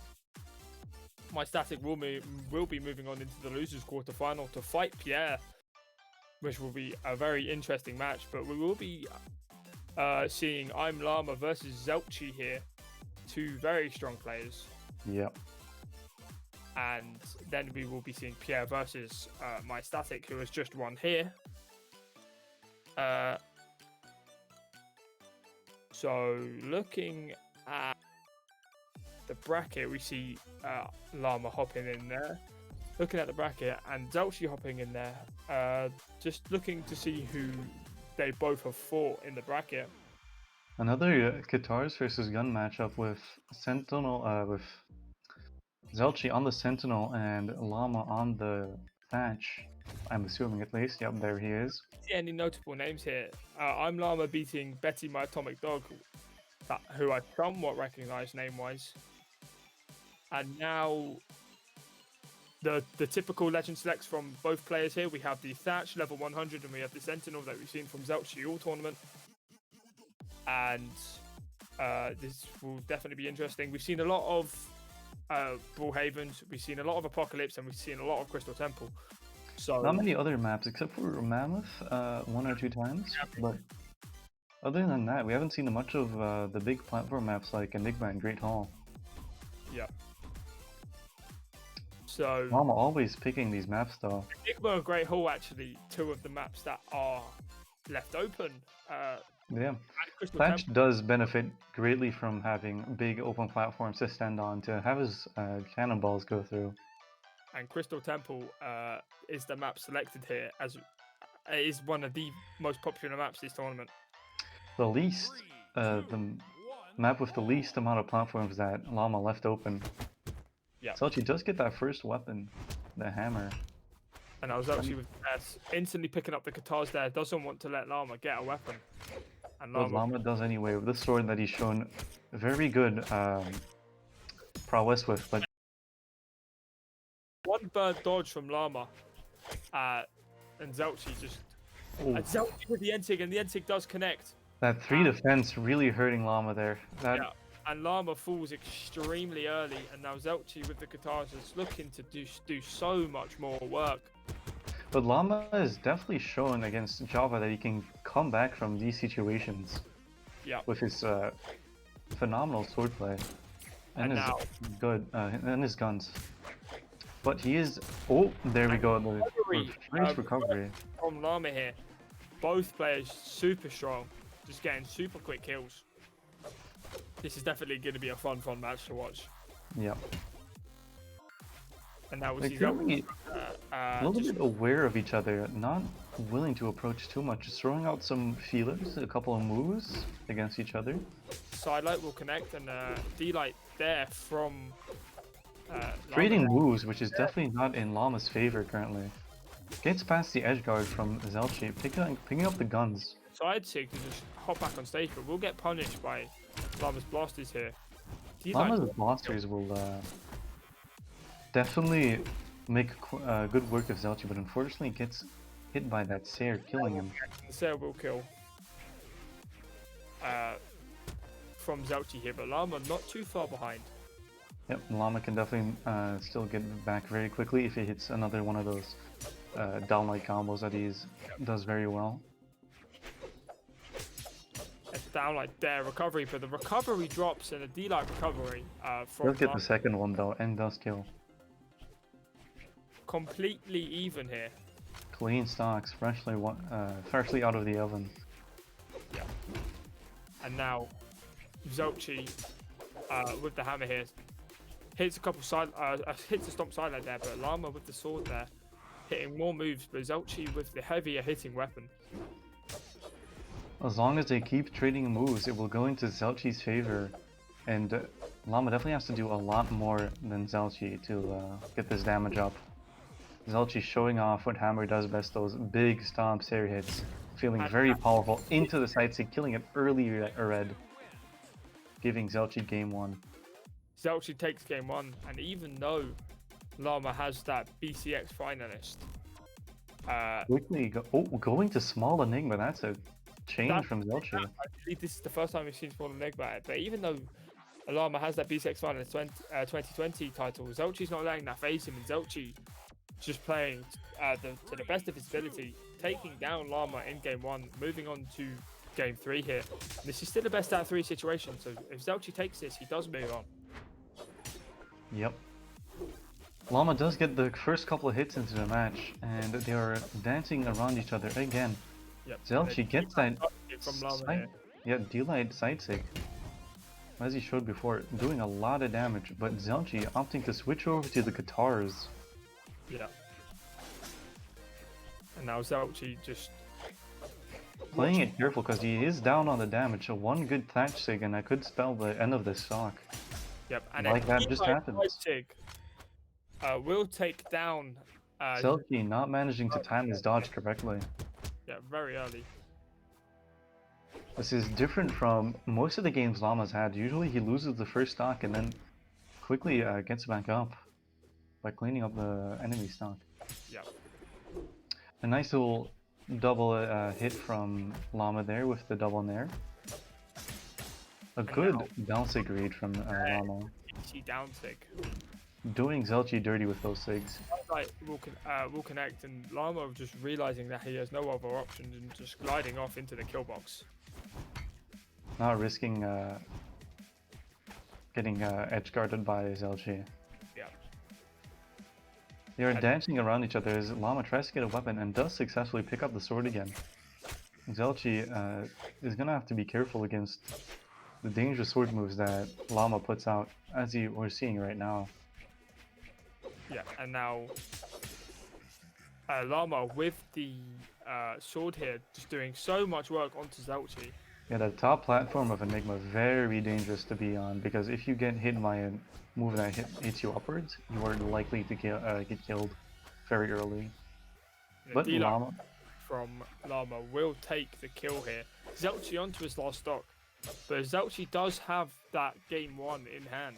My Static will be moving on into the losers quarterfinal to fight Pierre, which will be a very interesting match. But we will be seeing I'm Llama versus Zelchi here, two very strong players. Yep. And then we will be seeing Pierre versus My Static, who has just won here. So looking at the bracket, we see Llama hopping in there. Looking at the bracket and Zelchi hopping in there. Just looking to see who they both have fought in the bracket. Another Guitars versus Gun matchup with Sentinel, with Zelchi on the Sentinel and Llama on the Thatch. I'm assuming at least. Yep, there he is. See any notable names here? I'm Llama beating Betty my Atomic Dog, who I somewhat recognize name-wise. And now the typical legend selects from both players here. We have the Thatch level 100 and we have the Sentinel that we've seen from Zelchi all tournament. And this will definitely be interesting. We've seen a lot of Brawl Havens, we've seen a lot of Apocalypse, and we've seen a lot of Crystal Temple. So not many other maps except for Mammoth, one or two times. But other than that, we haven't seen much of the big platform maps like Enigma and Great Hall. Yeah. So Llama always picking these maps though. Enigma and Great Hall actually two of the maps that are left open. Yeah. Thatch does benefit greatly from having big open platforms to stand on to have his cannonballs go through. And Crystal Temple is the map selected here as it is one of the most popular maps this tournament. The least, the map with the least amount of platforms that Llama left open. Yeah. Zelchi does get that first weapon, the hammer. And I was actually with instantly picking up the guitars there. Doesn't want to let Llama get a weapon. And Llama does anyway with the sword that he's shown very good prowess with, but one bird dodge from Llama, and Zelchi just and Zelchi with the Entig, and the Entig does connect. That 3 defense really hurting Llama there. Yeah, and Llama falls extremely early, and now Zelchi with the guitars is looking to do so much more work. But Llama is definitely shown against Java that he can come back from these situations. Yeah. With his phenomenal swordplay and his good and his guns. But he is there we go, the first recovery from Llama here. Both players super strong, just getting super quick kills. This is definitely going to be a fun match to watch. Yeah. And now we see a little bit aware of each other, not willing to approach too much, just throwing out some feelers, a couple of moves against each other. Sidelight will connect, and D-Light there from trading moves, which is definitely not in Llama's favor currently. Gets past the edge guard from Zelchi, picking up the guns. Side Sig to just hop back on stage, but we'll get punished by Llama's blasters here. Llama's blasters will definitely make good work of Zelchi, but unfortunately gets hit by that Sair, killing him. The Sair will kill from Zelchi here, but Llama not too far behind. Yep, Llama can definitely still get back very quickly if he hits another one of those downlight combos that he does very well. It's downlight there, recovery, but the recovery drops and a D-Light recovery from Does get the second one though, and does kill. Completely even here. Clean stocks, freshly out of the oven. Yeah. And now Zelchi with the hammer here hits a couple hits a stomp sidelight there, but Llama with the sword there hitting more moves, but Zelchi with the heavier hitting weapon. As long as they keep trading moves, it will go into Zelchi's favor, and Llama definitely has to do a lot more than Zelchi to get this damage up. Zelchi showing off what Hammer does best, those big stomp Sair hits, feeling very powerful into the side stick, killing it early red, giving Zelchi game 1. Zelchi takes game 1, and even though Llama has that BCX finalist, quickly going to small Enigma. That's a change from Zelchi. Actually, this is the first time we've seen small Enigma. But even though Llama has that BCX finalist 2020 title, Zelchi's not letting that phase him, and Zelchi just playing to the best of his ability, taking down Llama in game 1, moving on to game 3 here. And this is still the best out of 3 situation, so if Zelchi takes this, he does move on. Yep. Llama does get the first couple of hits into the match, and they are dancing around each other again. Yep. Zelchi gets that from Llama yeah, D-Light side sig, as he showed before, doing a lot of damage, but Zelchi opting to switch over to the guitars. Yeah. And now Zelchi just playing it careful because he is down on the damage, so one good thatch sig and I could spell the end of the stock. Yep, and like that just happens. Sig, will take down Zelchi not managing to time his dodge correctly. Yeah, very early. This is different from most of the games Llama's had. Usually he loses the first stock and then quickly gets back up by cleaning up the enemy stock. Yeah. A nice little double hit from Llama there with the double nair. A good down sig read from Llama. Down sig. Doing Zelchi dirty with those sigs. Like will connect, and Llama just realizing that he has no other options and just gliding off into the kill box. Not risking getting edge guarded by Zelchi. Yeah. They are dancing around each other as Llama tries to get a weapon and does successfully pick up the sword again. Zelchi is gonna have to be careful against the dangerous sword moves that Llama puts out, as we're seeing right now. Yeah, and now Llama with the sword here, just doing so much work onto Zelchi. Yeah, the top platform of Enigma very dangerous to be on, because if you get hit by a move that hits you upwards, you are likely to get killed very early. But Llama from Llama will take the kill here. Zelchi onto his last stock, but Zelchi does have that game 1 in hand.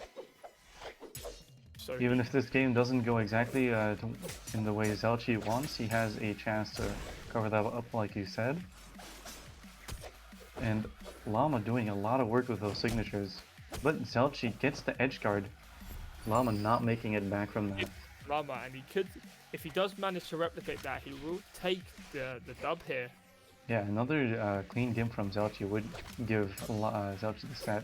So even if this game doesn't go exactly in the way Zelchi wants, he has a chance to cover that up, like you said. And Llama doing a lot of work with those signatures, but Zelchi gets the edge guard. Llama not making it back from that. Llama, and he could, if he does manage to replicate that, he will take the dub here. Yeah, another clean game from Zelchi would give Zelchi the set.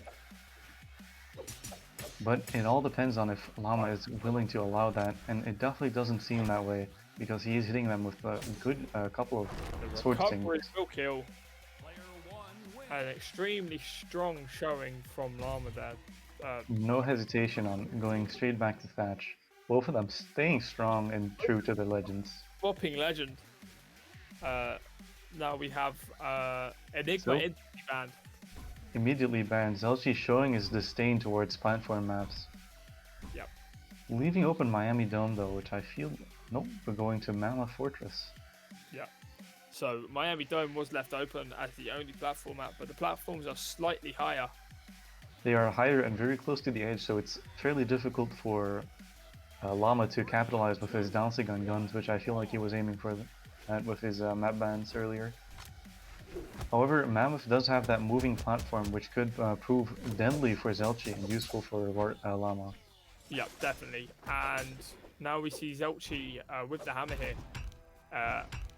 But it all depends on if Llama is willing to allow that, and it definitely doesn't seem that way, because he is hitting them with a good couple of sword stings. Will kill. An extremely strong showing from Llama there. No hesitation on going straight back to Thatch. Both of them staying strong and true to their legends. Whopping legend. Now we have Enigma instantly banned. Immediately banned. Zelchi showing his disdain towards platform maps. Yep. Leaving open Miami Dome though, which I feel... Nope, we're going to Mammoth Fortress. Yeah. So Miami Dome was left open as the only platform map, but the platforms are slightly higher. They are higher and very close to the edge, so it's fairly difficult for Llama to capitalize with his downsig on guns, which I feel like he was aiming for that with his map bans earlier. However, Mammoth does have that moving platform, which could prove deadly for Zelchi and useful for Llama. Yep, definitely. And now we see Zelchi with the hammer here,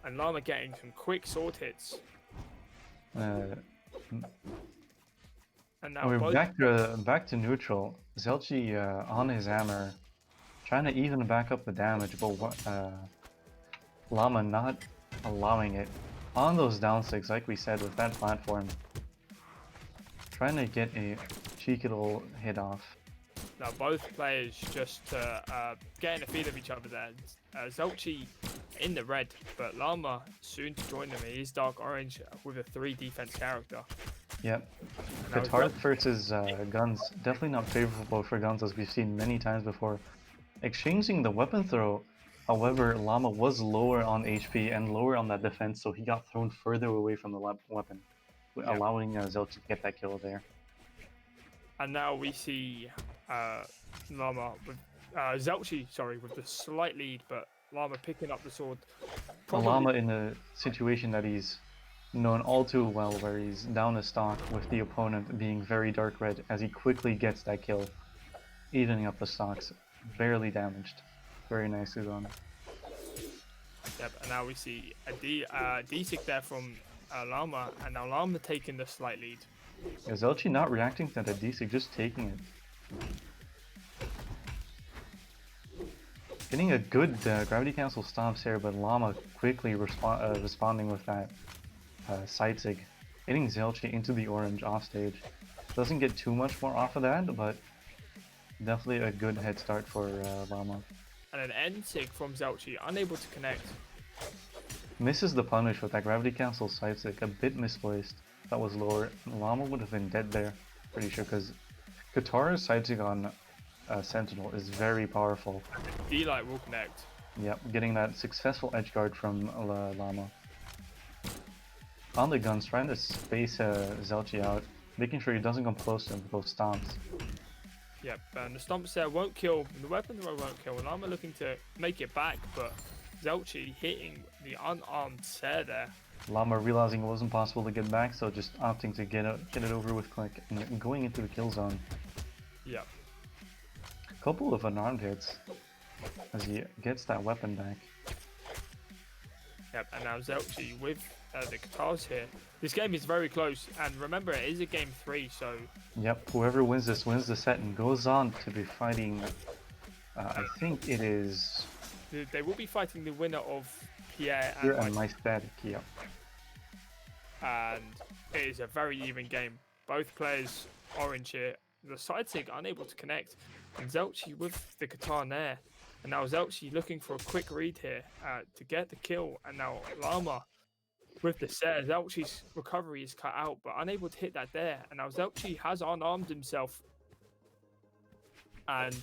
and Llama getting some quick sword hits. And now we're back to neutral. Zelchi on his hammer, trying to even back up the damage, but Llama not allowing it. On those downsigs, like we said, with that platform, trying to get a cheeky little hit off. Now both players just getting a feel of each other there. Zelchi in the red, but Llama soon to join them. He is dark orange with a 3 defense character. Yep. Guitar versus guns, definitely not favorable for guns, as we've seen many times before. Exchanging the weapon throw, however, Llama was lower on HP and lower on that defense, so he got thrown further away from the weapon, allowing Zelchi to get that kill there. And now we see Llama with Zelchi, sorry, with the slight lead, but Llama picking up the sword. Llama in a situation that he's known all too well, where he's down a stock with the opponent being very dark red as he quickly gets that kill, eating up the stocks, barely damaged. Very nicely done. Yep, and now we see a D-Sig there from Llama, and now Llama taking the slight lead. Yeah, Zelchi not reacting to that D-Sig, just taking it. Getting a good gravity cancel stops here, but Llama quickly responding with that side sig, hitting Zelchi into the orange offstage. Doesn't get too much more off of that, but definitely a good head start for Llama. And an N-Sig from Zelchi, unable to connect. Misses the punish with that gravity cancel side sig, a bit misplaced. That was lower. Llama would have been dead there, pretty sure, because Katara's side sig on Sentinel is very powerful. D-Light will connect. Yep, getting that successful edge guard from Llama. On the guns, trying to space Zelchi out, making sure he doesn't come close to him with those stomps. Yep, and the stomps there won't kill, the weapon throw won't kill. Llama looking to make it back, but Zelchi hitting the unarmed Sare there. Llama realizing it wasn't possible to get back, so just opting to get it over with quick and going into the kill zone. Yep. Couple of unarmed hits as he gets that weapon back. Yep, and now Zelchi with the Katars here. This game is very close, and remember, it is a game 3, so... Yep, whoever wins this wins the set and goes on to be fighting, I think it is... They will be fighting the winner of Pierre and My Static, yeah. And it is a very even game. Both players orange here. The side sig unable to connect. And Zelchi with the Katar Nair. And now Zelchi looking for a quick read here to get the kill. And now Llama with the set. Zelchi's recovery is cut out, but unable to hit that there. And now Zelchi has unarmed himself. And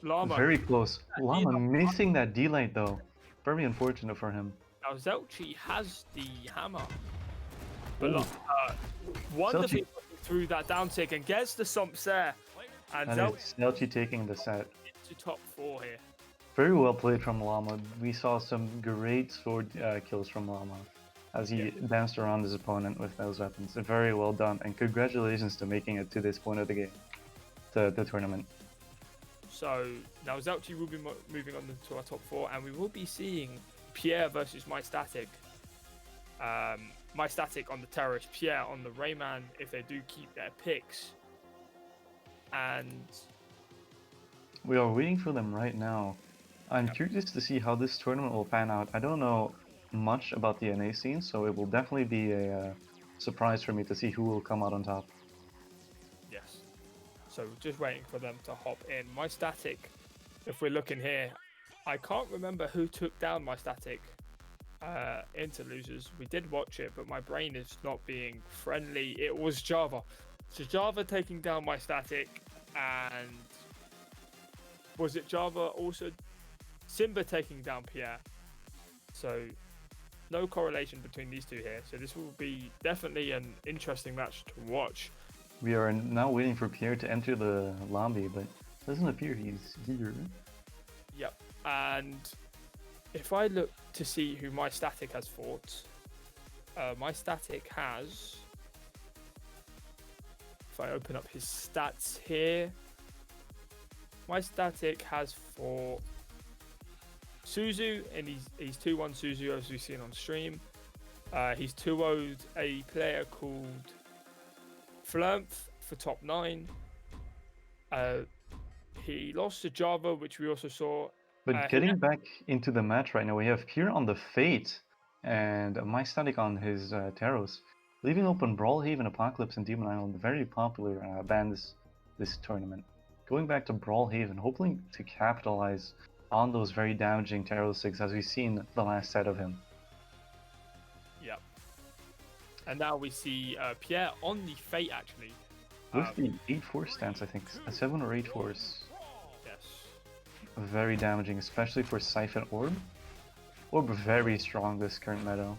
Llama... Very close. Llama missing that D-Light though. Very unfortunate for him. Now Zelchi has the hammer. But look, wonderfully through that down tick and gets the stomps there. And Zelchi taking the set. Into top 4 here. Very well played from Llama. We saw some great sword kills from Llama as he danced around his opponent with those weapons. Very well done, and congratulations to making it to this point of the game, the tournament. So now Zelchi will be moving on to our top 4, and we will be seeing Pierre versus My Static. My Static on the Terrorist, Pierre on the Rayman, if they do keep their picks. And we are waiting for them right now. I'm curious to see how this tournament will pan out. I don't know much about the NA scene, so it will definitely be a surprise for me to see who will come out on top. Yes. So just waiting for them to hop in. My Static, if we're looking here, I can't remember who took down My Static into losers. We did watch it, but my brain is not being friendly. It was Java. So Java taking down My Static, and was it Java also Simba taking down Pierre? So no correlation between these two here. So this will be definitely an interesting match to watch. We are now waiting for Pierre to enter the lobby, but it doesn't appear he's here. Yep. And if I look to see who My Static has fought, My Static has... If I open up his stats here, My Static has fought Suzu, and he's 2-1 Suzu as we've seen on stream. He's 2-0'd a player called Flump for top 9. He lost to Java, which we also saw. But getting back into the match right now, we have Pierre on the Fate and My Static on his Taros, leaving open Brawl, Haven, Apocalypse, and Demon Island, very popular bands this tournament. Going back to Brawl Haven, hoping to capitalize on those very damaging Taros 6 as we've seen the last set of him. Yep. And now we see Pierre on the Fate actually. With the 8-4 stance, I think. A 7 or 8 force. Yes. Very damaging, especially for Siphon Orb. Orb very strong this current meta.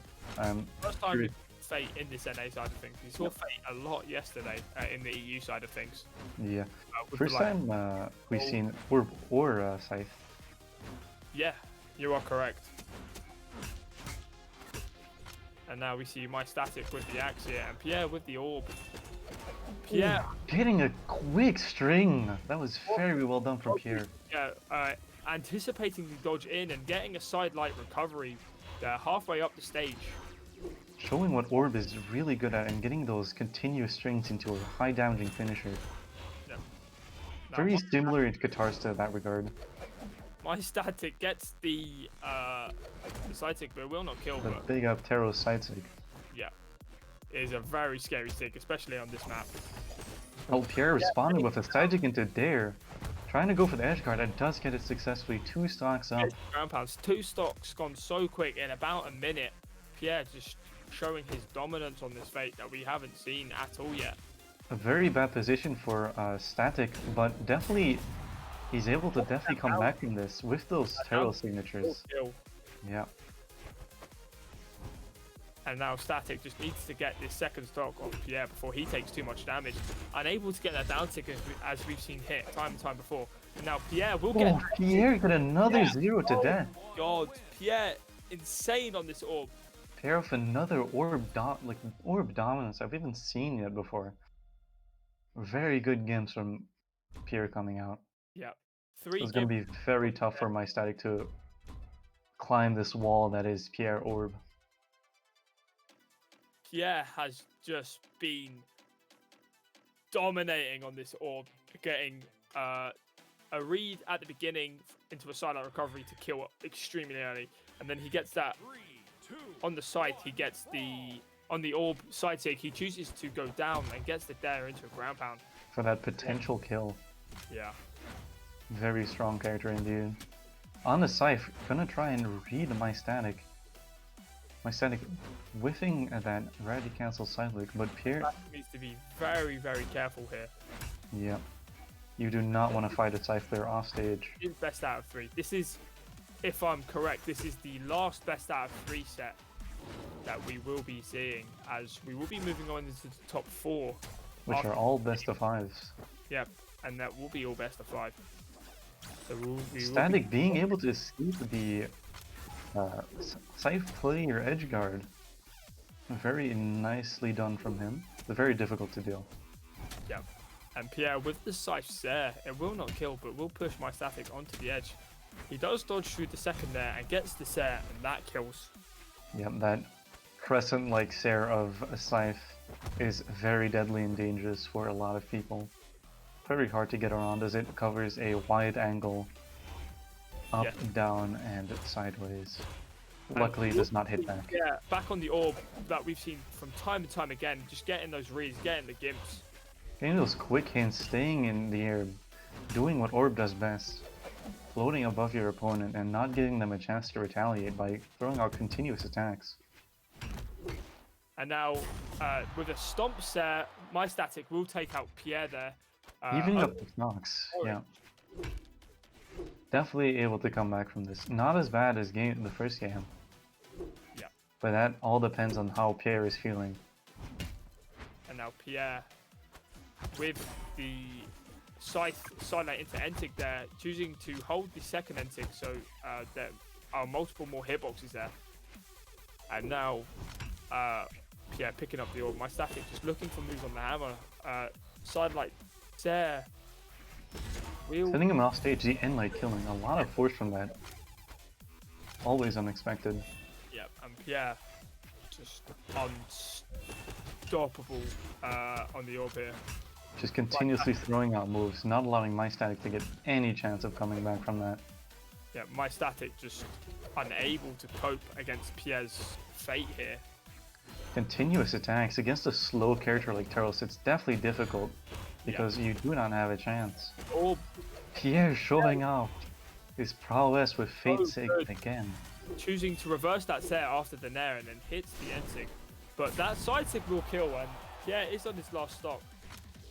First time Fate in this NA side of things. We saw Fate a lot yesterday in the EU side of things. Yeah. With First the, time we've seen Orb or Scythe. Yeah, you are correct. And now we see my static with the axe here, and Pierre with the orb. Pierre getting a quick string. That was very well done from Pierre. Yeah, anticipating the dodge in and getting a sidelight recovery halfway up the stage. Showing what Orb is really good at and getting those continuous strings into a high damaging finisher. Yeah. Now, Very similar in Guitars to that regard. My static gets the side tick, but will not kill. The but big up Taro's side stick. yeah, it is a very scary stick, especially on this map. Oh, Pierre responded with a side stick into Dare. Trying to go for the edge guard and does get it successfully. 2 stocks up. Ground pounds, 2 stocks gone so quick in about a minute. Pierre just showing his dominance on this Fate that we haven't seen at all yet. A very bad position for Static, but definitely he's able to definitely come back from this with those Taro signatures. Yeah. And now Static just needs to get this second stock off Pierre before he takes too much damage. Unable to get that down tick as we've seen hit time and time before. And now Pierre will get... Oh, Pierre got another 0 to death. God, Pierre, insane on this orb. Pierre with another orb dominance I've even seen yet before. Very good games from Pierre coming out. Yeah. 3 It's going to be very tough for my Static to climb this wall that is Pierre Orb. Pierre has just been dominating on this orb, getting a read at the beginning into a silent recovery to kill extremely early, and then he gets that on the site. He gets on the orb side tick. He chooses to go down and gets the dare into a ground pound for that potential kill. Yeah, very strong character indeed. On the Scythe, gonna try and read my Static. My Static whiffing at that rarity cancel side look, but Pierre needs to be very, very careful here. Yeah. You do not want to fight a Scythe player off stage. It's best out of 3. This is, if I'm correct, this is the last best out of 3 set that we will be seeing, as we will be moving on into the top 4. Which are all best of 5s. Yep, and that will be all best of 5. So Static being able to escape the Scythe player edge guard. Very nicely done from him. But very difficult to deal. Yep. And Pierre with the Scythe there, it will not kill, but will push my Static onto the edge. He does dodge through the second there and gets the Sare, and that kills. Yep, that crescent-like Sare of a Scythe is very deadly and dangerous for a lot of people. Very hard to get around as it covers a wide angle up, down, and sideways. Luckily, it does not hit back. Yeah, back on the orb that we've seen from time and time again, just getting those reads, getting the gimps. Getting those quick hints, staying in the air, doing what Orb does best. Floating above your opponent and not giving them a chance to retaliate by throwing out continuous attacks. And now, with a stomp set, my Static will take out Pierre there. Evening up with Nox, yeah. Definitely able to come back from this. Not as bad as the first game. Yeah. But that all depends on how Pierre is feeling. And now Pierre, with the sidelight into Entig there, choosing to hold the second Entig, so there are multiple more hitboxes there. And now Pierre picking up the orb. My Static just looking for moves on the hammer. Sidelight there. Sending him off stage, the end light killing. A lot of force from that. Always unexpected. Yep, and Pierre just unstoppable on the orb here. Just continuously throwing out moves, not allowing my Static to get any chance of coming back from that. Yeah, my Static just unable to cope against Pierre's Fate here. Continuous attacks against a slow character like Taros, it's definitely difficult because you do not have a chance. Orb. Pierre showing off his prowess with Fate Sig again. Choosing to reverse that set after the Nair and then hits the N-Sig. But that side Sig will kill, and Pierre is on his last stock.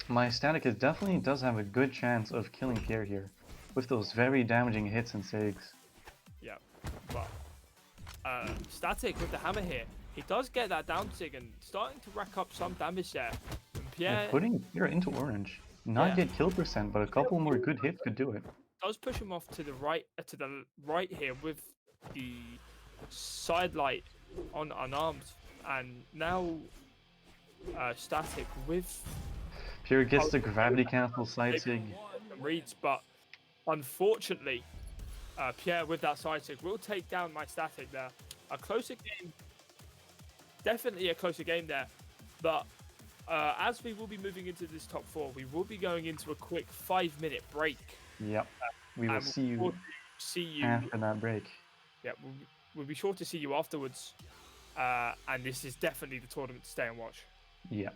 My Static definitely does have a good chance of killing Pierre here with those very damaging hits and Sigs. Yeah, but Static with the hammer here, He does get that down sig and starting to rack up some damage there. And Pierre Yeah, putting Pierre into orange. Not get kill percent, but a couple more good hits could do it. does push him off to the right here with the side light on unarmed, and now Static with Pierre gets the gravity cancel side sig. reads, but unfortunately, Pierre with that side sig will take down my Static there. A closer game, definitely a closer game there, but as we will be moving into this top 4, we will be going into a quick 5-minute break. Yep, we will see you after that break. Yeah, we'll be sure to see you afterwards, and this is definitely the tournament to stay and watch. Yeah.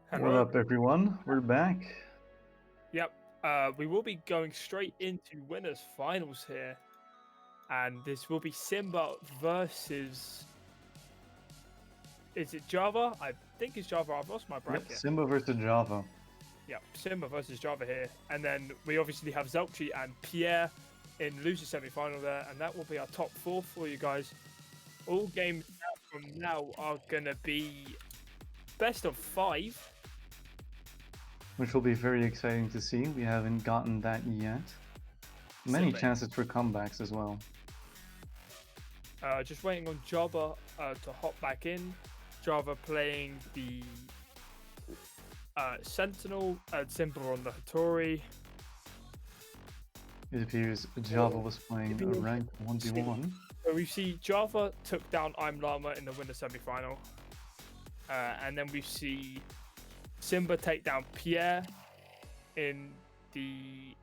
What Hello. up, everyone? We're back. Yep. We will be going straight into winners finals here, and this will be Simba versus. Is it Java? I think it's Java. I've lost my bracket. Yep, Simba versus Java. Yep, Simba versus Java here, and then we obviously have Zelchi and Pierre in loser semi-final there, and that will be our top 4 for you guys. All games from now are gonna be best of 5. Which will be very exciting to see. We haven't gotten that yet. Many chances for comebacks as well. Just waiting on Java to hop back in. Java playing the Sentinel, Simba on the Hattori. It appears Java was playing a ranked 1v1. So we see Java took down I'm Llama in the winner semi-final. And then we see Simba take down Pierre in the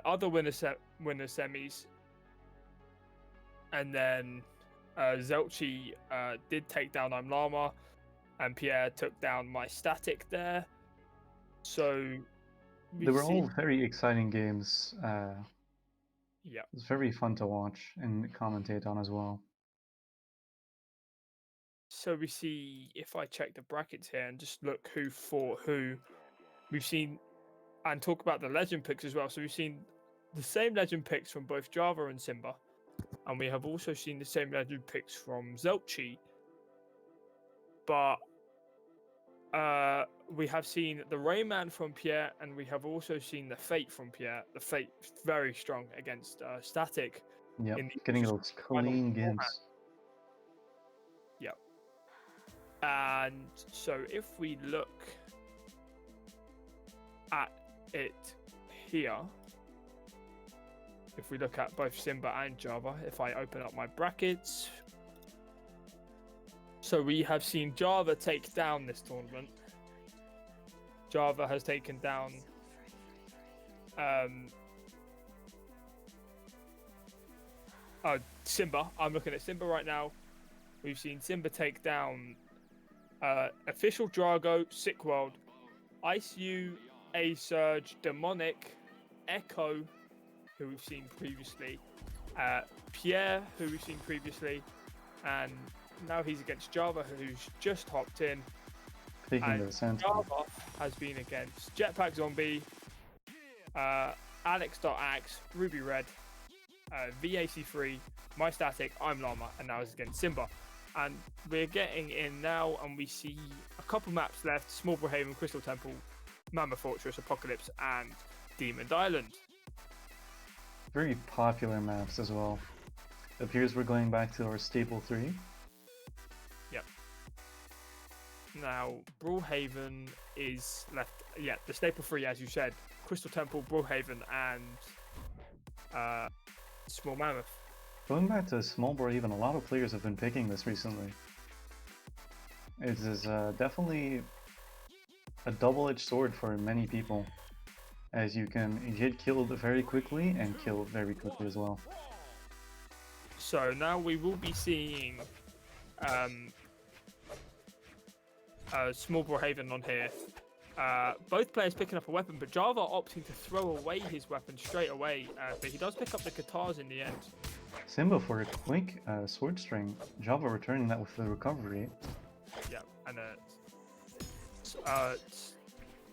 other winner semis. And then Zelchi did take down I'm Llama, and Pierre took down my static there. So they were all very exciting games. Yeah, it was very fun to watch and commentate on as well. So we see, if I check the brackets here and just look who fought who, we've seen, and talk about the legend picks as well. So we've seen the same legend picks from both Java and Simba, and we have also seen the same legend picks from Zelchi. But we have seen the Rayman from Pierre, and we have also seen the Fate from Pierre. The Fate very strong against Static. Yep, getting those clean games. Yep. And so if we look at it here, if we look at both Simba and Java, if I open up my brackets, so we have seen Java take down this tournament. Java has taken down Simba. I'm looking at Simba right now. We've seen Simba take down Official Drago, Sick World, Ice U, A Surge, Demonic, Echo, who we've seen previously, Pierre, who we've seen previously, and now he's against Java, who's just hopped in. And Java has been against Jetpack Zombie, Alex.axe, Ruby Red, VAC3, My Static, I'm Llama, and now is against Simba. And we're getting in now, and we see a couple maps left: Small Brohaven, Crystal Temple, Mammoth Fortress, Apocalypse, and Demon Island. Very popular maps as well. It appears we're going back to our staple 3. Yep. Now, Brawlhaven is left. Yeah, the staple 3, as you said: Crystal Temple, Brawlhaven, and Small Mammoth. Going back to Small Brohaven, a lot of players have been picking this recently. It is definitely a double-edged sword for many people, as you can get killed very quickly and kill very quickly as well. So now we will be seeing Small Brohaven on here. Both players picking up a weapon, but Java opting to throw away his weapon straight away, but he does pick up the guitars in the end. Simba for a quick sword string, Java returning that with the recovery. Yeah, and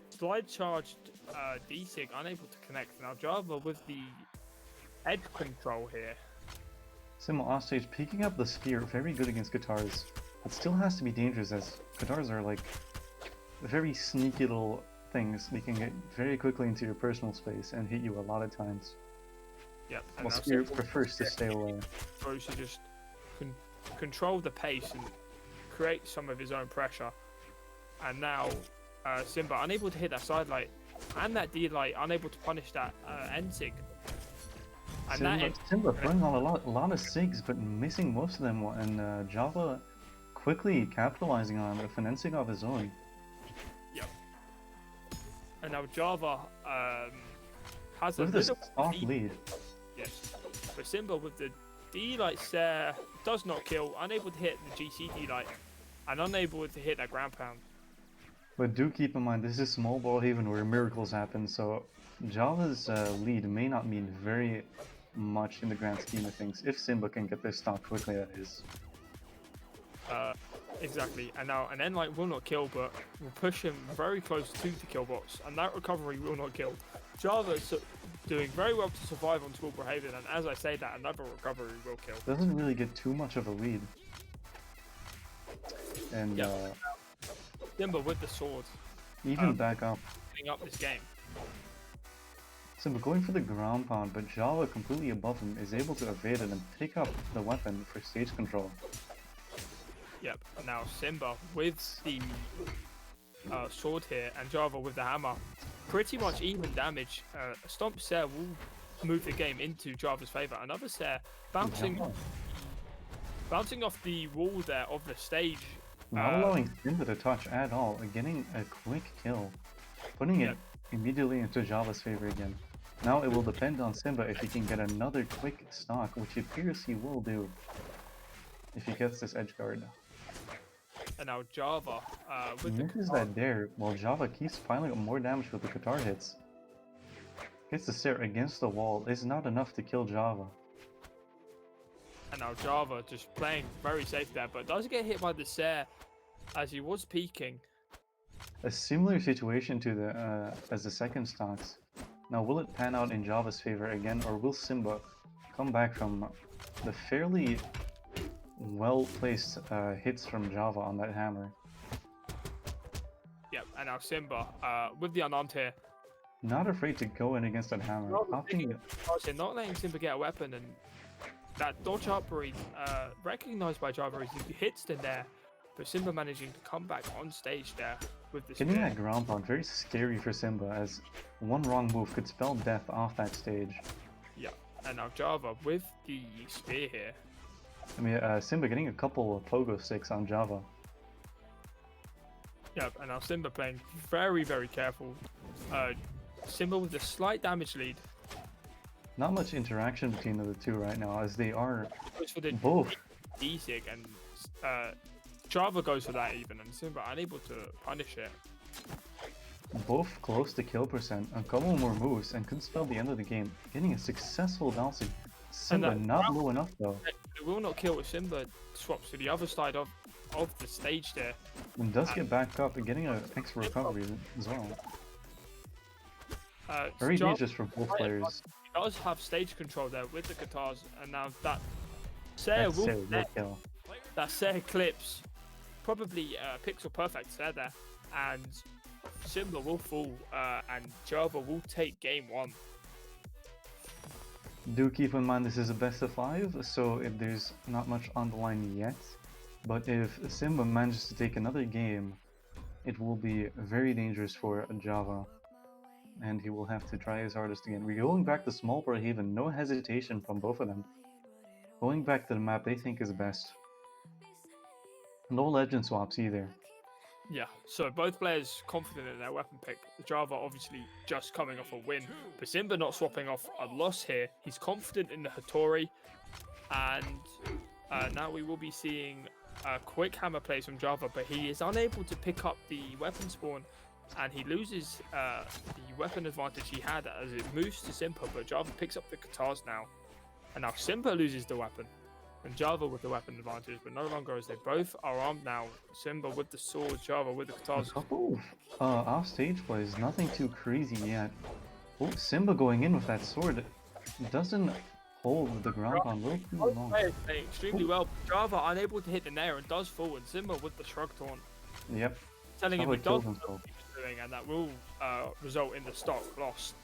slide charged D-Sig unable to connect. Now Java with the edge control here. Simba offstage picking up the spear, very good against guitars. It still has to be dangerous, as guitars are like very sneaky little things. They can get very quickly into your personal space and hit you a lot of times. Yep. Well, Spear prefers to stay away. Supposed to just control the pace and create some of his own pressure. And now Simba unable to hit that side light and that D light, unable to punish that end sig. And Simba throwing on a lot of SIGs, but missing most of them, and Java quickly capitalizing on it, financing of his own. Yep. And now Java has a little soft lead. Yes, but Simba with the D light stare does not kill, unable to hit the GC D light, and unable to hit that ground pound. But do keep in mind, this is small Brawl Haven where miracles happen, so Java's lead may not mean very much in the grand scheme of things, if Simba can get this stock quickly, that is. Exactly, and now an end light will not kill, but will push him very close to the kill box, and that recovery will not kill. Java's doing very well to survive on small Brawl Haven, and as I say that, another recovery will kill. Doesn't really get too much of a lead. And Simba with the sword. Even back up. Getting up this game. Simba going for the ground pound, but Java completely above him is able to evade it and pick up the weapon for stage control. Yep, now Simba with the sword here and Java with the hammer. Pretty much even damage. A Stomp Sare will move the game into Java's favour. Another Sare bouncing off the wall there of the stage. Not allowing Simba to touch at all, getting a quick kill. Putting it immediately into Java's favour again. Now it will depend on Simba if he can get another quick stock, which it appears he will do. If he gets this edge guard. And now Java with misses that dare, while Java keeps piling up more damage with the guitar hits. Gets the Sare against the wall, is not enough to kill Java. And now Java just playing very safe there, but does get hit by the Sare as he was peeking. A similar situation to the as the second stocks. Now will it pan out in Java's favor again, or will Simba come back from the fairly well-placed hits from Java on that hammer? Yep, and now Simba with the unarmed here. Not afraid to go in against that hammer. Not letting Simba get a weapon, and that dodge up read recognized by Java as he hits in there, but Simba managing to come back on stage there with the Getting that ground pound, very scary for Simba, as one wrong move could spell death off that stage. Yeah, and now Java with the spear here. I mean, Simba getting a couple of pogo sticks on Java. Yep, and now Simba playing very, very careful. Simba with a slight damage lead. Not much interaction between the two right now, as they are For the both. D-sig, and Java goes for that even, and Simba unable to punish it. Both close to kill percent, a couple more moves, and could spell the end of the game. Getting a successful bouncing. Simba not low enough though. It will not kill if Simba swaps to the other side of the stage there. And does get back up and getting an extra recovery as well. Very dangerous for both players. He does have stage control there with the guitars, and now that Sare will kill. That Sare clips probably pixel perfect Sare there, and Simba will fall, and Java will take game 1. Do keep in mind this is a best of 5, so there's not much on the line yet. But if Simba manages to take another game, it will be very dangerous for Java. And he will have to try his hardest again. We're going back to small Brawl Haven, no hesitation from both of them. Going back to the map they think is best. No legend swaps either. Yeah, so both players confident in their weapon pick. Java obviously just coming off a win, but Simba not swapping off a loss here. He's confident in the Hattori, and now we will be seeing quick hammer plays from Java, but he is unable to pick up the weapon spawn, and he loses the weapon advantage he had as it moves to Simba, but Java picks up the guitars now, and now Simba loses the weapon. And Java with the weapon advantage, but no longer as they both are armed now. Simba with the sword, Java with the guitars. A couple of off-stage plays, nothing too crazy yet. Oh, Simba going in with that sword doesn't hold the ground on a little too long. Playing extremely well. Java unable to hit the nair and does fall, and Simba with the shrug taunt. Yep. Telling him he does know what he's doing, and that will result in the stock lost.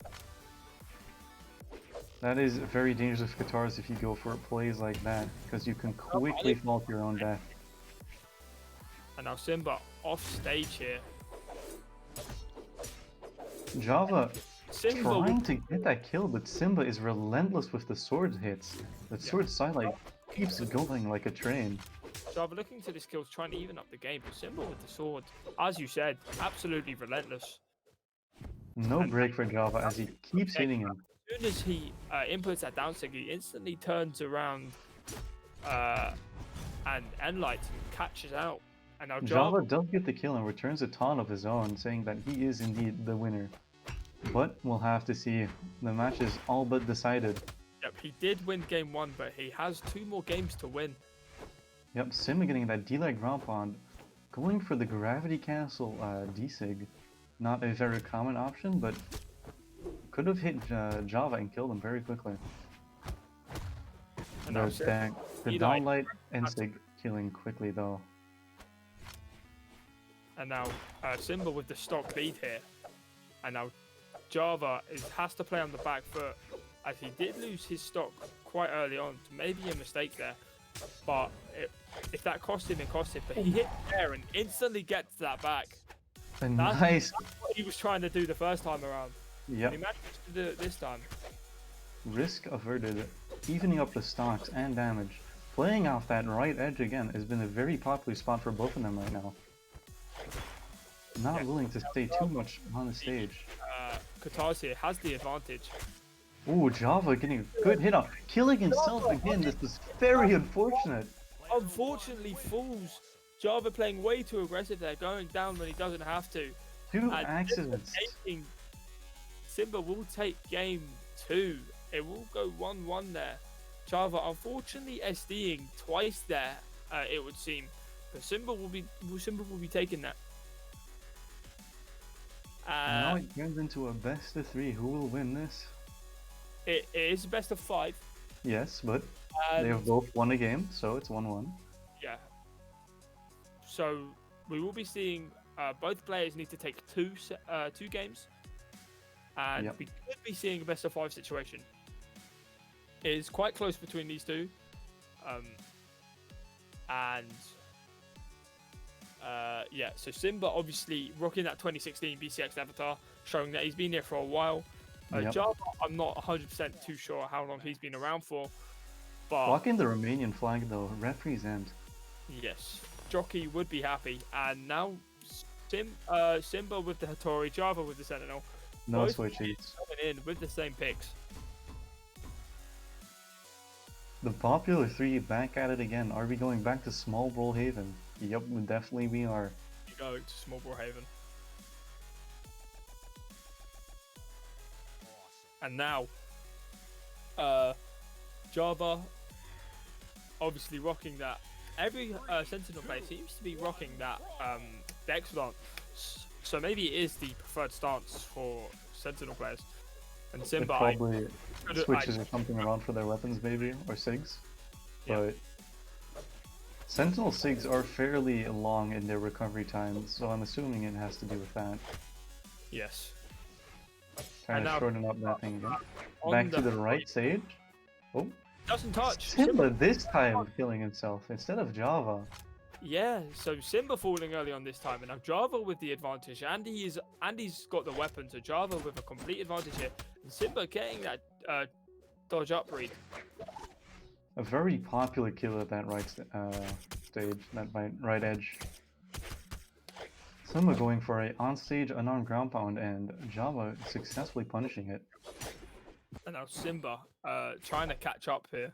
That is very dangerous with guitars if you go for plays like that, because you can quickly fall to your own death. And now Simba off stage here. Java trying to get that kill, but Simba is relentless with the sword hits. The sword sidelight keeps going like a train. Java looking to this kill, trying to even up the game, but Simba with the sword, as you said, absolutely relentless. No break for Java as he keeps hitting him. As soon as he inputs that down sig, he instantly turns around and lights and catches out. And now Java does get the kill and returns a taunt of his own, saying that he is indeed the winner. But we'll have to see. The match is all but decided. Yep, he did win game 1, but he has 2 more games to win. Yep, Simba getting that D-leg ground pound, going for the gravity cancel D-sig. Not a very common option, but could have hit Java and killed him very quickly. And now The downlight N-sig killing quickly though. And now Simba with the stock lead here. And now Java has to play on the back foot, as he did lose his stock quite early on. So maybe a mistake there. But if that cost him, it cost him. But he hit there and instantly gets that back. Nice. That's what he was trying to do the first time around. Yep. He managed to do it this time. Risk averted, evening up the stocks and damage. Playing off that right edge again has been a very popular spot for both of them right now. Not willing to stay too much on the stage. Katars here has the advantage. Ooh, Java getting a good hit off. Killing himself again, this is very unfortunate. Unfortunately, fools. Java playing way too aggressive there, going down when he doesn't have to. Two accidents. Simba will take game 2. It will go 1-1 there. Java unfortunately SDing twice there, it would seem. But Simba will be taking that. Now it turns into a best of 3. Who will win this? It is a best of 5. Yes, but they have both won a game, so it's 1-1. Yeah. So we will be seeing both players need to take two games, and we could be seeing a best of 5 situation. It is quite close between these two, yeah. So Simba obviously rocking that 2016 BCX avatar, showing that he's been here for a while. Java, I'm not 100% too sure how long he's been around for, but blocking the Romanian flag though, represent. Yes, Jockey would be happy, and now Simba with the Hattori, Java with the Sentinel. No switches. Coming in with the same picks. The popular 3 back at it again. Are we going back to small Brawl Haven? Yep, definitely we are. Go to small Brawl Haven. And now, Java obviously rocking that. Every Sentinel player seems to be rocking that Dex stance, so maybe it is the preferred stance for Sentinel players. And Simba probably switches or something around for their weapons, maybe, or SIGs. But Sentinel SIGs are fairly long in their recovery time, so I'm assuming it has to do with that. Yes. Trying to shorten up that thing again. Back to the right stage. Oh. Doesn't touch. Simba this time killing himself instead of Java. Yeah, so Simba falling early on this time, and now Java with the advantage. Andy's got the weapon, so Java with a complete advantage here. And Simba getting that dodge up read. A very popular kill at that right stage, that right edge. Simba going for a on-stage unarmed ground pound, and Java successfully punishing it. And now Simba trying to catch up here.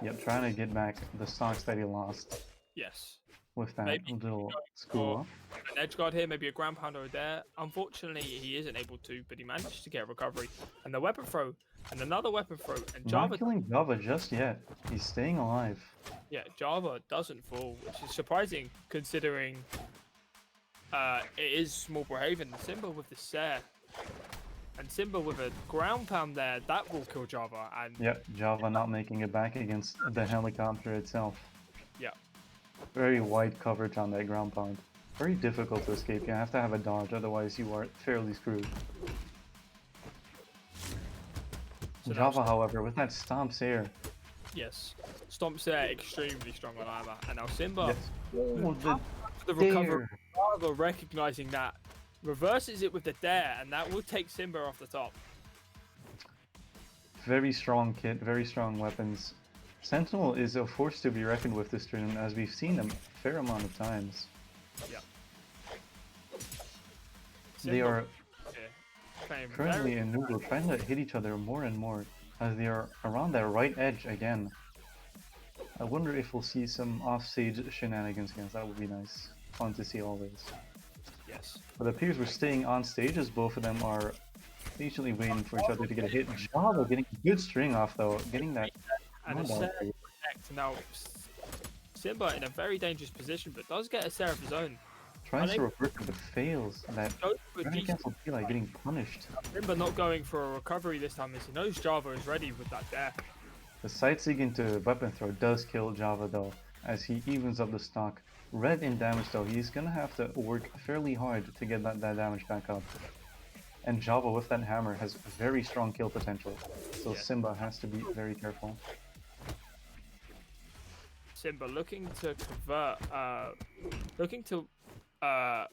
Yep, trying to get back the stocks that he lost. Yes. With that little school. An edge guard here, maybe a ground pounder there. Unfortunately, he isn't able to, but he managed to get a recovery. And the weapon throw, and another weapon throw. And Java not killing Java just yet. He's staying alive. Yeah, Java doesn't fall, which is surprising considering it is small Brawl Haven. Simba with the Sare. And Simba with a ground pound there, that will kill Java. And yep, Java not making it back against the helicopter itself. Yeah. Very wide coverage on that ground pound. Very difficult to escape. You have to have a dodge, otherwise you are fairly screwed. So Java, however, with that Stomp's Air. Yes. Stomp's Air extremely strong on armor. And now Simba, the recovery, Java recognizing that, reverses it with the dare, and that will take Simba off the top. Very strong kit, very strong weapons. Sentinel is a force to be reckoned with this tournament, as we've seen them a fair amount of times. Yeah. They are currently in neutral, trying to hit each other more and more, as they are around that right edge again. I wonder if we'll see some offstage shenanigans against. That would be nice. Fun to see always. Yes. But it appears we're staying on stage as both of them are patiently waiting for each other to get a hit. Java getting a good string off though, getting that. And a Sarah protect. Now, Simba in a very dangerous position, but does get a Sarah of his own. Tries to reverse it, but fails. And that very cancel like getting punished. Simba not going for a recovery this time as he knows Java is ready with that dare. The side sig into weapon throw does kill Java though, as he evens up the stock. Red in damage though, he's gonna have to work fairly hard to get that damage back up. And Java with that hammer has very strong kill potential, so Simba has to be very careful. Simba looking to convert,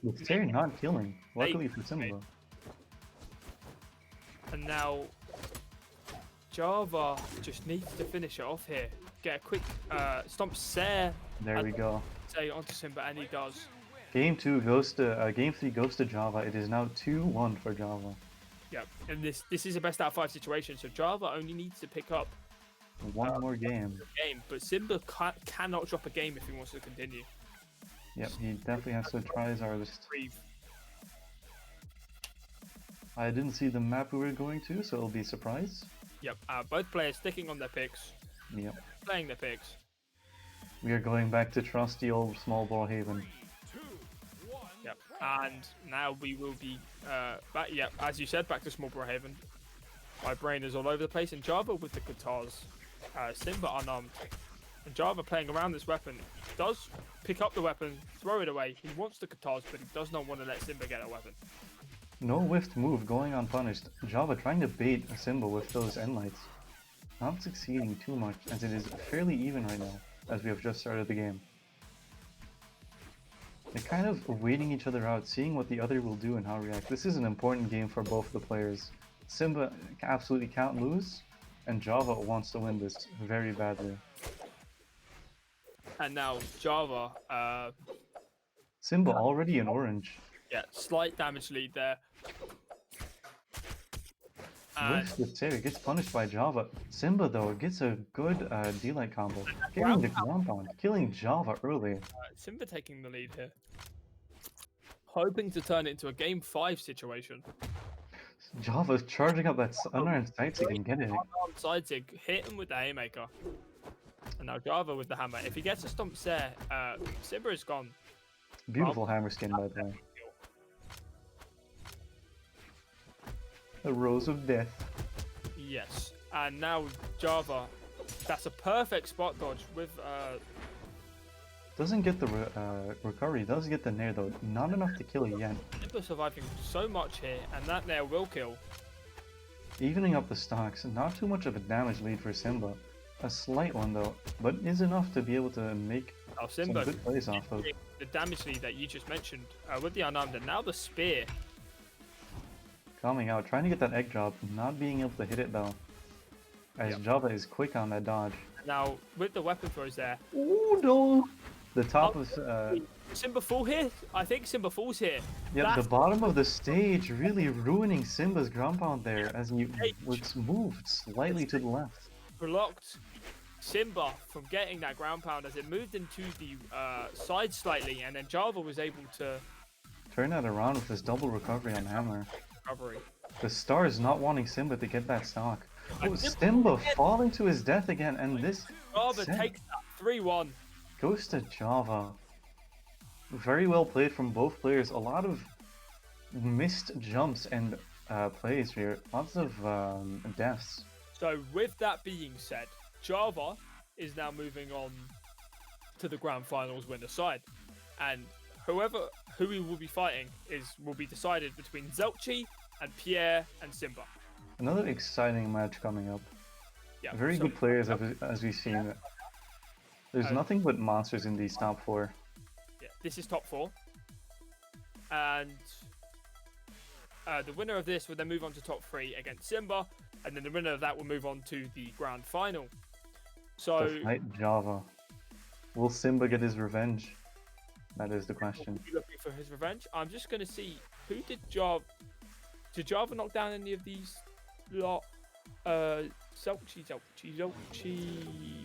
With Terry not killing, luckily for Simba. And now Java just needs to finish it off here. Get a quick stomp Sare. There we go. Say onto Simba, and he does. Game 3 goes to Java. It is now 2-1 for Java. Yep, and this is a best out of 5 situation, so Java only needs to pick up one more game. But Simba cannot drop a game if he wants to continue. Yep, he definitely has to try his hardest. I didn't see the map we were going to, so it'll be a surprise. Yep, both players sticking on their picks. Yep. Playing their picks. We are going back to trusty old small ball haven. Yep, and now we will be back. Yep, as you said, back to small ball haven. My brain is all over the place. And Java with the guitars, Simba unarmed, and Java playing around this weapon. Does pick up the weapon, throw it away. He wants the guitars, but he does not want to let Simba get a weapon. No whiffed move going unpunished. Java trying to bait Simba with those end lights. Not succeeding too much, as it is fairly even right now, as we have just started the game. They're kind of waiting each other out, seeing what the other will do and how react. This is an important game for both the players. Simba absolutely can't lose, and Java wants to win this very badly. And now Java, Simba already in orange. Yeah, slight damage lead there. Whiffs with Terry, gets punished by Java. Simba though gets a good D-Light combo, getting the ground pound, killing Java early. Simba taking the lead here. Hoping to turn it into a game 5 situation. Java's charging up that unarmed side sig and getting it. Unarmed side sig, hit him with the haymaker. And now Java with the hammer. If he gets a stomp there, Simba is gone. Beautiful hammer skin by the way. The Rose of Death. Yes. And now Java. That's a perfect spot dodge with Doesn't get the recovery, does get the nair though. Not enough to kill yet. Simba surviving so much here, and that nair will kill. Evening up the stocks, not too much of a damage lead for Simba. A slight one though, but is enough to be able to make Simba some good plays off of. The damage lead that you just mentioned with the unarmed, and now the spear. Coming out, trying to get that egg drop, not being able to hit it though. As Java is quick on that dodge. Now, with the weapon throws there. Ooh, no! The top of... Simba fall here? I think Simba falls here. Yeah, the bottom of the stage really ruining Simba's ground pound there as he was moved slightly to the left. Blocked Simba from getting that ground pound as it moved into the side slightly, and then Java was able to turn that around with his double recovery on hammer. Recovery. The star is not wanting Simba to get that stock. Oh, Simba falling to his death again, and this Java takes that 3-1. Goes to Java. Very well played from both players. A lot of missed jumps and plays here. Lots of deaths. So with that being said, Java is now moving on to the grand finals winner side, and who we will be fighting will be decided between Zelchi and Pierre and Simba. Another exciting match coming up. Yeah, very good players as we've seen. There's nothing but monsters in these top 4. Yeah, this is top 4, and the winner of this will then move on to top 3 against Simba, and then the winner of that will move on to the grand final. So to fight Java. Will Simba get his revenge? That is the question. Looking for his revenge. I'm just going to see who did Java knock down any of these lot. Zelchi.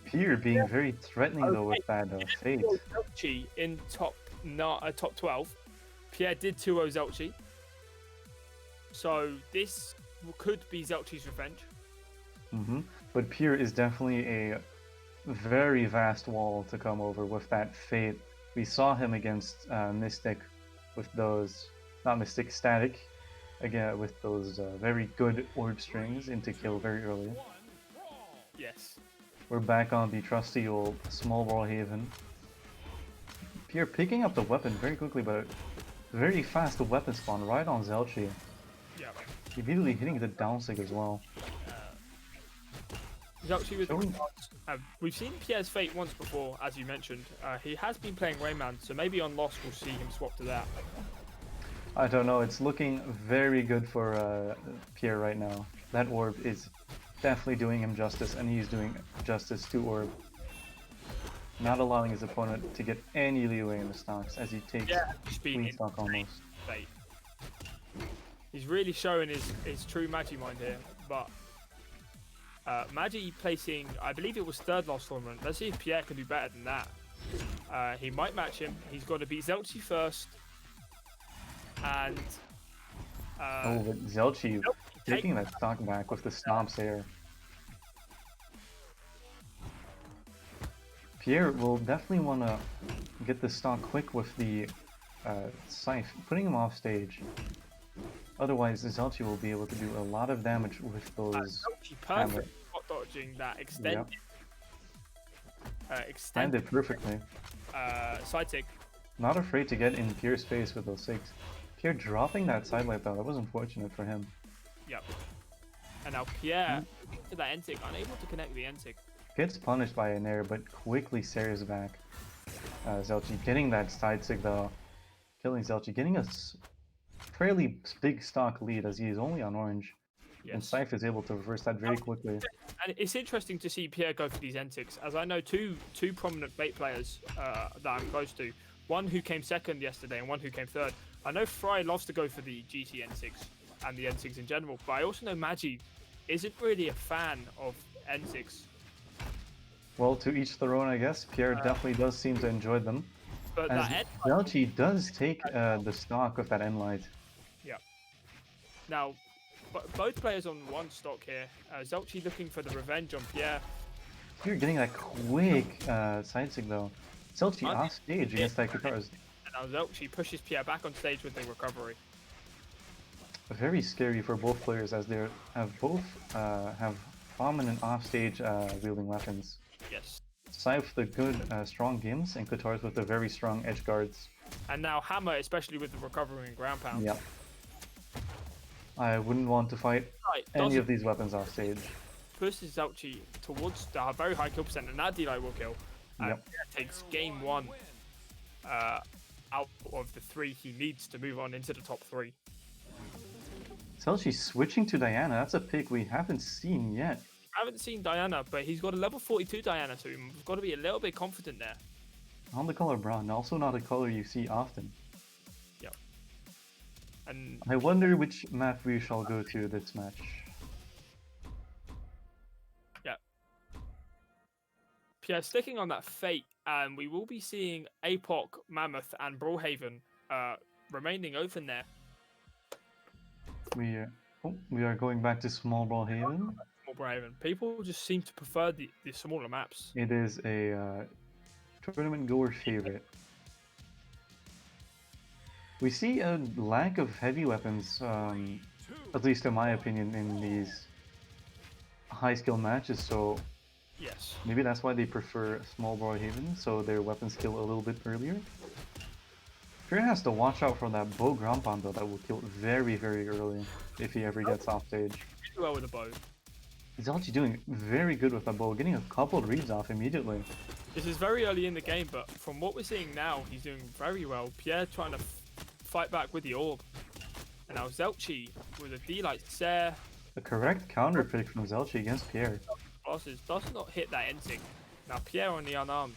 Pierre being very threatening though with that fate. Zelchi in top 12. Pierre did 2-0 Zelchi. So this could be Zelchi's revenge. But Pierre is definitely a very vast wall to come over with that fate. We saw him against Mystic with those, not Mystic, Static, again with those very good orb strings into kill very early. Yes. We're back on the trusty old small ball haven. Pierre picking up the weapon very quickly, but very fast weapon spawn right on Zelchi. Yeah. Immediately hitting the down stick as well. Zelchi with we've seen Pierre's fate once before, as you mentioned. He has been playing Rayman, so maybe on Lost we'll see him swap to that. I don't know, it's looking very good for Pierre right now. That orb is definitely doing him justice, and he's doing justice to orb. Not allowing his opponent to get any leeway in the stocks as he takes clean stock almost. Fate. He's really showing his true Magi mind here, but Magi placing, I believe it was third last tournament. Let's see if Pierre can do better than that. He might match him. He's got to beat Zelchi first. And but Zelchi taking that stock back with the stomps there. Pierre will definitely want to get the stock quick with the Scythe, putting him off stage. Otherwise, Zelchi will be able to do a lot of damage with those. Perfect spot dodging that extended. Extended perfectly. Side tick. Not afraid to get in Pierre's face with those 6. Pierre dropping that side wipe though, that was unfortunate for him. Yep. And now Pierre to that end tick, unable to connect the end tick. Gets punished by an air, but quickly Sarah's back. Zelchi getting that side stick though, killing Zelchi, getting a fairly big stock lead as he is only on orange. Yes. And Scythe is able to reverse that very quickly. And it's interesting to see Pierre go for these end ticks, as I know two prominent bait players that I'm close to. One who came second yesterday and one who came third. I know Fry loves to go for the GT N6 and the N6 in general, but I also know Magi isn't really a fan of N6. Well, to each their own, I guess. Pierre definitely does seem to enjoy them. But as Zelchi does take the stock of that end light. Yeah. Now, both players on one stock here. Zelchi looking for the revenge on Pierre. You're getting that quick side stick though. Zelchi off stage against that guitars. And now Zelchi pushes Pierre back on stage with the recovery. Very scary for both players as they have both have prominent offstage wielding weapons. Yes. Scythe with the good strong games and Katars with the very strong edge guards. And now Hammer, especially with the recovery and ground pound. Yep. I wouldn't want to fight any of these weapons off stage. Pushes Zelchi towards the very high kill percent, and that D-Light will kill. And takes game 1 out of the 3 he needs to move on into the top 3. Zelchi switching to Diana, that's a pick we haven't seen yet. I haven't seen Diana, but he's got a level 42 Diana, so we've got to be a little bit confident there. On the color brown, also not a color you see often. Yep. And I wonder which map we shall go to this match. Yeah. Pierre, sticking on that fate, and we will be seeing Apoc, Mammoth, and Brawlhaven remaining open there. We are going back to Small Brawl Haven. Small Brawl Haven. People just seem to prefer the smaller maps. It is a tournament goer favorite. We see a lack of heavy weapons, at least in my opinion, in these high skill matches, so yes, maybe that's why they prefer Small Brawl Haven, so their weapons kill a little bit earlier. Pierre has to watch out for that bow ground pound though, that will kill very, very early if he ever gets off stage. Really well with the bow. He's actually doing very good with the bow, getting a couple of reads off immediately. This is very early in the game, but from what we're seeing now, he's doing very well. Pierre trying to fight back with the orb. And now Zelchi with a D-Light Stare. The correct counter pick from Zelchi against Pierre. Bosses does not hit that ending. Now Pierre on the unarmed.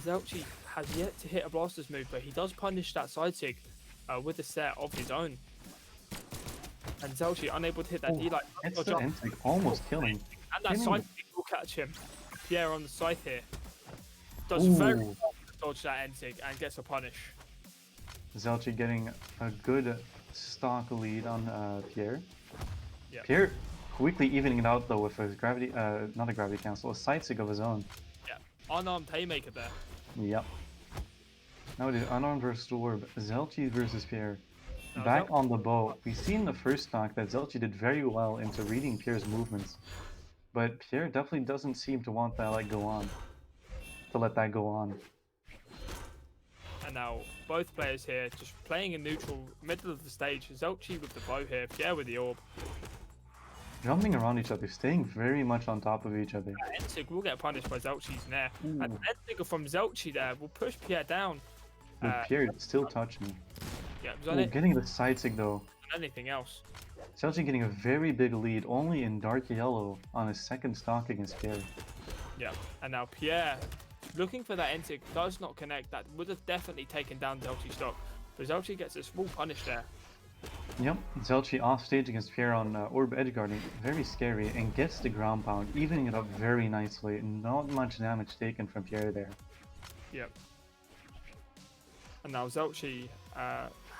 Zelchi has yet to hit a Blaster's move, but he does punish that side sig with a set of his own. And Zelchi unable to hit that D-Light. It's the end almost killing. And that Getting- side will catch him. Pierre on the side here. Does Ooh. very well to dodge that Ensig and gets a punish. Zelchi getting a good stock lead on Pierre. Yeah. Pierre quickly evening it out though with a gravity, not a gravity cancel, a side sig of his own. Yeah. Unarmed haymaker there. Yep. Now it is unarmed versus orb, Zelchi versus Pierre. Now Back Zelchi- on the bow, we see in the first stock that Zelchi did very well into reading Pierre's movements. But Pierre definitely doesn't seem to want that let that go on. And now both players here just playing in neutral, middle of the stage. Zelchi with the bow here, Pierre with the orb. Jumping around each other, staying very much on top of each other. Ensig will get punished by Zelchi's nair. Ooh. And Ensig from Zelchi there will push Pierre down. But Pierre still touching. Yeah, it was on Ooh, it getting the side sig though. than anything else. Zelchi getting a very big lead, only in dark yellow on his second stock against Pierre. Yeah, and now Pierre looking for that Ensig does not connect. That would have definitely taken down Zelchi's stock. But Zelchi gets a small punish there. Yep, Zelchi off stage against Pierre on Orb edgeguarding, very scary, and gets the ground pound, evening it up very nicely. Not much damage taken from Pierre there. Yep. And now Zelchi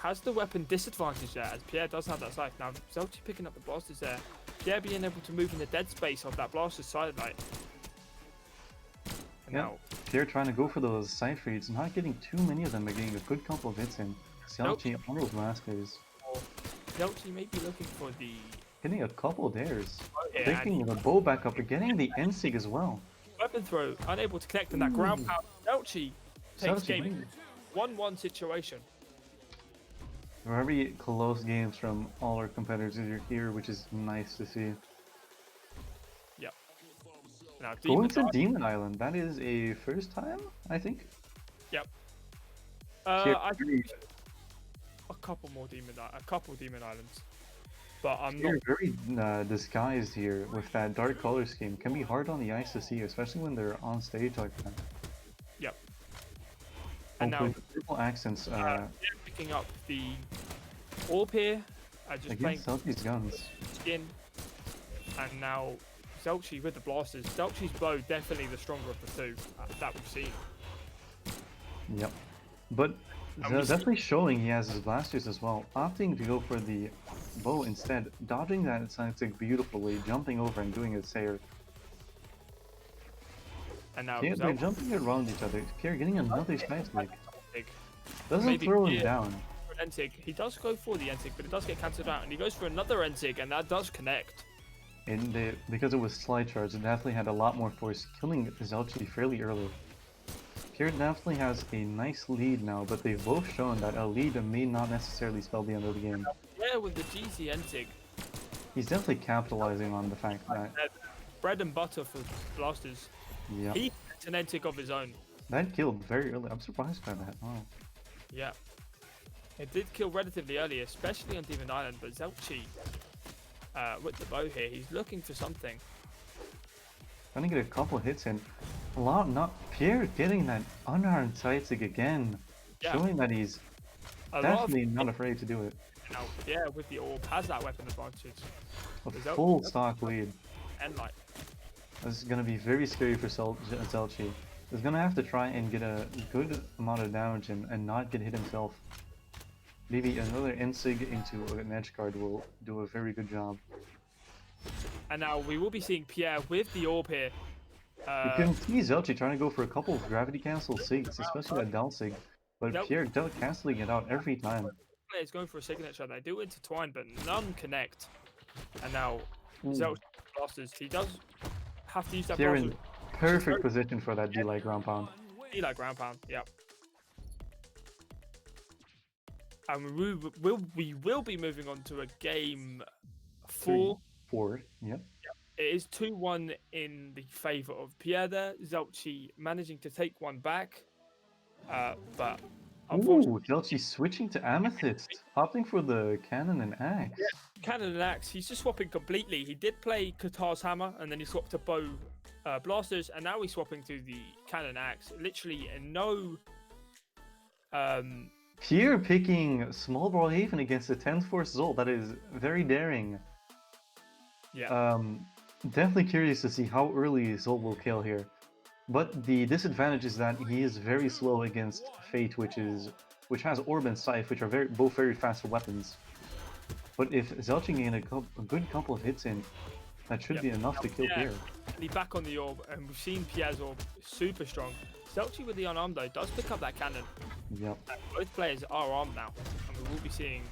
has the weapon disadvantage there, as Pierre does have that sight. Now Zelchi picking up the blasters there. Pierre being able to move in the dead space of that blaster's side light. And Yep. now Pierre trying to go for those side reads, not getting too many of them, but getting a good couple of hits in. Zelchi on those masters, Zelchi may be looking for the getting a couple dares. yeah, Picking and the bow back up, but getting the Ensig as well. weapon throw, unable to connect in that ground pound. Zelchi takes Zelchi game winning. 1-1 situation. Very close games from all our competitors here, which is nice to see. Yep. Now Going Demon to Demon Island, that is a first time, I think. Yep. Here- I think a couple Demon Islands, but I'm not. They're very disguised here with that dark color scheme. Can be hard on the eyes to see, especially when they're on stage like that. Yep. And Hopefully now the purple accents Pierre picking up the orb here, just playing against Zelchi's guns. skin, and now Zelchi with the blasters. Zelchi's bow definitely the stronger of the two that we've seen. Yep. But And we see- definitely showing he has his blasters as well. Opting to go for the bow instead, dodging that side stick beautifully, jumping over and doing a sayer. And now Yeah, they're Zelchi jumping around each other. Pierre getting another side stick. big. Doesn't Maybe throw him Pierre- down. Ensig. He does go for the Ensig, but it does get cancelled out, and he goes for another Ensig, and that does connect. And because it was slide charge, it definitely had a lot more force, killing Zelchi fairly early. Pierre definitely has a nice lead now, but they've both shown that a lead may not necessarily spell the end of the game. Yeah, with the GC Ensig, He's definitely capitalizing on the fact that, bread and butter for blasters. yeah, He gets an Ensig of his own. that killed very early. I'm surprised by that. Wow. Yeah. It did kill relatively early, especially on Demon Island, but Zelchi, with the bow here, he's looking for something. Trying to get a couple hits in. Not Pierre getting that unarmed side stick again, Yeah. showing that he's A lot of definitely not afraid to do it. now, yeah, with the orb has that weapon advantage. A Zelchi- full stock lead. And like, This is gonna be very scary for Zelchi. He's gonna have to try and get a good amount of damage in and not get hit himself. Maybe another Ensig into an edge guard will do a very good job. and now we will be seeing Pierre with the orb here. You can see Zelchi trying to go for a couple of gravity cancel sigs, especially that down sig, but Nope. Pierre canceling it out every time. Players going for a signature. They do intertwine, but none connect. And now Ooh. Zelchi blasters. He does have to use that Pierre blaster. in perfect position for that D-like ground pound. Be like ground pound. Yep. And we will be moving on to a game 4. 4, yep. It is 2-1 in the favour of Pierre there. Zelchi managing to take one back. But unfortunately, Ooh, Zelchi switching to Amethyst, opting for the cannon and axe. Cannon and Axe, he's just swapping completely. He did play Qatar's Hammer, and then he swapped to Bow Blasters, and now he's swapping to the Cannon Axe. Literally no... Pierre picking Small Brawl Haven against the 10th Force Zol. That is very daring. yeah. Definitely curious to see how early Zolt will kill here. But the disadvantage is that he is very slow against Fate, which has Orb and Scythe, which are both very fast weapons. But if Zelchi can get a good couple of hits in, that should be enough to kill Pierre. He's back on the Orb, and we've seen Pierre's Orb super strong. Zelchi with the unarmed though does pick up that cannon. Yep. Both players are armed now, and we will be seeing.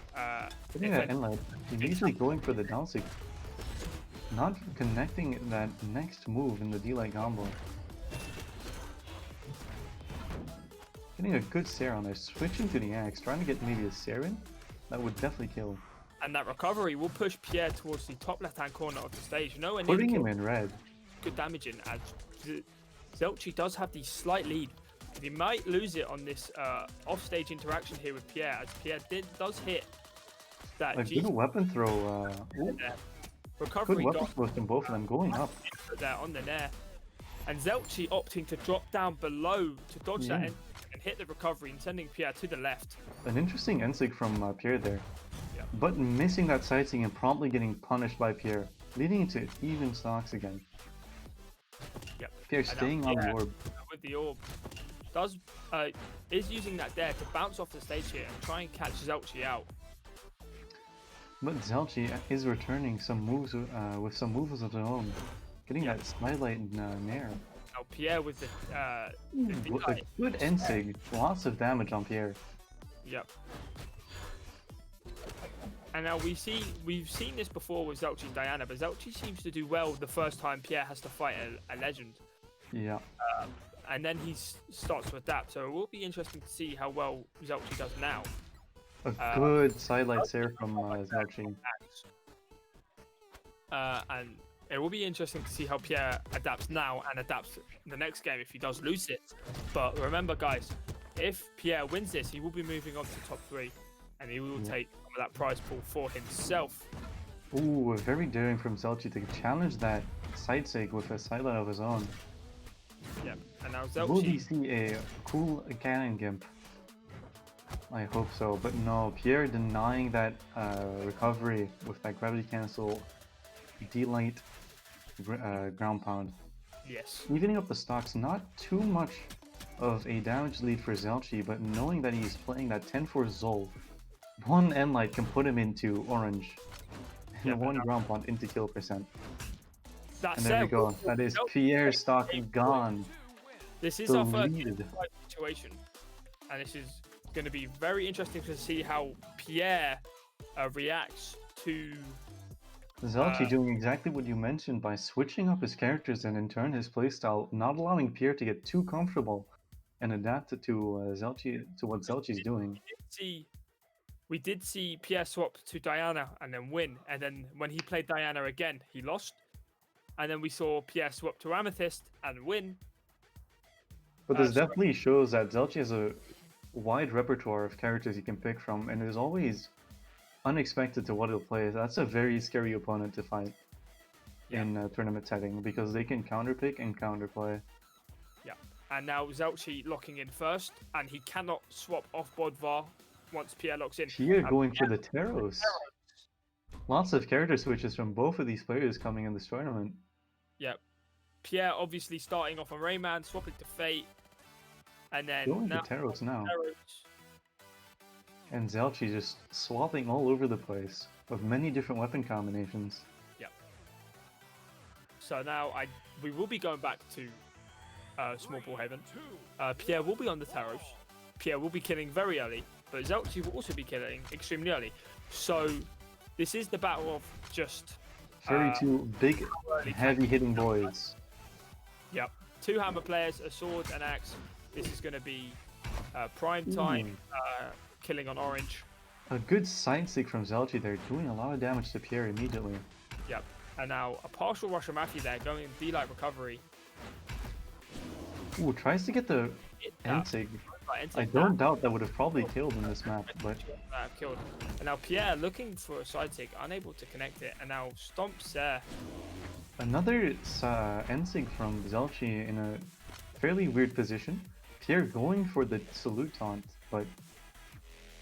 Enlight immediately going for the down sig, not connecting that next move in the D-Light combo. Getting a good Sarah on there, switching to the axe, trying to get maybe a Saren. That would definitely kill. And that recovery will push Pierre towards the top left-hand corner of the stage. Putting him in red. Good damage in, as Zelchi does have the slight lead. He might lose it on this off-stage interaction here with Pierre, as Pierre does hit that. A good weapon throw. Recovery good weapon throw from both of them going up. There on the nair. And Zelchi opting to drop down below to dodge that and hit the recovery and sending Pierre to the left. An interesting Ensig from Pierre there. Yeah. But missing that sightseeing and promptly getting punished by Pierre, leading to even stocks again. Yep. Pierre staying on the orb. With the orb. Is using that dare to bounce off the stage here and try and catch Zelchi out. But Zelchi is returning some moves with some moves of their own. Getting that Snidelight in Nair. Now Pierre with the a good Ensig. Lots of damage on Pierre. Yep. And now we've seen this before with Zelchi and Diana, but Zelchi seems to do well the first time Pierre has to fight a legend. Yeah. And then he starts to adapt, so it will be interesting to see how well Zelchi does now. A good sidelight Sarah from Zelchi. And it will be interesting to see how Pierre adapts now and adapts the next game if he does lose it. But remember, guys, if Pierre wins this, he will be moving on to top 3, and he will take some of that prize pool for himself. Ooh, very daring from Zelchi to challenge that side sig with a sidelight of his own. Yep, and now Zelchi... Will we see a cool cannon gimp? I hope so, but no, Pierre denying that recovery with that gravity cancel D-Light ground pound. Yes. Evening up the stocks, not too much of a damage lead for Zelchi, but knowing that he's playing that 10-4 Zol, one Enlight can put him into orange, and one ground pound into kill percent. And there we go, that is Pierre's stock gone. This is our first situation, and this is going to be very interesting to see how Pierre reacts to Zelchi doing exactly what you mentioned by switching up his characters and in turn his playstyle, not allowing Pierre to get too comfortable and adapt to what Zelchi's doing. We did see Pierre swap to Diana and then win, and then when he played Diana again, he lost. And then we saw Pierre swap to Amethyst and win. But this definitely shows that Zelchi has a wide repertoire of characters he can pick from, and is always unexpected to what he'll play. That's a very scary opponent to fight in a tournament setting, because they can counterpick and counterplay. Yeah, and now Zelchi locking in first, and he cannot swap off Bodvar once Pierre locks in. Pierre going for the Taros. Lots of character switches from both of these players coming in this tournament. Yep. Pierre obviously starting off on Rayman, swapping to Fate, and then going to Taros now. And Zelchi just swapping all over the place with many different weapon combinations. Yep. So now we will be going back to Small Ball Haven. Pierre will be on the Taros. Pierre will be killing very early, but Zelchi will also be killing extremely early. So this is the battle of just two big, heavy-hitting boys. Yep. 2 hammer players, a sword, an axe. This is going to be prime time killing on orange. A good side stick from Zelchi there, doing a lot of damage to Pierre immediately. Yep. And now a partial Russian Mafia there, going D-Light recovery. Ooh, tries to get the Ensig. I don't doubt that would have probably killed in this map, but... killed. And now Pierre looking for a side stick, unable to connect it, and now stomps there. Another Ensig from Zelchi in a fairly weird position. Pierre going for the salute taunt, but...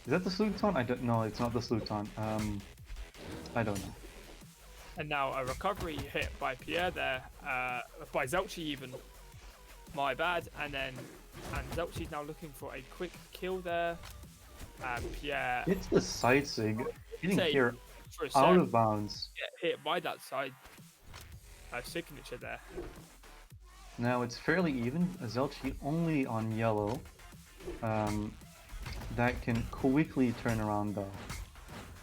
Is that the salute taunt? I don't know, it's not the salute taunt. I don't know. And now a recovery hit by Pierre there, by Zelchi even. My bad. And Zelchi's now looking for a quick kill there. And Pierre... It's the side sig, hitting Pierre for a out sec, of bounds. get hit by that side signature there. Now it's fairly even. Zelchi only on yellow. That can quickly turn around though.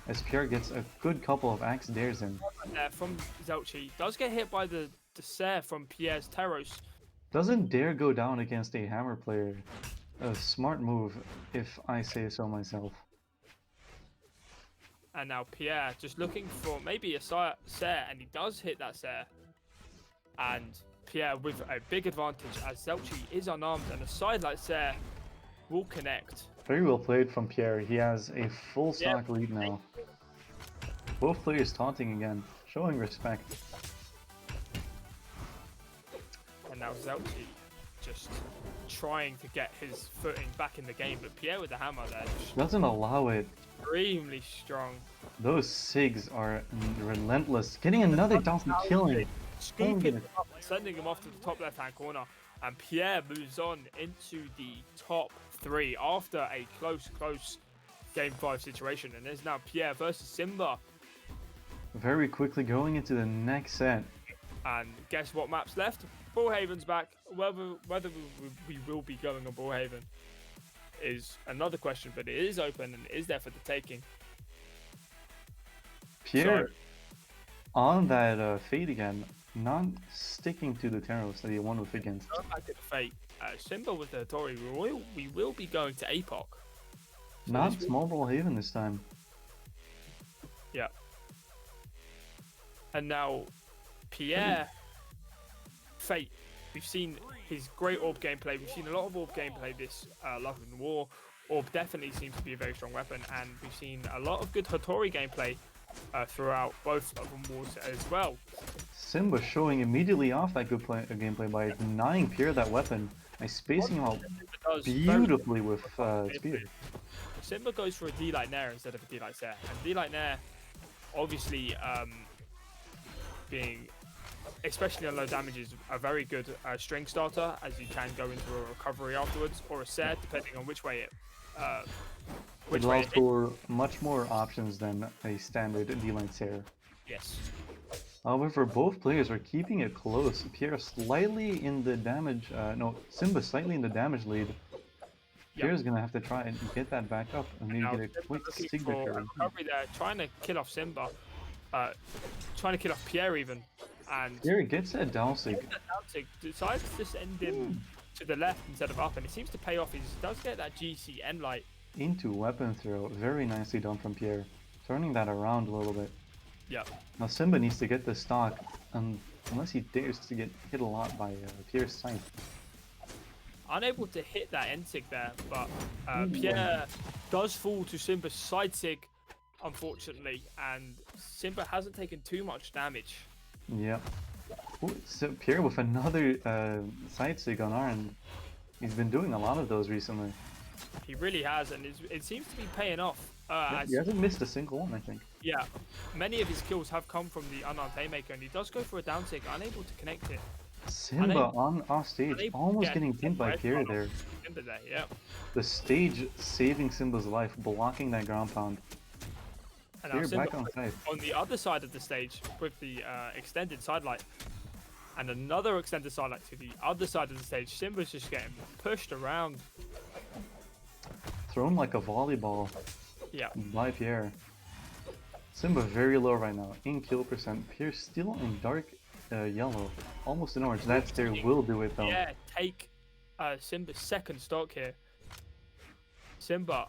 As Pierre gets a good couple of axe dares in. From Zelchi. Does get hit by the Serre from Pierre's Teros. Doesn't dare go down against a hammer player. A smart move, if I say so myself. And now Pierre just looking for maybe a Serre, and he does hit that Serre. And Pierre with a big advantage as Zelchi is unarmed, and a side like Serre will connect. Very well played from Pierre. He has a full stock lead now. Both players taunting again, showing respect. And now Zelchi just trying to get his footing back in the game, but Pierre with the hammer there Doesn't allow it. extremely strong. Those SIGs are relentless. Getting another down from killing. Scooping him up and sending him off to the top left-hand corner. And Pierre moves on into the top 3 after a close Game 5 situation. And there's now Pierre versus Simba. Very quickly going into the next set. And guess what map's left? Brawlhaven's back. Whether we will be going on Brawlhaven is another question, but it is open and it is there for the taking. Pierre on that fade again, not sticking to the Teros that he won with against. Going back to the fate, Simba with the Tori, we will be going to APOC. So not small Brawlhaven this time. Yeah. And now Pierre Fate. We've seen his great orb gameplay. We've seen a lot of orb gameplay this Love and War. Orb definitely seems to be a very strong weapon, and we've seen a lot of good Hattori gameplay throughout both Love and Wars as well. Simba showing immediately off that good gameplay by denying Pierre that weapon and spacing him out beautifully with spear. Simba goes for a D-Light Nair instead of a D-Light Serre, and D-Light Nair obviously being, especially on low damage, is a very good string starter, as you can go into a recovery afterwards, or a Serre, depending on which way it It allows for much more options than a standard D-Line Serre. Yes. However, both players are keeping it close. Pierre slightly in the damage, Simba slightly in the damage lead. Pierre's gonna have to try and get that back up and maybe get a quick signature. Recovery there, trying to kill off Simba, trying to kill off Pierre even, and Pierre gets a down sig. Decides to send him to the left instead of up, and it seems to pay off. He does get that GC end light into weapon throw. Very nicely done from Pierre, turning that around a little bit. Yeah. Now Simba needs to get the stock, unless he dares to get hit a lot by Pierre's sight. Unable to hit that end sig there, but Pierre does fall to Simba's side sig, unfortunately, and Simba hasn't taken too much damage. Yeah. Ooh, so Pierre with another side sig on R, and he's been doing a lot of those recently. He really has, and it seems to be paying off. He hasn't missed a single one, I think. Yeah, many of his kills have come from the unarmed haymaker, and he does go for a down sig, unable to connect it. Simba on off stage, almost getting pinned by Pierre there. Simba there, yeah. The stage saving Simba's life, blocking that ground pound. And Pierre Simba back on side. on the other side of the stage with the extended sidelight, and another extended sidelight to the other side of the stage. Simba's just getting pushed around. Thrown like a volleyball. Yeah. By Pierre. Simba very low right now in kill percent. Pierre still in dark yellow, almost in orange. That stair will do it though. Yeah, take Simba's second stock here. Simba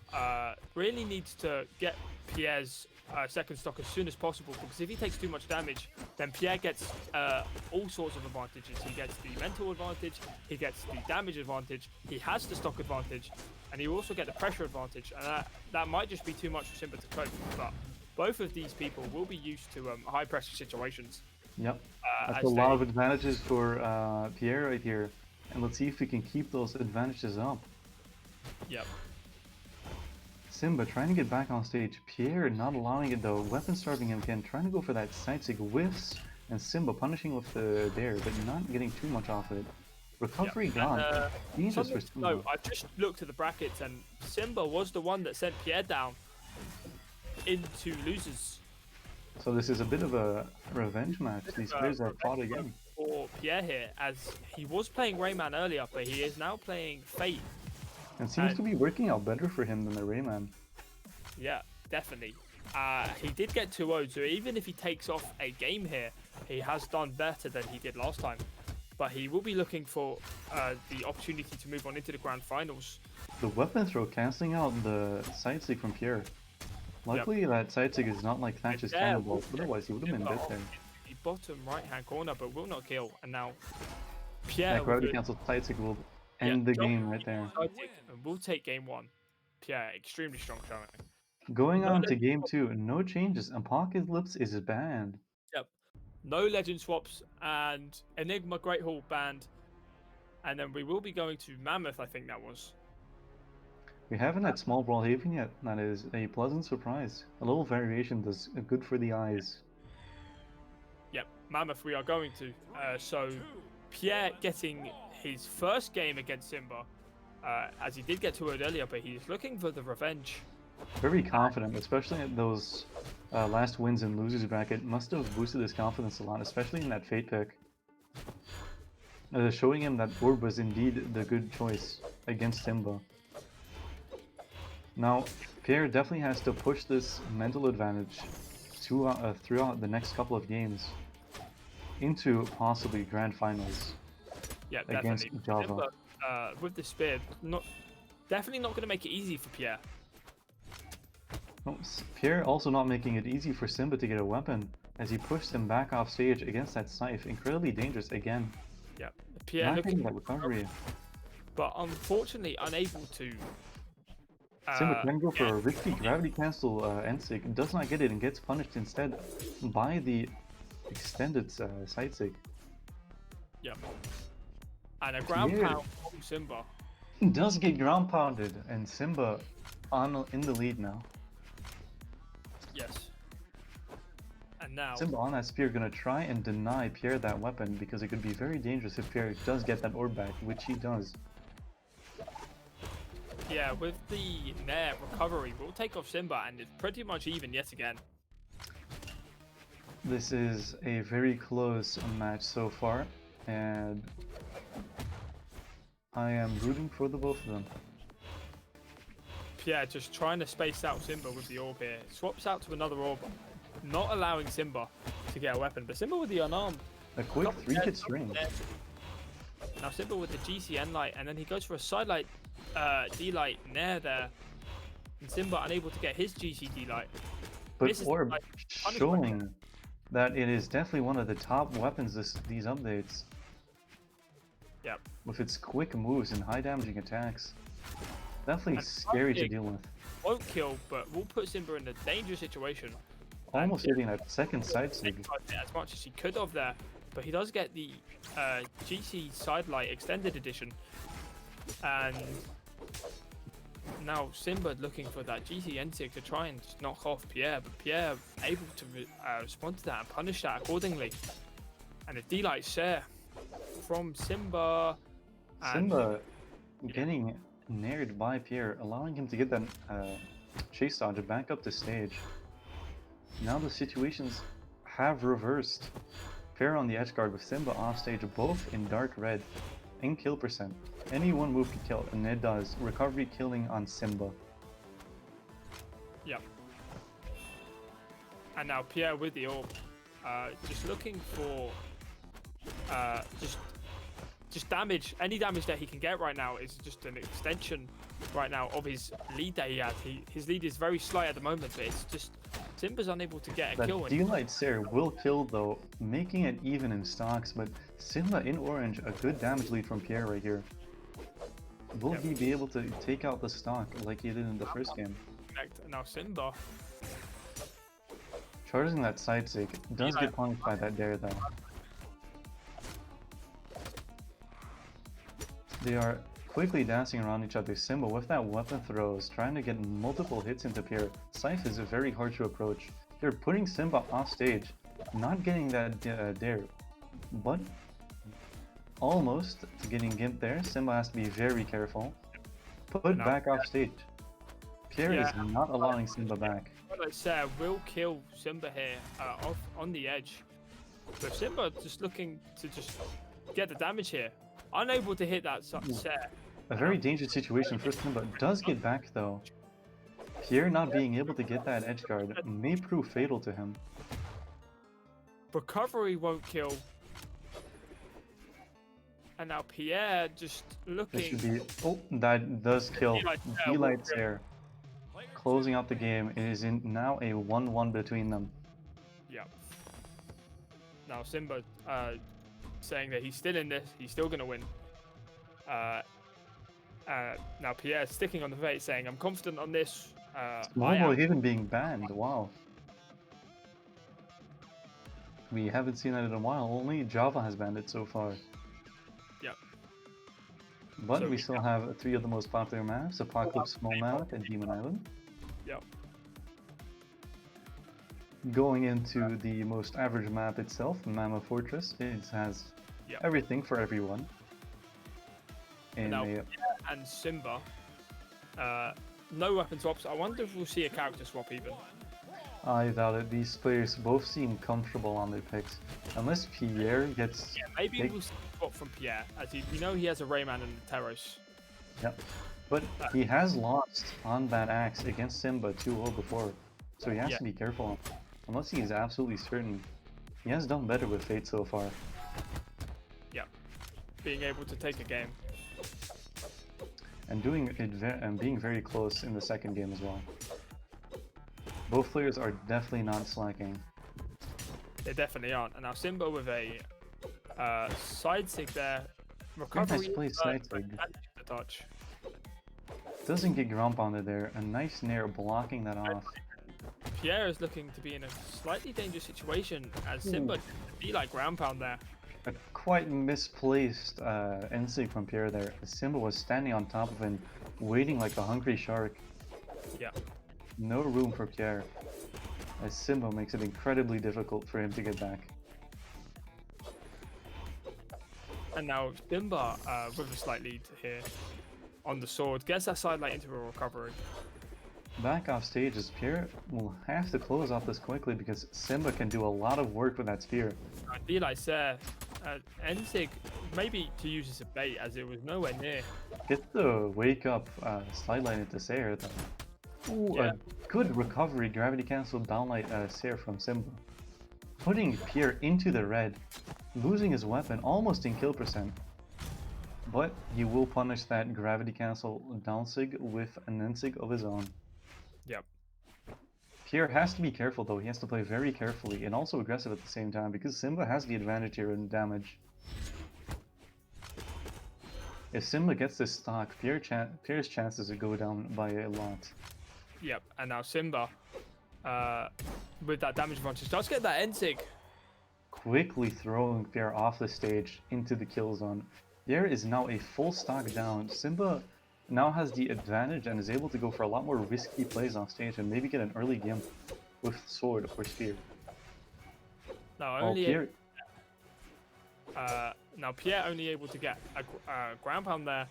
really needs to get Pierre's second stock as soon as possible, because if he takes too much damage, then Pierre gets all sorts of advantages. He gets the mental advantage, he gets the damage advantage, he has the stock advantage, and he will also get the pressure advantage, and that might just be too much for Simba to cope. But both of these people will be used to high pressure situations. Yep, that's a lot of advantages for Pierre right here, and let's see if we can keep those advantages up. Yep. Simba trying to get back on stage. Pierre not allowing it though. Weapon starving him again. Trying to go for that side sig whiffs. And Simba punishing with the dare, but not getting too much off it. Recovery gone. Jesus for Simba. No, I just looked at the brackets and Simba was the one that sent Pierre down into losers. So this is a bit of a revenge match. These players have fought again. For Pierre here, as he was playing Rayman earlier, but he is now playing Fate. And seems to be working out better for him than the Rayman. Yeah, definitely. He did get 2-0, so even if he takes off a game here, he has done better than he did last time. But he will be looking for the opportunity to move on into the grand finals. The weapon throw cancelling out the side stick from Pierre. Luckily that side stick is not like Thatch's cannonball, otherwise he would have been dead there. The bottom right hand corner, but will not kill. And now Pierre. That gravity cancelled side stick will end the game right there. And we'll take game 1. Pierre, extremely strong showing. Going on to game 2, no changes. Apocalypse is banned. Yep. No legend swaps and Enigma Great Hall banned. And then we will be going to Mammoth, I think that was. We haven't had Small Brawl Haven yet. That is a pleasant surprise. A little variation does good for the eyes. Yep, Mammoth we are going to. So Pierre getting his first game against Simba, as he did get to it earlier, but he's looking for the revenge. Very confident, especially at those last wins in losers bracket. Must have boosted his confidence a lot, especially in that Fate pick. Showing him that Orb was indeed the good choice against Simba. Now, Pierre definitely has to push this mental advantage throughout the next couple of games into possibly grand finals against Java. Simba, with the spear, definitely not going to make it easy for Pierre. Oh, Pierre also not making it easy for Simba to get a weapon as he pushed him back off stage against that scythe. Incredibly dangerous again. Yeah, Pierre looking that recovery. But unfortunately unable to. Simba can go for a risky gravity cancel end-sig, does not get it and gets punished instead by the extended side-sig. Yep. And a ground pound from Simba. Does get ground pounded and Simba in the lead now. Yes. And now Simba on that spear gonna try and deny Pierre that weapon because it could be very dangerous if Pierre does get that orb back, which he does. Yeah, with the Nair recovery, we'll take off Simba and it's pretty much even yet again. This is a very close match so far, and I am rooting for the both of them. Pierre just trying to space out Simba with the orb here. Swaps out to another orb, not allowing Simba to get a weapon, but Simba with the unarmed. A quick 3-hit string. Now Simba with the GCN light, and then he goes for a side light D-light Nair there. And Simba unable to get his GC D-light. But Orb showing that it is definitely one of the top weapons these updates. Yep. With its quick moves and high damaging attacks. Definitely scary to deal with. Won't kill, but will put Simba in a dangerous situation. Almost hitting that second side sig. As much as he could have there, but he does get the GC Sidelight Extended Edition. And now Simba looking for that GC N-sig to try and just knock off Pierre, but Pierre able to respond to that and punish that accordingly. And a D-light share from Simba. Simba getting nared by Pierre, allowing him to get that chase dodge back up the stage. Now the situations have reversed. Pierre on the edge guard with Simba off stage, both in dark red. In kill percent. Any one move can kill, and it does. Recovery killing on Simba. Yep. And now Pierre with the orb, just looking for just damage. Any damage that he can get right now is just an extension right now of his lead that he has. His lead is very slight at the moment, but it's just Simba's unable to get a kill. That D-Light Stare will kill though, making it even in stocks, but Simba in orange, a good damage lead from Pierre right here. Will he be able to take out the stock like he did in the first game? Now Simba charging that side sig does get punished by that dare though. They are quickly dancing around each other. Simba with that weapon throws, trying to get multiple hits into Pierre. Scythe is very hard to approach. They're putting Simba off stage, not getting that dare, but almost getting Gimp there. Simba has to be very careful. Put back off stage. Pierre is not allowing Simba back. What I said will kill Simba here off on the edge. But Simba just looking to just get the damage here. Unable to hit that set. A very dangerous situation for Simba. Does get back though. Pierre not being able to get that edge guard may prove fatal to him. Recovery won't kill. And now Pierre just looking. It should be. Oh, that does kill. D-Light's there. Closing out the game. It is now a 1-1 between them. Yep. Now Simba saying that he's still in this. He's still going to win. Now Pierre sticking on the fate saying, I'm confident on this. Mobile even being banned. Wow. We haven't seen that in a while. Only Java has banned it so far. Yep. But so we still have 3 of the most popular maps: Apocalypse, Small Mouth, and Demon Island. Yep. Going into the most average map itself, Mama Fortress, it has everything for everyone. And now, and Simba, no weapon swaps. I wonder if we'll see a character swap even. I doubt it. These players both seem comfortable on their picks. Unless Pierre gets... Yeah, maybe we'll see a swap from Pierre, as we know he has a Rayman and a Teros. Yep. But he has lost on that axe against Simba 2-0 before, so he has to be careful. Unless he is absolutely certain. He has done better with Fate so far. Yeah. Being able to take a game. And doing it and being very close in the second game as well. Both players are definitely not slacking. They definitely aren't. And now Simba with a side sig there. Recovery. Nice play, side sig. Touch. Doesn't get ground pounded there. A nice nair blocking that off. Pierre is looking to be in a slightly dangerous situation as Simba be like ground pound there. A quite misplaced NC from Pierre there. Simba was standing on top of him, waiting like a hungry shark. Yeah. No room for Pierre, as Simba makes it incredibly difficult for him to get back. And now Simba with a slight lead here on the sword gets that side light into a recovery. Back off stage as Pierre will have to close off this quickly because Simba can do a lot of work with that spear. Eli's there. Ensig maybe to use as a bait as it was nowhere near. Get the wake up slide line into Sayer though. Ooh, a good recovery, gravity cancel downlight Sayer from Simba. Putting Pierre into the red, losing his weapon almost in kill percent. But he will punish that gravity cancel downsig with an ensig of his own. Yep. Pierre has to be careful though, he has to play very carefully and also aggressive at the same time because Simba has the advantage here in damage. If Simba gets this stock, Pierre's chances go down by a lot. Yep, and now Simba, with that damage advantage, does get that Ensig. Quickly throwing Pierre off the stage into the kill zone. Pierre is now a full stock down. Simba now has the advantage and is able to go for a lot more risky plays on stage and maybe get an early gimp with sword or spear. Now Pierre only able to get a ground pound there,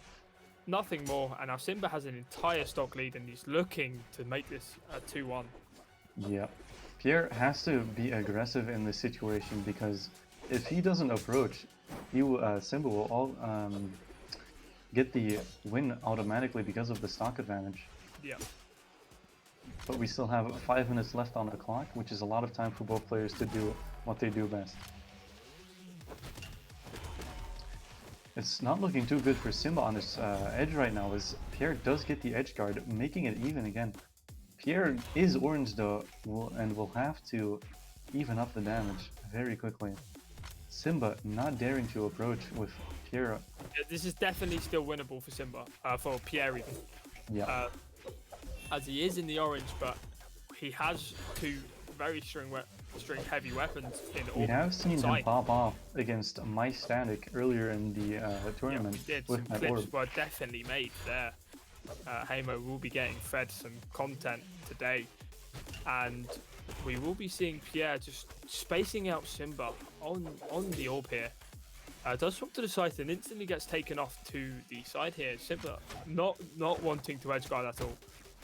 nothing more, and now Simba has an entire stock lead and he's looking to make this a 2-1. Yeah, Pierre has to be aggressive in this situation because if he doesn't approach, Simba will all get the win automatically because of the stock advantage. Yeah. But we still have 5 minutes left on the clock, which is a lot of time for both players to do what they do best. It's not looking too good for Simba on this edge right now, as Pierre does get the edge guard, making it even again. Pierre is orange though, and will have to even up the damage very quickly. Simba not daring to approach with Pierre. Yeah, this is definitely still winnable for Simba, for Pierre even. Yeah. As he is in the orange, but he has two very strong string heavy weapons in all. We have seen him sight. pop off against my static earlier in the tournament Yeah, we did. with Some that clips orb. were definitely made there. Hamo will be getting fed some content today, and we will be seeing Pierre just spacing out Simba on the orb here. Does swap to the side and instantly gets taken off to the side here. Simba not wanting to edge guard at all.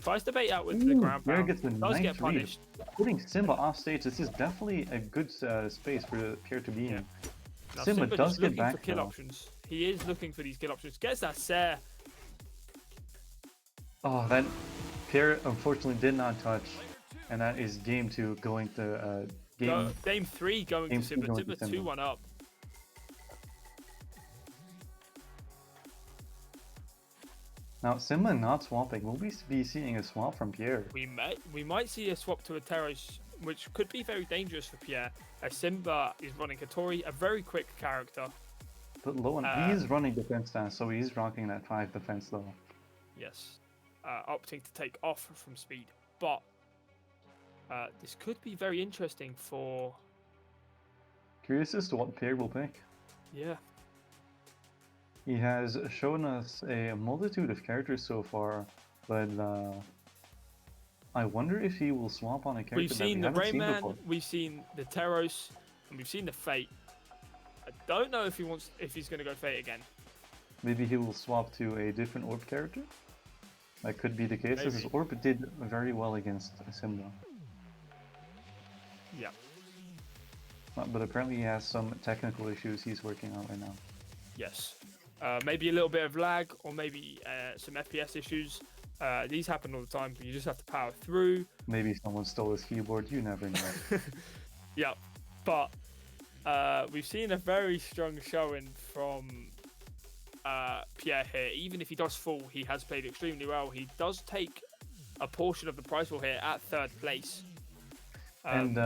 Tries to bait out with the ground Pierre pound. gets a Does nice get punished. read. Putting Simba off stage, this is definitely a good space for Pierre to be in. Now, Simba does just get looking back for kill though. options. He is looking for these kill options. Gets that Sare. Oh, that Pierre unfortunately did not touch, and that is game 2 going to Game 3 going game to Simba. three going to Simba Simba. 2-1 up. Now Simba not swapping. Will we be seeing a swap from Pierre? We might see a swap to a Teros, which could be very dangerous for Pierre, as Simba is running Hattori, a very quick character. But low on, he is running defense stance, so he's rocking that 5 defense though. Yes, opting to take off from speed, but this could be very interesting for. Curious as to what Pierre will pick. Yeah. He has shown us a multitude of characters so far, but I wonder if he will swap on a character We've seen the that we haven't seen before. Rayman, we've seen the Teros, and we've seen the Fate. I don't know if he's going to go Fate again. Maybe he will swap to a different Orb character? That could be the case, as his Maybe. Orb did very well against Simba. Yeah. But apparently he has some technical issues he's working on right now. Yes. Maybe a little bit of lag, or maybe some FPS issues. These happen all the time, but you just have to power through. Maybe someone stole his keyboard, you never know. Yeah, but we've seen a very strong showing from Pierre here. Even if he does fall, he has played extremely well. He does take a portion of the prize pool here at 3rd place. And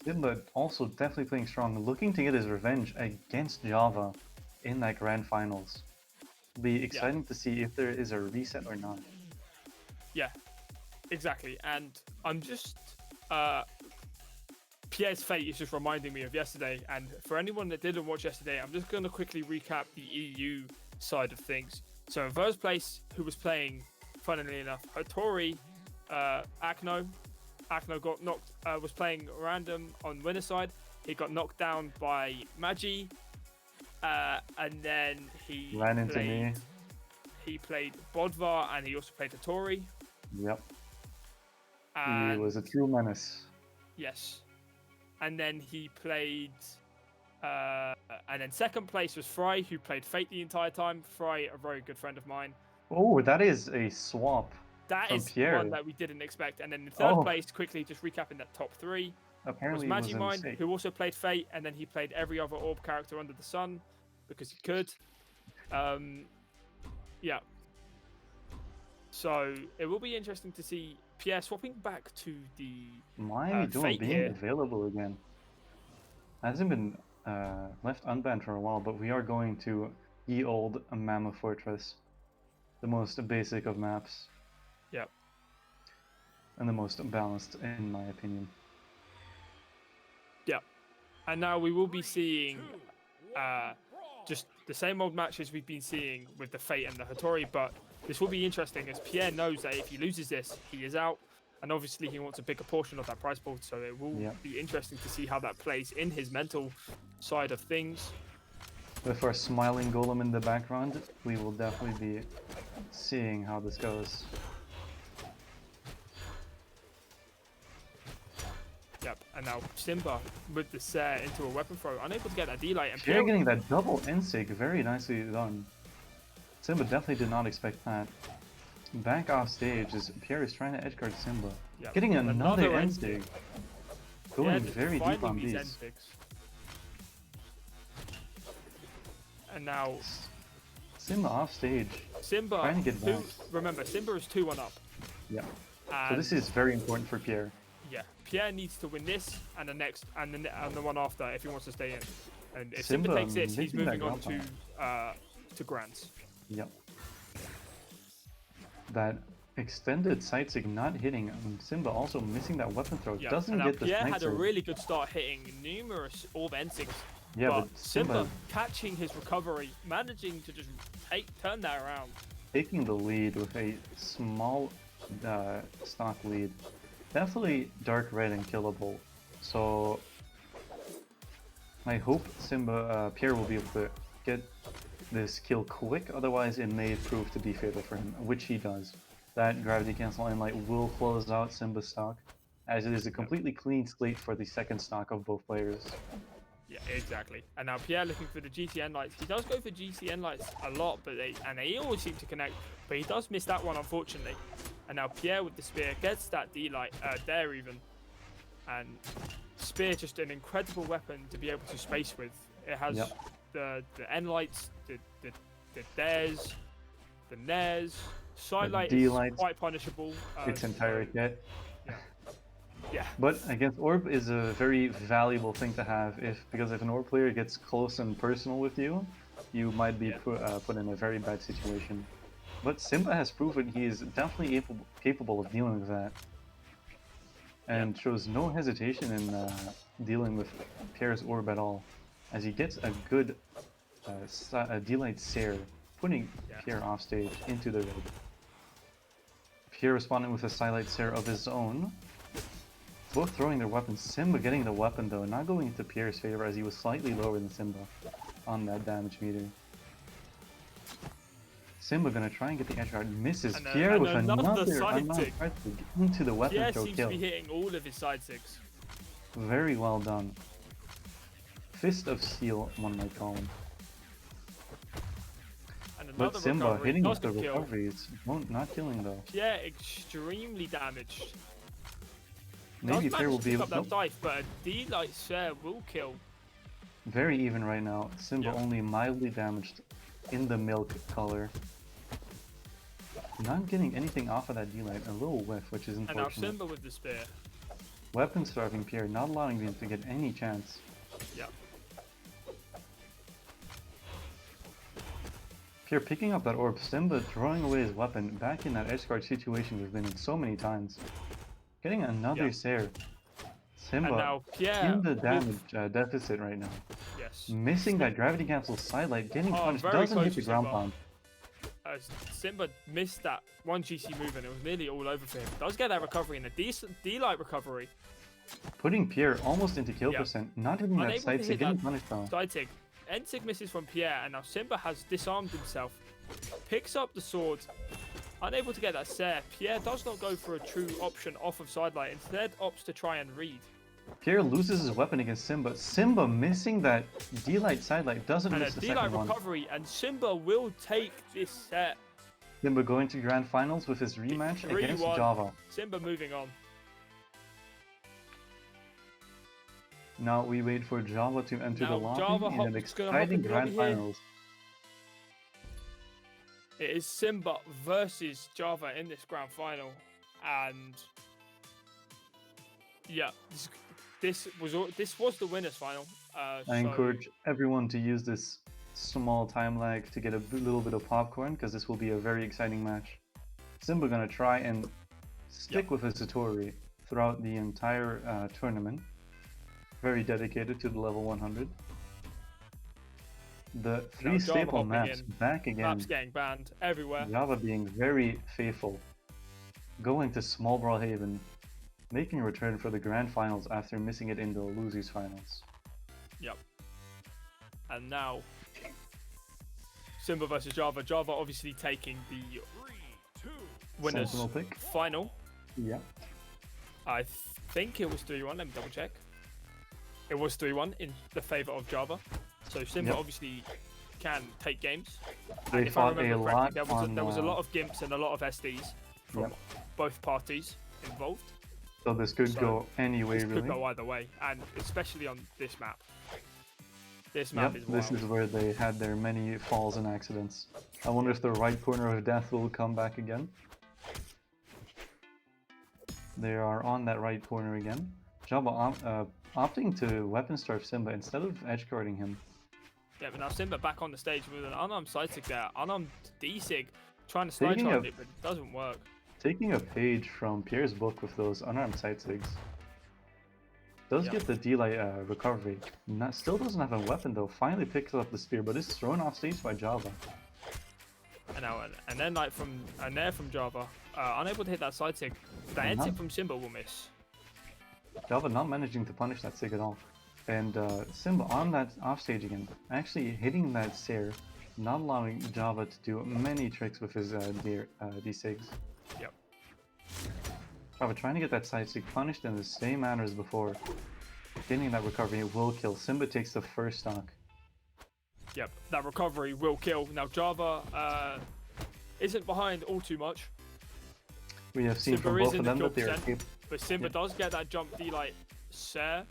Simba also definitely playing strong, looking to get his revenge against Java in that grand finals. Be exciting to see if there is a reset or not. Yeah, exactly. And I'm just Pierre's fate is just reminding me of yesterday. And for anyone that didn't watch yesterday, I'm just going to quickly recap the EU side of things. So in first place, who was playing, funnily enough, Hattori, Akno. Akno got knocked. Was playing random on winner side. He got knocked down by Magi. And then he Ran into me. He played Bodvar, and he also played Hattori. Yep. And He was a true menace. yes. And then he played. And then second place was Fry, who played Fate the entire time. Fry, a very good friend of mine. Oh, that is a swap. That From is Pierre. one that we didn't expect. And then in third Oh. place, quickly just recapping that top 3, was Apparently it was a Magimine, mistake. who also played Fate, and then he played every other Orb character under the sun because he could. Yeah. So it will be interesting to see Pierre swapping back to the My duel Fate being here. available again. Hasn't been left unbanned for a while, but we are going to the old Mama Fortress. The most basic of maps. Yep. And the most balanced, in my opinion. Yeah. And now we will be seeing just the same old matches we've been seeing with the Fate and the Hattori, but this will be interesting as Pierre knows that if he loses this, he is out. And obviously he wants a bigger portion of that prize pool, so it will be interesting to see how that plays in his mental side of things. With our smiling golem in the background, we will definitely be seeing how this goes. Yep, and now Simba with the Sare into a weapon throw, unable to get that D-light. And Pierre getting that double N-sig, very nicely done. Simba definitely did not expect that. Back off stage as Pierre is trying to edgeguard Simba. Yep. Getting another N-sig. N-sig. Going very deep finding on these these. N-sigs. And now Simba off stage. Simba, Trying to get back. remember, Simba is 2-1 up. Yeah. So And this is very important for Pierre. yeah, Pierre needs to win this and the next and the one after if he wants to stay in. And if Simba Simba takes this, he's making that moving on ground to Grands. Yep. That extended side sig not hitting. Simba also missing that weapon throw. Yeah, Doesn't and now get the Pierre side had a sig. really good start hitting numerous orb endings. Yeah, but but Simba catching his recovery, managing to just turn that around. Taking the lead with a small stock lead. Definitely dark red and killable. So I hope Pierre will be able to get this kill quick, otherwise it may prove to be fatal for him, which he does. That gravity cancel and light will close out Simba's stock, as it is a completely clean slate for the second stock of both players. Yeah, exactly. And now Pierre looking for the GCN lights. He does go for GCN lights a lot, but they always seem to connect. But he does miss that one, unfortunately. And now Pierre with the spear gets that D light there even. And spear just an incredible weapon to be able to space with. It has the N lights, the dares, the nares. Side light is quite punishable. Its entire kit. Yeah. Yeah. But against Orb is a very valuable thing to have, because if an Orb player gets close and personal with you, you might be put in a very bad situation. But Simba has proven he is definitely capable of dealing with that, and shows no hesitation in dealing with Pierre's Orb at all, as he gets a good D-Light Sair, putting Pierre off stage into the red. Pierre responding with a Silite Sair of his own. Both throwing their weapons. Simba getting the weapon though, not going into Pierre's favor as he was slightly lower than Simba on that damage meter. Simba gonna try and get the edge guard. Misses. Pierre with another side sig into the weapon Pierre throw seems kill. to be hitting all of his side sigs. Very well done. Fist of Steel, one might call him. But Simba hitting with the recoveries, not killing though. Pierre extremely damaged. Maybe Pierre will be able to dive, but a D-Light Sair will kill. Very even right now. Simba only mildly damaged in the milk color. Not getting anything off of that D-Light, a little whiff, which is unfortunate. And now Simba with the spear. Weapon starving Pierre, not allowing him to get any chance. Yeah. Pierre picking up that orb, Simba throwing away his weapon, back in that edge guard situation we've been in so many times. Getting another Sair. Simba now Pierre in the damage deficit right now. Yes. Missing that gravity cancel sidelight, getting punished, doesn't hit the ground pound. Simba missed that one GC move and it was nearly all over for him. Does get that recovery and a decent D-Light recovery. Putting Pierre almost into kill percent, not hitting that side sig, getting punished though. Side sig. End sig misses from Pierre and now Simba has disarmed himself. Picks up the sword. Unable to get that Sair, Pierre does not go for a true option off of sidelight, instead opts to try and read. Pierre loses his weapon against Simba. Simba missing that D-Light sidelight, doesn't miss the second one. D-Light recovery, and Simba will take this set. Simba going to grand finals with his rematch against Java. Simba moving on. Now we wait for Java to enter the lobby in an exciting grand finals. It is Simba versus Java in this grand final, and yeah, this was the winners final. I encourage everyone to use this small time lag to get a little bit of popcorn, because this will be a very exciting match. Simba gonna try and stick with his Satori throughout the entire tournament. Very dedicated to the level 100. The three staple maps back again. Maps getting banned everywhere. Java being very faithful. Going to Small Brawl Haven. Making a return for the grand finals after missing it in the losers finals. Yep. And now Simba versus Java. Java obviously taking the winners final. Yeah. I think it was 3-1. Let me double check. It was 3-1 in the favor of Java. So Simba obviously can take games. They fought a lot. There was a lot of gimps and a lot of SDs from both parties involved. So this could go any way, really. Could go either way, and especially on this map. This map is wild. This is where they had their many falls and accidents. I wonder if the right corner of death will come back again. They are on that right corner again. Java opting to weapon starve Simba instead of edge guarding him. Yeah, but now Simba back on the stage with an unarmed side sig there, unarmed D-sig, trying to slide charge it, but it doesn't work. taking a page from Pierre's book with those unarmed side sigs. Does get the D-Light recovery. Still doesn't have a weapon though. Finally picks up the spear, but is thrown off stage by Java. And then like from Java, unable to hit that side sig. The end sig from Simba will miss. Java not managing to punish that sig at all. And Simba on that offstage again, actually hitting that Sair, not allowing Java to do many tricks with his D-Sigs. Yep. Java trying to get that side sig punished in the same manner as before. Getting that recovery will kill. Simba takes the first stock. Yep, that recovery will kill. Now Java isn't behind all too much. We have seen Simba from both of them that they are capable. But Simba does get that jump D-Light Sair.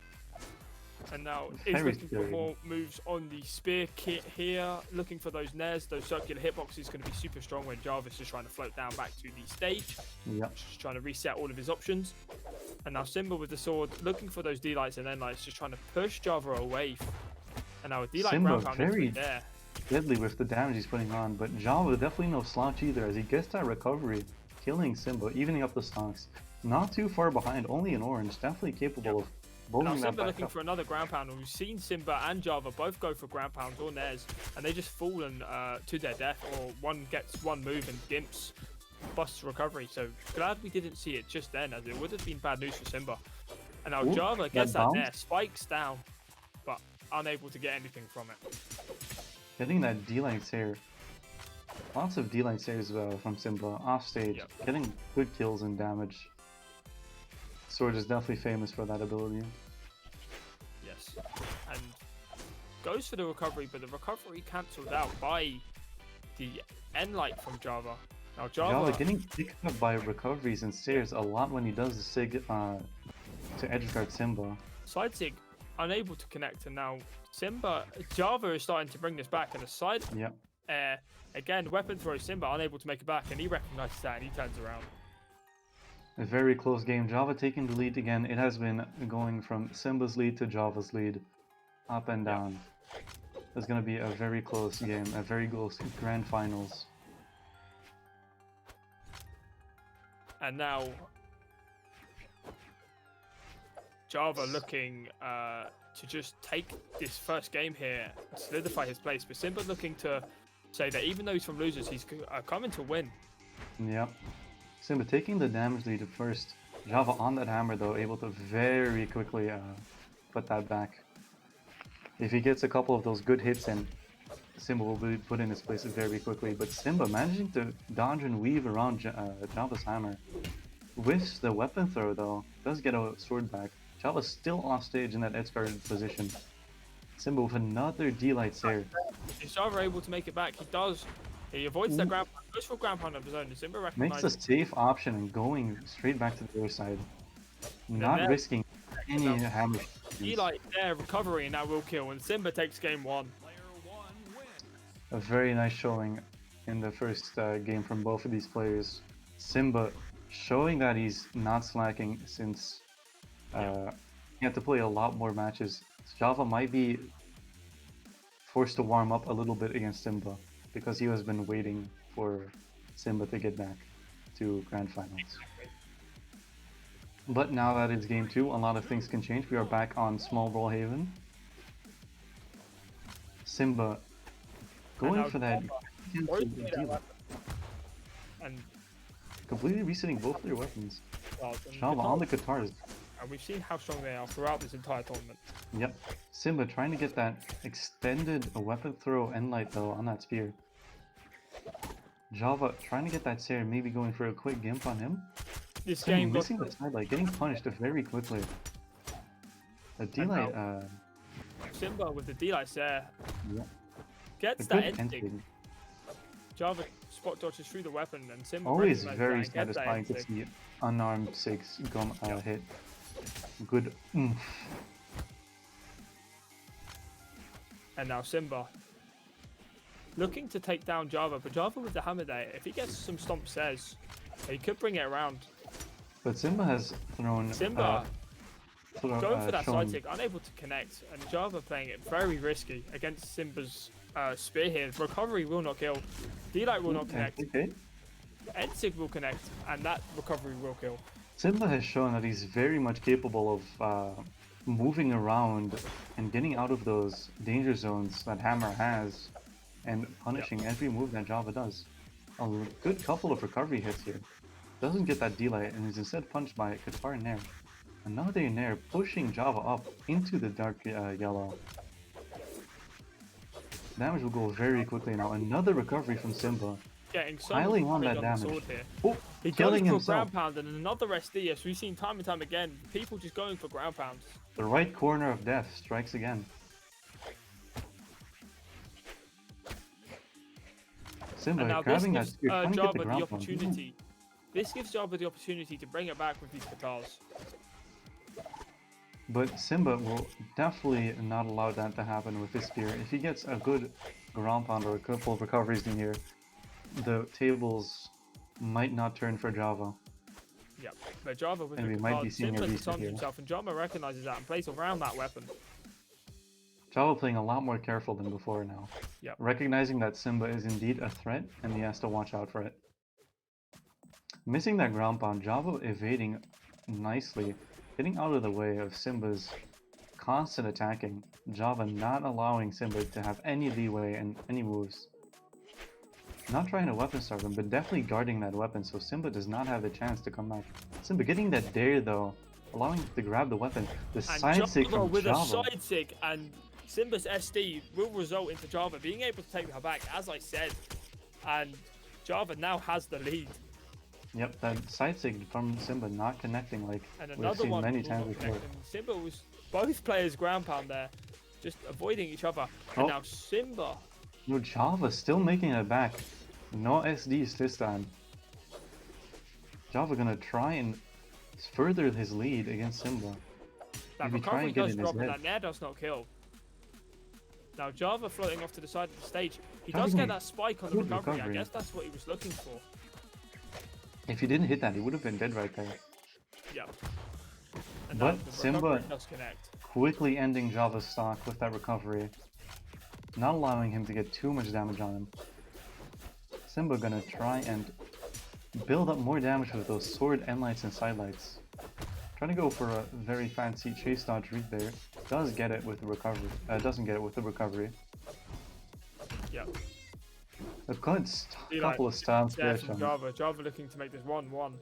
And now is Very looking for more moves on the spear kit here. Looking for those nairs, those circular hitboxes going to be super strong when Jarvis is trying to float down back to the stage. Yep. Just trying to reset all of his options. And now Simba with the sword, looking for those D-Lights and N-Lights, just trying to push Java away. And now with D-Light ground pound very there. deadly with the damage he's putting on, but Java definitely no slouch either as he gets that recovery, killing Simba, evening up the stocks. Not too far behind, only in orange, definitely capable of bowling now that Simba back looking up. for another ground pound, and we've seen Simba and Java both go for ground pounds or nairs, and they just fallen to their death, or one gets one move and Gimps busts recovery. So glad we didn't see it just then, as it would have been bad news for Simba. And now Java gets that nair, spikes down, but unable to get anything from it. Getting that D-line Sair. Lots of D-line Sairs from Simba off stage, getting good kills and damage. Sword is definitely famous for that ability. Yes, and goes for the recovery, but the recovery cancelled out by the N-Light from Java. Now Java getting picked up by recoveries and Sairs a lot when he does the sig to edgeguard Simba. Side sig unable to connect, and now Java is starting to bring this back, and the side again weapon throw Simba unable to make it back, and he recognizes that and he turns around. A very close game. Java taking the lead again. It has been going from Simba's lead to Java's lead, up and down. It's going to be a very close game, a very close grand finals. And now Java looking to just take this first game here, solidify his place. But Simba looking to say that even though he's from losers, he's coming to win. Yep. Simba taking the damage lead at first. Java on that hammer though, able to very quickly put that back. If he gets a couple of those good hits in, Simba will be put in his place very quickly. But Simba managing to dodge and weave around Java's hammer. With the weapon throw though, does get a sword back. Java's still off stage in that edge guarded position. Simba with another D-Light Sair. Is Java able to make it back? He does. He avoids the ground pound, goes for ground pound of his own. Simba recognizes. Makes a safe option and going straight back to the other side. Not risking any hammer. D-Light there, recovery, and now will kill. And Simba takes game one. A very nice showing in the first game from both of these players. Simba showing that he's not slacking since he had to play a lot more matches. Java might be forced to warm up a little bit against Simba because he has been waiting for Simba to get back to Grand Finals. But now that it's game 2, a lot of things can change. We are back on Small Brawl Haven. Simba going for that and completely resetting both their weapons. Java on the guitars. And we've seen how strong they are throughout this entire tournament. Yep. Simba trying to get that extended weapon throw N-Light though on that spear. Java trying to get that Sair, maybe going for a quick gimp on him. This game missing the sidelight, getting punished very quickly. The D-Light Simba with the D-Light there. Yep. Gets that ending. Java spot dodges through the weapon, and Simba always very satisfying to see unarmed 6 hit. Good oomph. And now Simba looking to take down Java, but Java with the hammer there, if he gets some stomp says, he could bring it around. But Simba has thrown going for that side tick, unable to connect, and Java playing it very risky against Simba's spear here. Recovery will not kill. D-Light will not connect. Okay. Ensig will connect, and that recovery will kill. Simba has shown that he's very much capable of moving around and getting out of those danger zones that Hammer has, and punishing every move that Java does. A good couple of recovery hits here. Doesn't get that delay and is instead punched by Qatar Nair. Another Nair pushing Java up into the dark yellow. Damage will go very quickly now. Another recovery from Simba. Getting so Piling much on that the damage. sword here. Oh, He killing goes for himself. ground pound and another SD, as we've seen time and time again. People just going for ground pounds. The right corner of death strikes again. Simba And now this grabbing that gives spear, trying to get Java the the ground pound. opportunity. This gives Java the opportunity to bring it back with these Qatars. But Simba will definitely not allow that to happen with his spear. If he gets a good ground pound or a couple of recoveries in here, the tables might not turn for Java. Yep, but Java with And the we might be Qatars, seeing a Simba reset disarms here. himself, and Java recognizes that and plays around that weapon. Java playing a lot more careful than before now. Yep. Recognizing that Simba is indeed a threat and he has to watch out for it. Missing that ground pound, Java evading nicely, getting out of the way of Simba's constant attacking. Java not allowing Simba to have any leeway and any moves. Not trying to weapon starve him, but definitely guarding that weapon so Simba does not have the chance to come back. Simba getting that dare though, allowing him to grab the weapon. The And side sig Java from with Java. a side sig, and Simba's SD will result into Java being able to take her back, as I said. And Java now has the lead. Yep, that side sig from Simba not connecting like And we've another seen one many will times not before. connect, and Simba was both players ground pound there, just avoiding each other. And Oh. now Simba, No, Java still making it back. No SDs this time. Java gonna try and further his lead against Simba. that Maybe try recovery and get does in his drop, and head. that Nair does not kill. Now Java floating off to the side of the stage. He Java does get getting that spike on the good recovery. I recovery. guess that's what he was looking for. If he didn't hit that, he would have been dead right there. Yeah. And now But the Simba recovery does connect. quickly ending Java's stock with that recovery. Not allowing him to get too much damage on him. Simba gonna try and build up more damage with those sword end lights and side lights. Trying to go for a very fancy chase dodge read there. Does get it with the recovery. Doesn't get it with the recovery. Yeah. A good See, couple of stabs Yeah, there. from Java. Java looking to make this 1-1.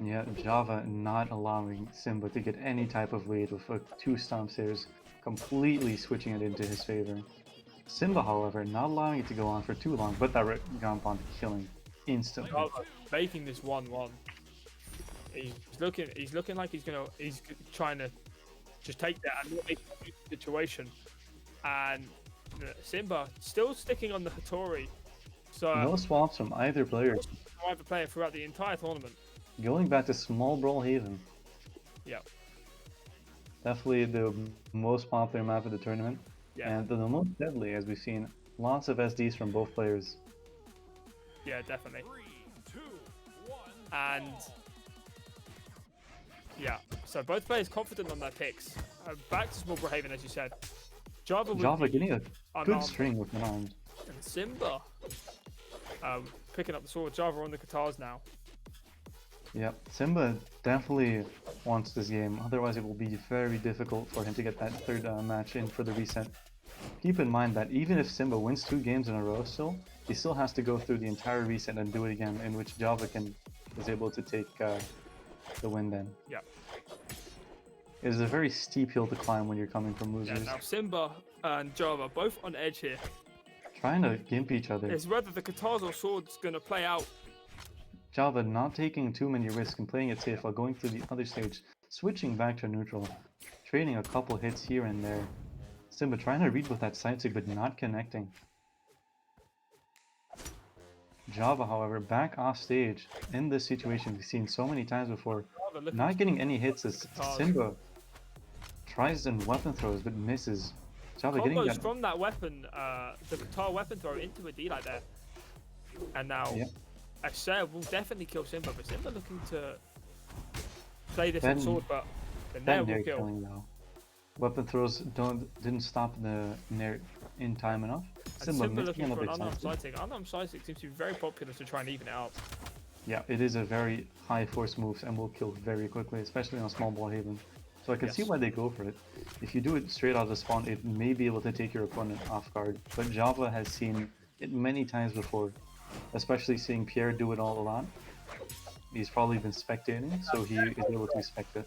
Yeah, Java not allowing Simba to get any type of lead with 2 stomps here, completely switching it into his favor. Simba, however, not allowing it to go on for too long, but that ground pound killing instantly. Java making this 1-1. He's looking like he's trying to just take that and not make the situation. And Simba still sticking on the Hattori. So No swaps from either player. either player throughout the entire tournament. Going back to small Brawl Haven. Yeah. Definitely the most popular map of the tournament. Yeah. And the most deadly, as we've seen. Lots of SDs from both players. Yeah, definitely. 3, 2, 1. And yeah, so both players confident on their picks. Back to small Haven, as you said. Java Getting a good unarmed. string with unarmed. And Simba picking up the sword. Java on the Qatars now. Yep, Simba definitely wants this game, otherwise it will be very difficult for him to get that third match in for the reset. Keep in mind that even if Simba wins 2 games in a row still, he still has to go through the entire reset and do it again, in which Java is able to take the win then. Yeah. It is a very steep hill to climb when you're coming from Yeah, losers. now Simba and Java both on edge here. Trying to gimp each other. It's whether the Qatars or sword's going to play out. Java not taking too many risks and playing it safe while going to the other stage, switching back to neutral, trading a couple hits here and there. Simba trying to read with that side sig but not connecting. Java, however, back off stage in this situation we've seen so many times before. Java looking Not getting any hits as Qatars. Simba tries and weapon throws but misses. Java getting combos that. from that weapon, the Qatar weapon throw into a D like that. And now Yeah. Asher will definitely kill Simba, but Simba looking to play this Then- on sword, but the That Nair Nair will kill. killing though. Weapon throws didn't stop the Nair in time enough. And Simba Simba missing looking for another an unarmed side. side stick. Unarmed side stick seems to be very popular to try and even it out. Yeah, it is a very high force move and will kill very quickly, especially on small ball haven. So I can see Yes. why they go for it. If you do it straight out of the spawn, it may be able to take your opponent off guard. But Java has seen it many times before, especially seeing Pierre do it all a lot. He's probably been spectating, so he is able to spect it.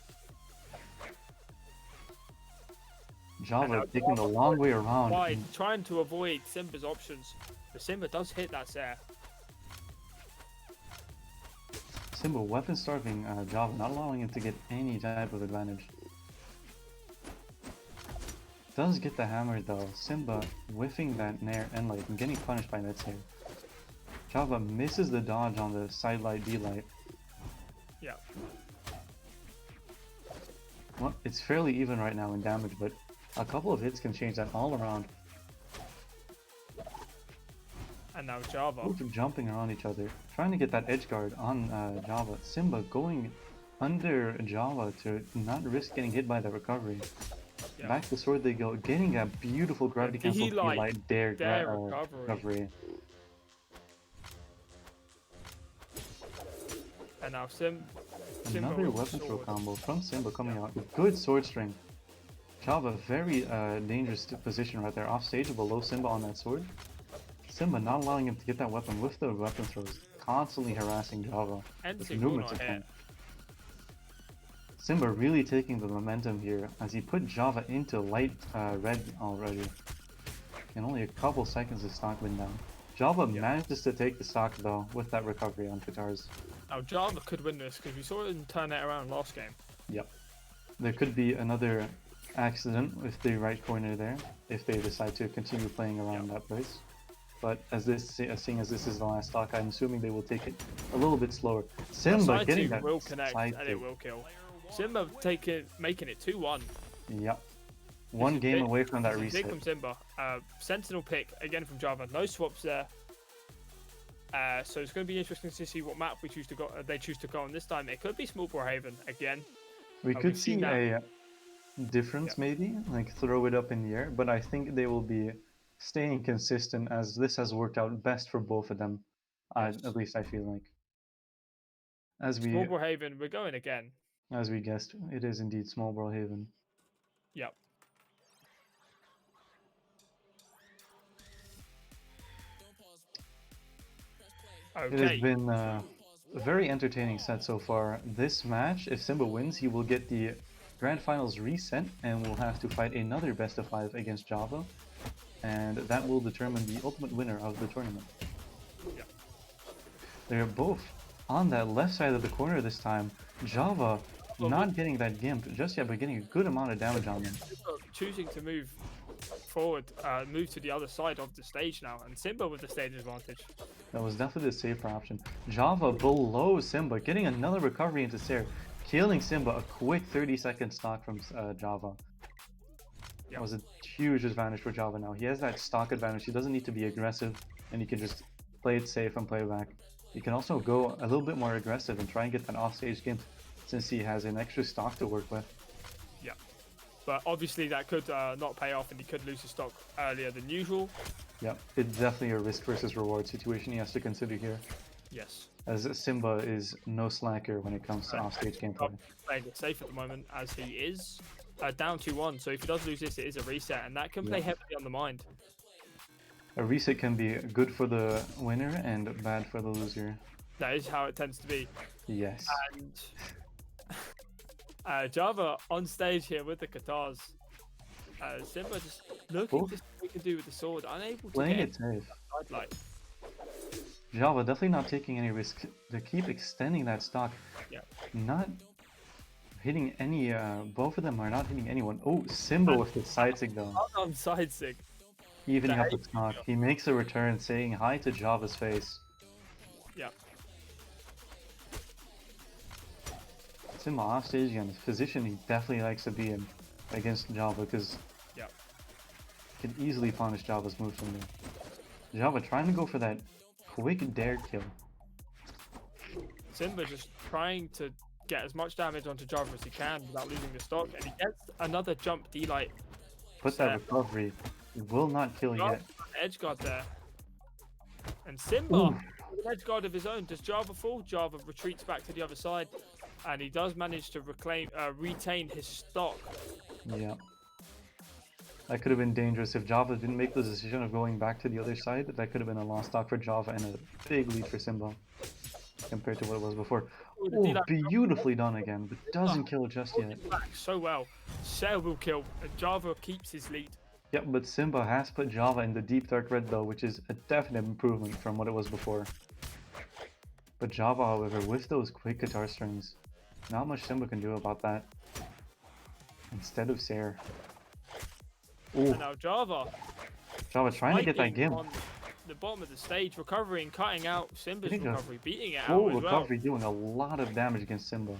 Java taking the long way around. Wide, trying to avoid Simba's options. But Simba does hit that Sarah. Simba weapon starving Java, not allowing him to get any type of advantage. Does get the hammer though. Simba whiffing that nair and like getting punished by that Nair. Java misses the dodge on the side light D light. Yeah. Well, it's fairly even right now in damage, but a couple of hits can change that all around. And now Java. Both jumping around each other, trying to get that edge guard on Java. Simba going under Java to not risk getting hit by the recovery. Yeah. Back to sword they go, getting a beautiful gravity cancel light dare recovery. And now Simba Another weapon throw combo from Simba coming out with good sword string. Java very dangerous position right there, off stage below Simba on that sword. Simba not allowing him to get that weapon with the weapon throws, constantly harassing Java with numerous attempts. Simba really taking the momentum here as he put Java into light red already. In only a couple seconds the stock went down. Java manages to take the stock though with that recovery on Katars. Now Java could win this because we saw him turn it around last game. Yep. There could be another accident with the right corner there if they decide to continue playing around that place. But as seeing as this is the last stock, I'm assuming they will take it a little bit slower. Simba getting that will connect and it will kill. Simba making it 2-1. Yep. One game away from that reset. Big from Simba. Sentinel pick again from Java. No swaps there. So it's going to be interesting to see what map we choose to go. They choose to go on this time. It could be Small Brawl Haven again. We could see a difference maybe, like throw it up in the air. But I think they will be staying consistent as this has worked out best for both of them. At least I feel like. Small Brawl Haven, we're going again. As we guessed, it is indeed Small Brawl Haven. Yep. Okay. It has been a very entertaining set so far. This match, if Simba wins, he will get the Grand Finals reset and will have to fight another best of 5 against Java. And that will determine the ultimate winner of the tournament. Yep. They're both on that left side of the corner this time. Java not getting that gimp just yet, but getting a good amount of damage on them. Choosing to move forward, move to the other side of the stage now, and Simba with the stage advantage. That was definitely the safer option. Java below Simba, getting another recovery into Sair, killing Simba, a quick 30-second stock from Java. That was a huge advantage for Java now. He has that stock advantage, he doesn't need to be aggressive, and he can just play it safe and play back. He can also go a little bit more aggressive and try and get that offstage gimp, since he has an extra stock to work with. Yeah, but obviously that could not pay off and he could lose his stock earlier than usual. Yeah, it's definitely a risk versus reward situation he has to consider here. Yes. As Simba is no slacker when it comes to offstage gameplay. Playing it safe at the moment as he is down 2-1, so if he does lose this, it is a reset, and that can play heavily on the mind. A reset can be good for the winner and bad for the loser. That is how it tends to be. Yes. And Java on stage here with the Katars. Simba just looking to see what he can do with the sword, unable to playing get it safe. Like. Java definitely not taking any risk to keep extending that stock. Yeah. Not hitting any, both of them are not hitting anyone. Oh, Simba with the side sig though. On side sig. Evening up the stock. He makes a return saying hi to Java's face. Yeah. Simba off stage again, position he definitely likes to be in against Java because he can easily punish Java's moves from there. Java trying to go for that quick dare kill. Simba just trying to get as much damage onto Java as he can without losing the stock, and he gets another jump D-light. Put that recovery. It will not kill yet. Edge guard there. And Simba. Ooh, With an edge guard of his own, does Java fall? Java retreats back to the other side, and he does manage to retain his stock. Yeah. That could have been dangerous if Java didn't make the decision of going back to the other side. That could have been a lost stock for Java and a big lead for Simba compared to what it was before. Oh, beautifully done again, but doesn't kill just yet. Back so well. Sail will kill, and Java keeps his lead. Yep, but Simba has put Java in the deep dark red though, which is a definite improvement from what it was before. But Java, however, with those quick guitar strings, not much Simba can do about that. Instead of Sair. And now Java trying to get that game. On the bottom of the stage, recovering, cutting out Simba's recovery, beating it out full as recovery, well. doing a lot of damage against Simba.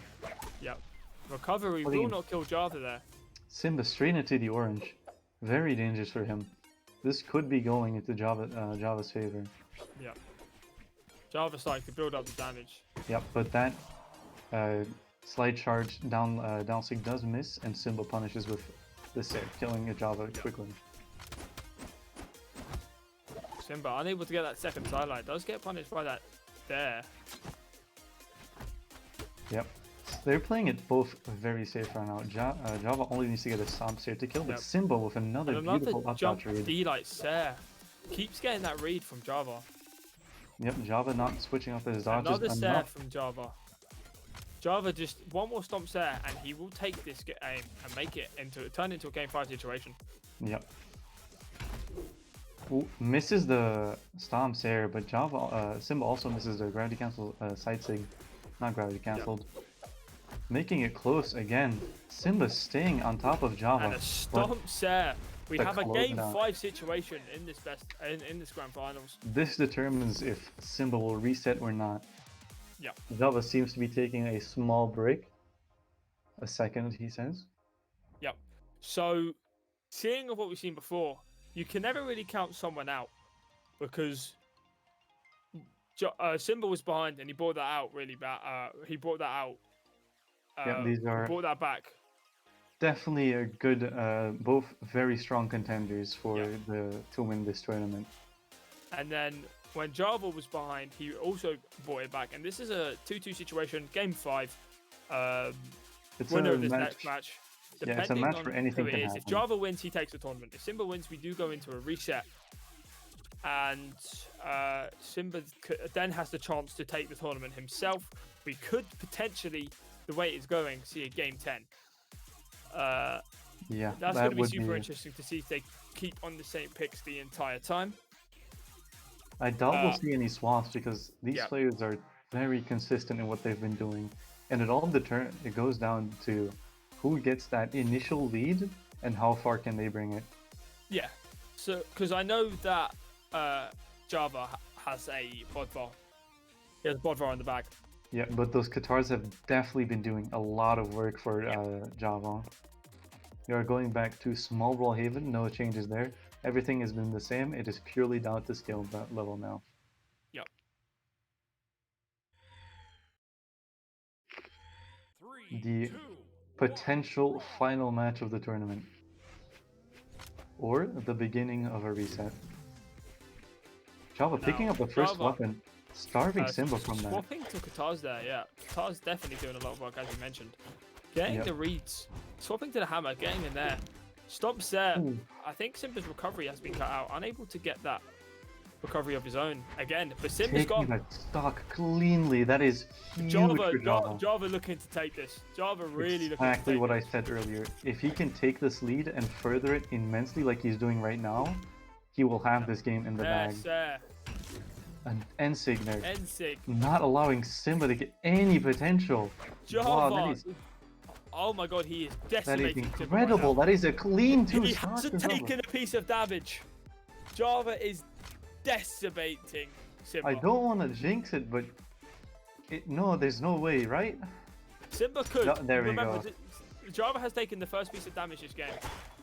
Yep. Recovery will not kill Java there. Simba straight into the orange. Very dangerous for him. This could be going into Java's favor. Yep. Java's starting to build up the damage. Yep, but that slide charge down sig does miss, and Simba punishes with the Sair, killing a Java quickly. Simba unable to get that second sidelight, does get punished by that there. Yep. They're playing it both very safe right now. Java only needs to get a stomp Sair to kill, but Simba with another beautiful up-dodge read. D-light Sair keeps getting that read from Java. Yep, Java not switching up his dodges. Another Sair from Java. Java just one more stomp Sair, and he will take this game and make it turn into a game 5 situation. Yep. Ooh, misses the stomp Sair, but Simba also misses the gravity cancel side sig, not gravity cancelled. Yep. Making it close again. Simba staying on top of Java. And a stomp Sair. We have a game 5 situation in this in this grand finals. This determines if Simba will reset or not. Yeah. Java seems to be taking a small break. A second, he says. Yep. So, seeing what we've seen before, you can never really count someone out because Simba was behind and he brought that out really bad. He brought that out. Yeah, these are brought that back. Definitely a good, both very strong contenders for to win this tournament. And then when Java was behind, he also brought it back. And this is a 2-2 situation, game 5. It's winner of this next match. Yeah, it's a match for anything can happen. If Java wins, he takes the tournament. If Simba wins, we do go into a reset. And Simba then has the chance to take the tournament himself. We could potentially, the way it's going, see a game 10. Yeah, that's going to be super interesting to see if they keep on the same picks the entire time. I doubt we'll see any swaps because these players are very consistent in what they've been doing, and it goes down to who gets that initial lead and how far can they bring it. Yeah, so because I know that Java has a Bodvar. He has Bodvar on the back. Yeah, but those Katars have definitely been doing a lot of work for Java. We are going back to small Brawl Haven, no changes there. Everything has been the same, it is purely down to skill level now. Yep. 3, the 2, potential final match of the tournament. Or the beginning of a reset. Java picking up the first weapon, starving Simba from that. Swapping to Katar's there, yeah. Katar's definitely doing a lot of work, as you mentioned. Getting the reads, swapping to the hammer, getting in there. Stomp Sair. I think Simba's recovery has been cut out. Unable to get that recovery of his own again. But Simba's got that stock cleanly. That is huge for Java. Java looking to take this. Java really looking to take exactly what I said earlier. If he can take this lead and further it immensely like he's doing right now, he will have this game in the bag. An N-Sig there. N-Sig. Not allowing Simba to get any potential. Java. Wow, oh my god, he is decimating. That is incredible. That is a clean 2 He hasn't taken a piece of damage. Java is decimating Simba. I don't want to jinx it, but no, there's no way, right? Simba could. No, there we Remember, go. Java has taken the first piece of damage this game.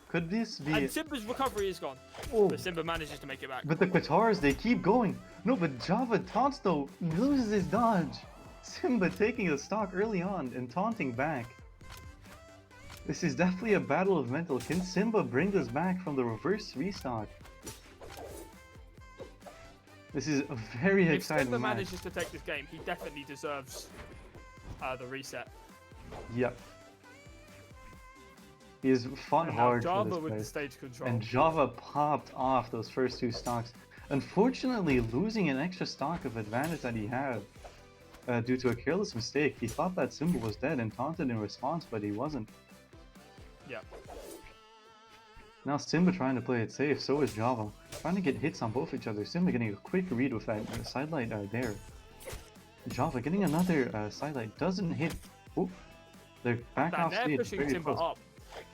Could this be... And Simba's recovery is gone. Oh. But Simba manages to make it back. But the Katars, they keep going. No, but Java taunts though, loses his dodge. Simba taking a stock early on and taunting back. This is definitely a battle of mental. Can Simba bring this back from the reverse restock? This is a very If exciting Simba match. manages to take this game, he definitely deserves the reset. Yep. He has fought And now hard for Java this with the place. stage control. And Java popped off those first 2 stocks. Unfortunately, losing an extra stock of advantage that he had due to a careless mistake. He thought that Simba was dead and taunted in response, but he wasn't. Yeah. Now Simba trying to play it safe, so is Java. Trying to get hits on both each other. Simba getting a quick read with that sidelight there. Java getting another sidelight. Doesn't hit. Oop. They're back off They're stage. pushing Very Simba close. up.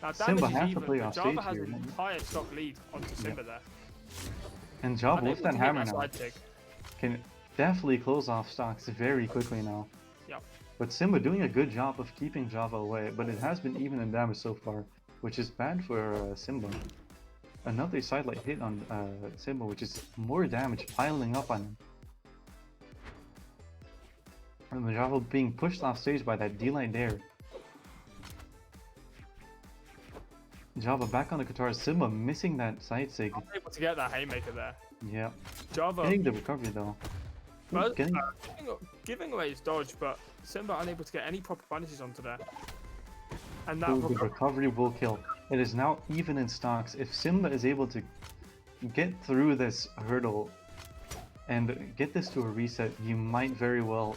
Now Simba damage is has to even, play but off Java stage has here. an entire stock lead onto Simba there. And Java Unable with that to get hammer that now side tick. can definitely close off stocks very quickly now. Yep. But Simba doing a good job of keeping Java away, but it has been even in damage so far, which is bad for Simba. Another sidelight hit on Simba, which is more damage piling up on him. And Java being pushed off stage by that D-line there. Java back on the guitar, Simba missing that side sig. Able to get that haymaker there. Yeah. Java Getting the recovery though. but, Getting... giving away his dodge, but Simba unable to get any proper punishes onto there. And that the recovery will kill. It is now even in stocks. If Simba is able to get through this hurdle and get this to a reset, you might very well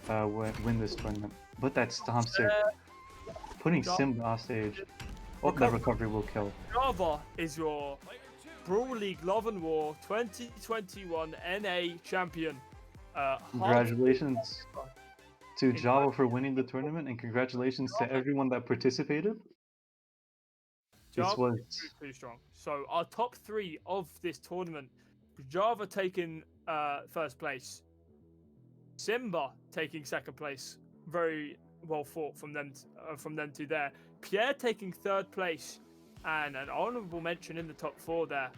win this tournament. But that stomp stick, putting Simba off stage. Oh, that recovery will kill. Java is your Brawl League Love and War 2021 NA champion. Congratulations to Java for winning the tournament, and congratulations to everyone that participated. This was too strong. So our top 3 of this tournament: Java taking first place, Simba taking second place, very well fought from them two there. Pierre taking third place, and an honourable mention in the top 4 there.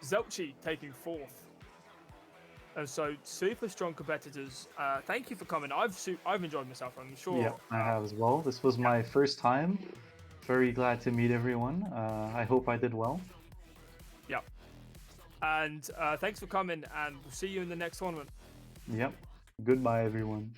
Zelchi taking 4th. And so super strong competitors. Thank you for coming. I've enjoyed myself. I'm sure. Yeah, I have as well. This was my first time. Very glad to meet everyone. I hope I did well. Yeah. And thanks for coming, and we'll see you in the next tournament. Yep. Goodbye, everyone.